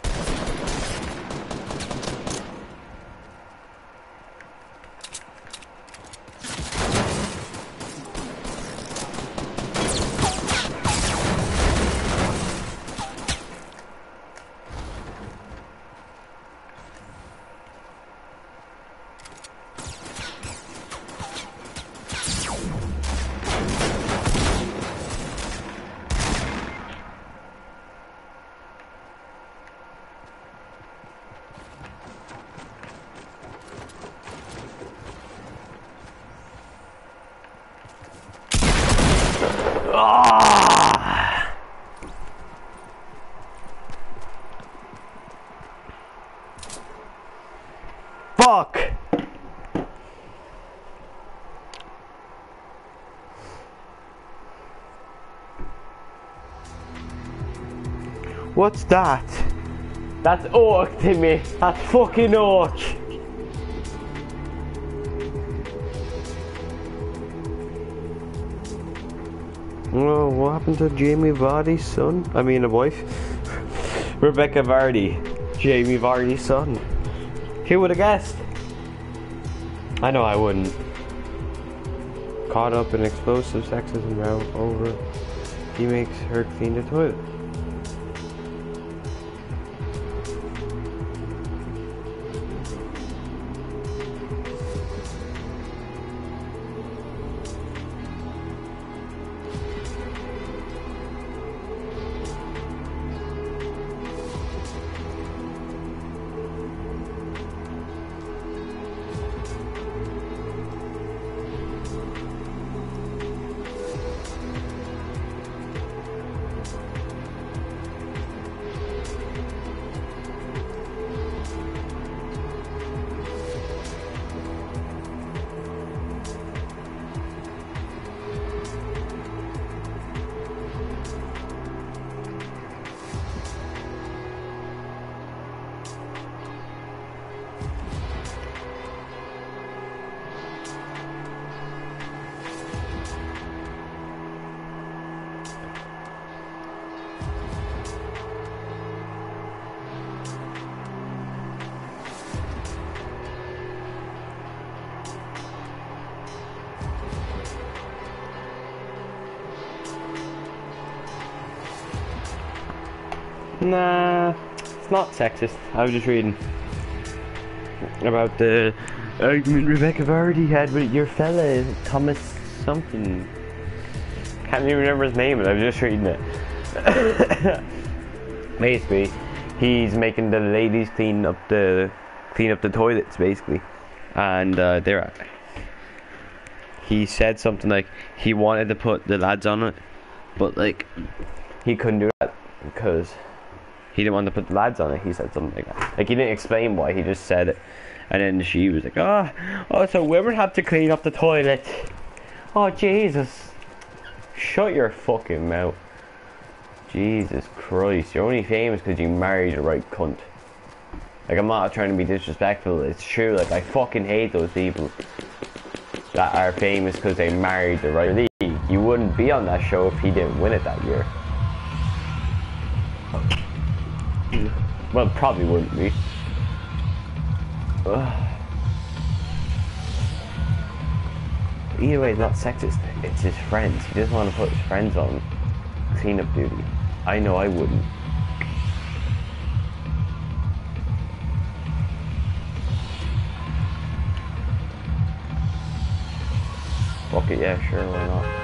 Fuck! What's that? That's orc, Timmy. That's fucking orc. Oh, what happened to Jamie Vardy's son? I mean, a wife. Rebecca Vardy. Jamie Vardy's son. Who would have guessed? I know I wouldn't. Caught up in explosive sexism row over. He makes her clean the toilet. Nah, it's not sexist. I was just reading about the argument Rebecca Vardy had with your fella, Thomas something. Can't even remember his name, but I was just reading it. Basically, he's making the ladies clean up the toilets, basically, and he said something like he wanted to put the lads on it, but like he couldn't do that because he didn't want to put the lads on it. He said something like that. Like, he didn't explain why, he just said it. And then she was like, oh, so women have to clean up the toilet. Oh, Jesus. Shut your fucking mouth. Jesus Christ. You're only famous because you married the right cunt. Like, I'm not trying to be disrespectful. It's true. Like, I fucking hate those people that are famous because they married the right league. You wouldn't be on that show if he didn't win it that year. Well, probably wouldn't be. Either way, it's not sexist. It's his friends. He doesn't want to put his friends on cleanup duty. I know I wouldn't. Fuck it, yeah, sure, why not?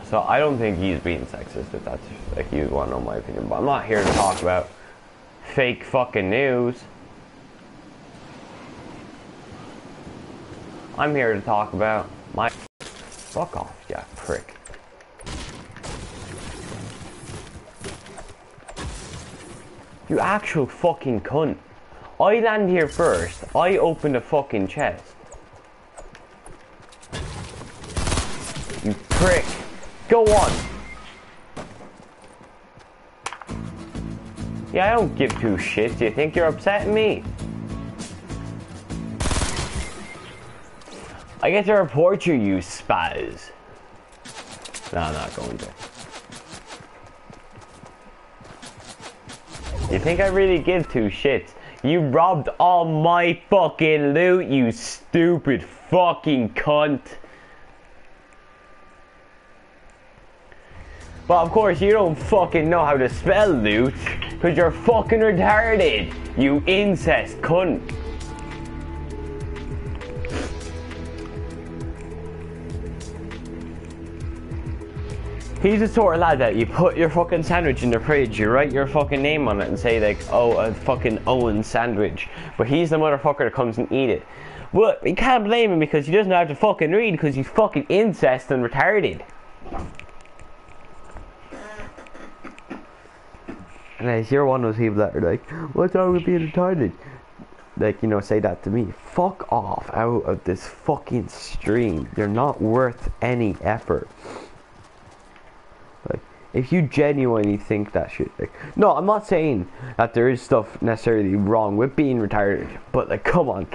So I don't think he's being sexist, if that's like you want to know my opinion. But I'm not here to talk about fake fucking news. I'm here to talk about my... Fuck off, yeah, prick. You actual fucking cunt. I land here first. I open the fucking chest. You prick. Go on. Yeah, I don't give two shits. Do you think you're upsetting me? I get to report you, you spaz. No, I'm not going to. You think I really give two shits? You robbed all my fucking loot, you stupid fucking cunt. But of course you don't fucking know how to spell loot, because you're fucking retarded, you incest cunt. He's the sort of lad that you put your fucking sandwich in the fridge, you write your fucking name on it and say like, oh, a fucking Owen sandwich. But he's the motherfucker that comes and eat it. But you can't blame him because he doesn't have to fucking read because he's fucking incest and retarded. And you're one of those people that are like, what's wrong with being retarded? Like, you know, say that to me. Fuck off out of this fucking stream. You're not worth any effort. Like, if you genuinely think that shit, like, no, I'm not saying that there is stuff necessarily wrong with being retarded, but like, come on,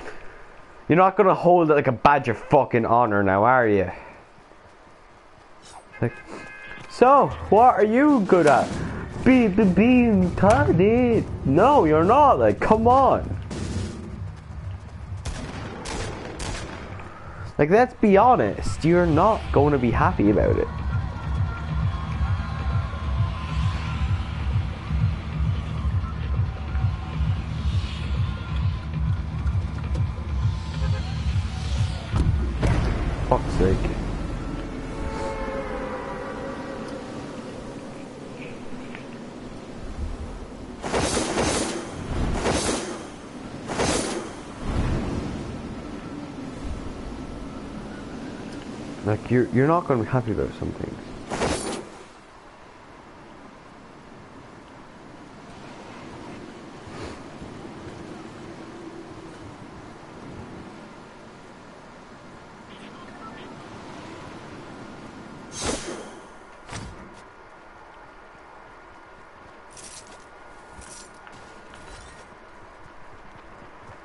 you're not gonna hold it like a badge of fucking honor now, are you? Like, so what are you good at? Being retarded? No, you're not. Like, come on. Like, let's be honest. You're not going to be happy about it. Fuck's sake. Like, you're not going to be happy about some things.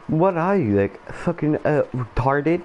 What are you, like, fucking retarded?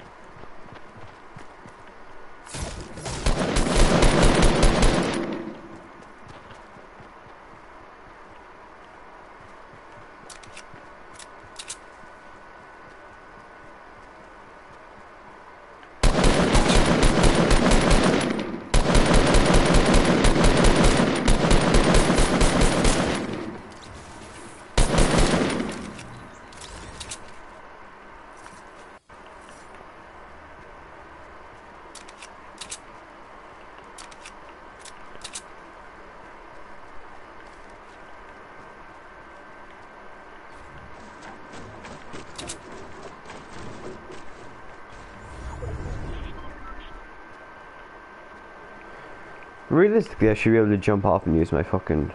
Realistically, I should be able to jump off and use my fucking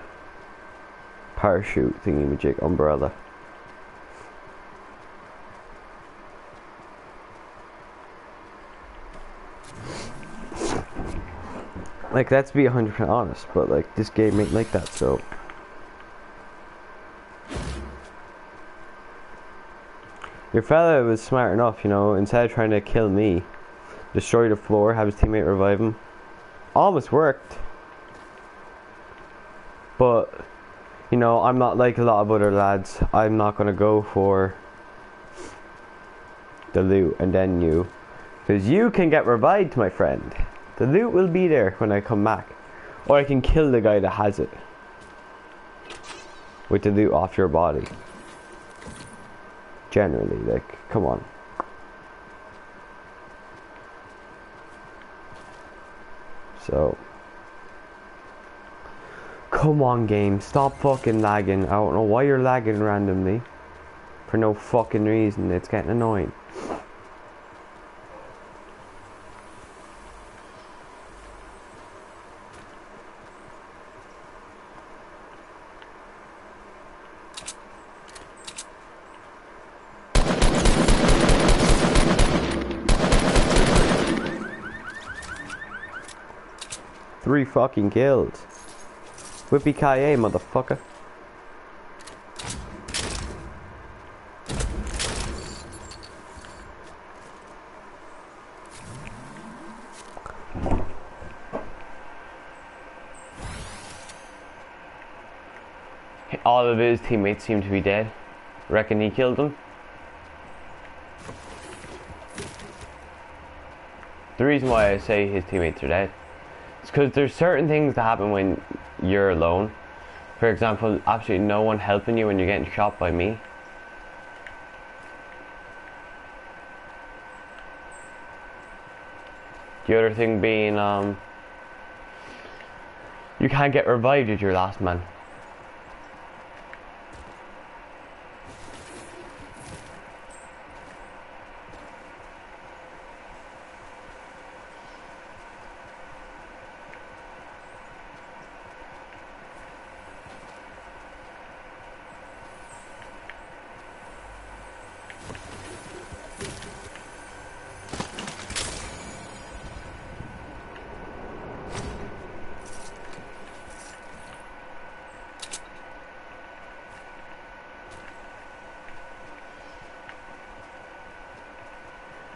parachute thingy-majig umbrella. Like, let's be 100% honest, but like, this game ain't like that, so. Your fella was smart enough, you know, instead of trying to kill me, destroy the floor, have his teammate revive him. Almost worked. But, you know, I'm not like a lot of other lads. I'm not going to go for the loot and then you. Because you can get revived, my friend. The loot will be there when I come back. Or I can kill the guy that has it. With the loot off your body. Generally, like, come on. So. Come on, game. Stop fucking lagging. I don't know why you're lagging randomly. For no fucking reason. It's getting annoying. Three fucking kills. Whippy-ki-yay, motherfucker. All of his teammates seem to be dead. Reckon he killed them? The reason why I say his teammates are dead is because there's certain things that happen when you're alone. For example, absolutely no one helping you when you're getting shot by me. The other thing being, you can't get revived if you're last man.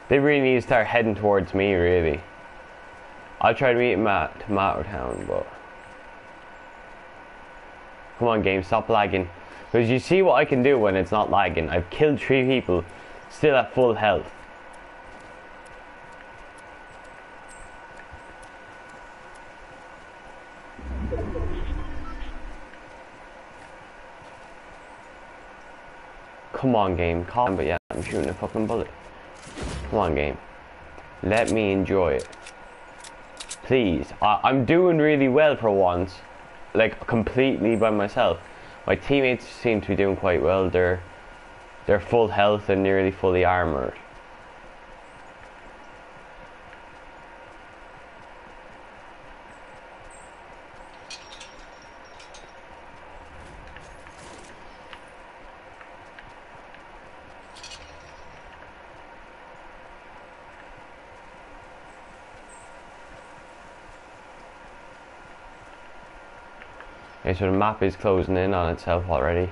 They really need to start heading towards me, really. I'll try to meet him at Tomato Town, but... Come on, game, stop lagging. Because you see what I can do when it's not lagging. I've killed 3 people, still at full health. Come on, game, calm, but yeah, I'm shooting a fucking bullet. Come on, game. Let me enjoy it. Please. I'm doing really well for once. Like, completely by myself. My teammates seem to be doing quite well. They're full health and nearly fully armoured. Okay, so the map is closing in on itself already.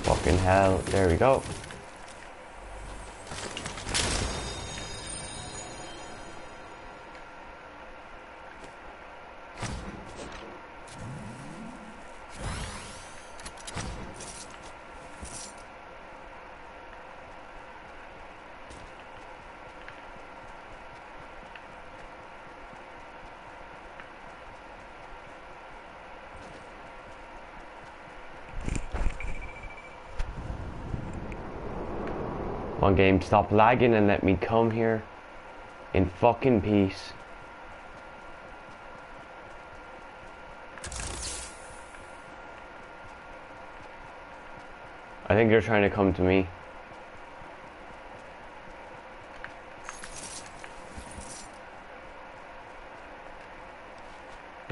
Fucking hell, there we go. One game, stop lagging and let me come here in fucking peace. I think they're trying to come to me.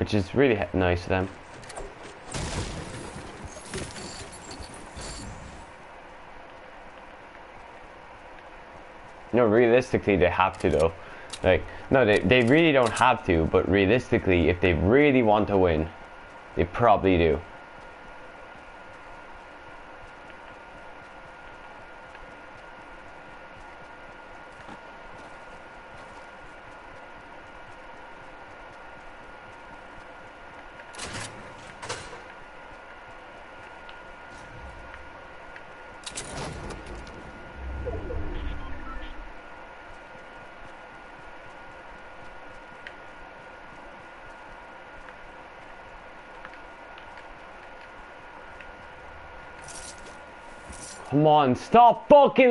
which is really nice of them. No, realistically, they have to though. Like, no, they really don't have to, but realistically, if they really want to win, they probably do. Come on, stop fucking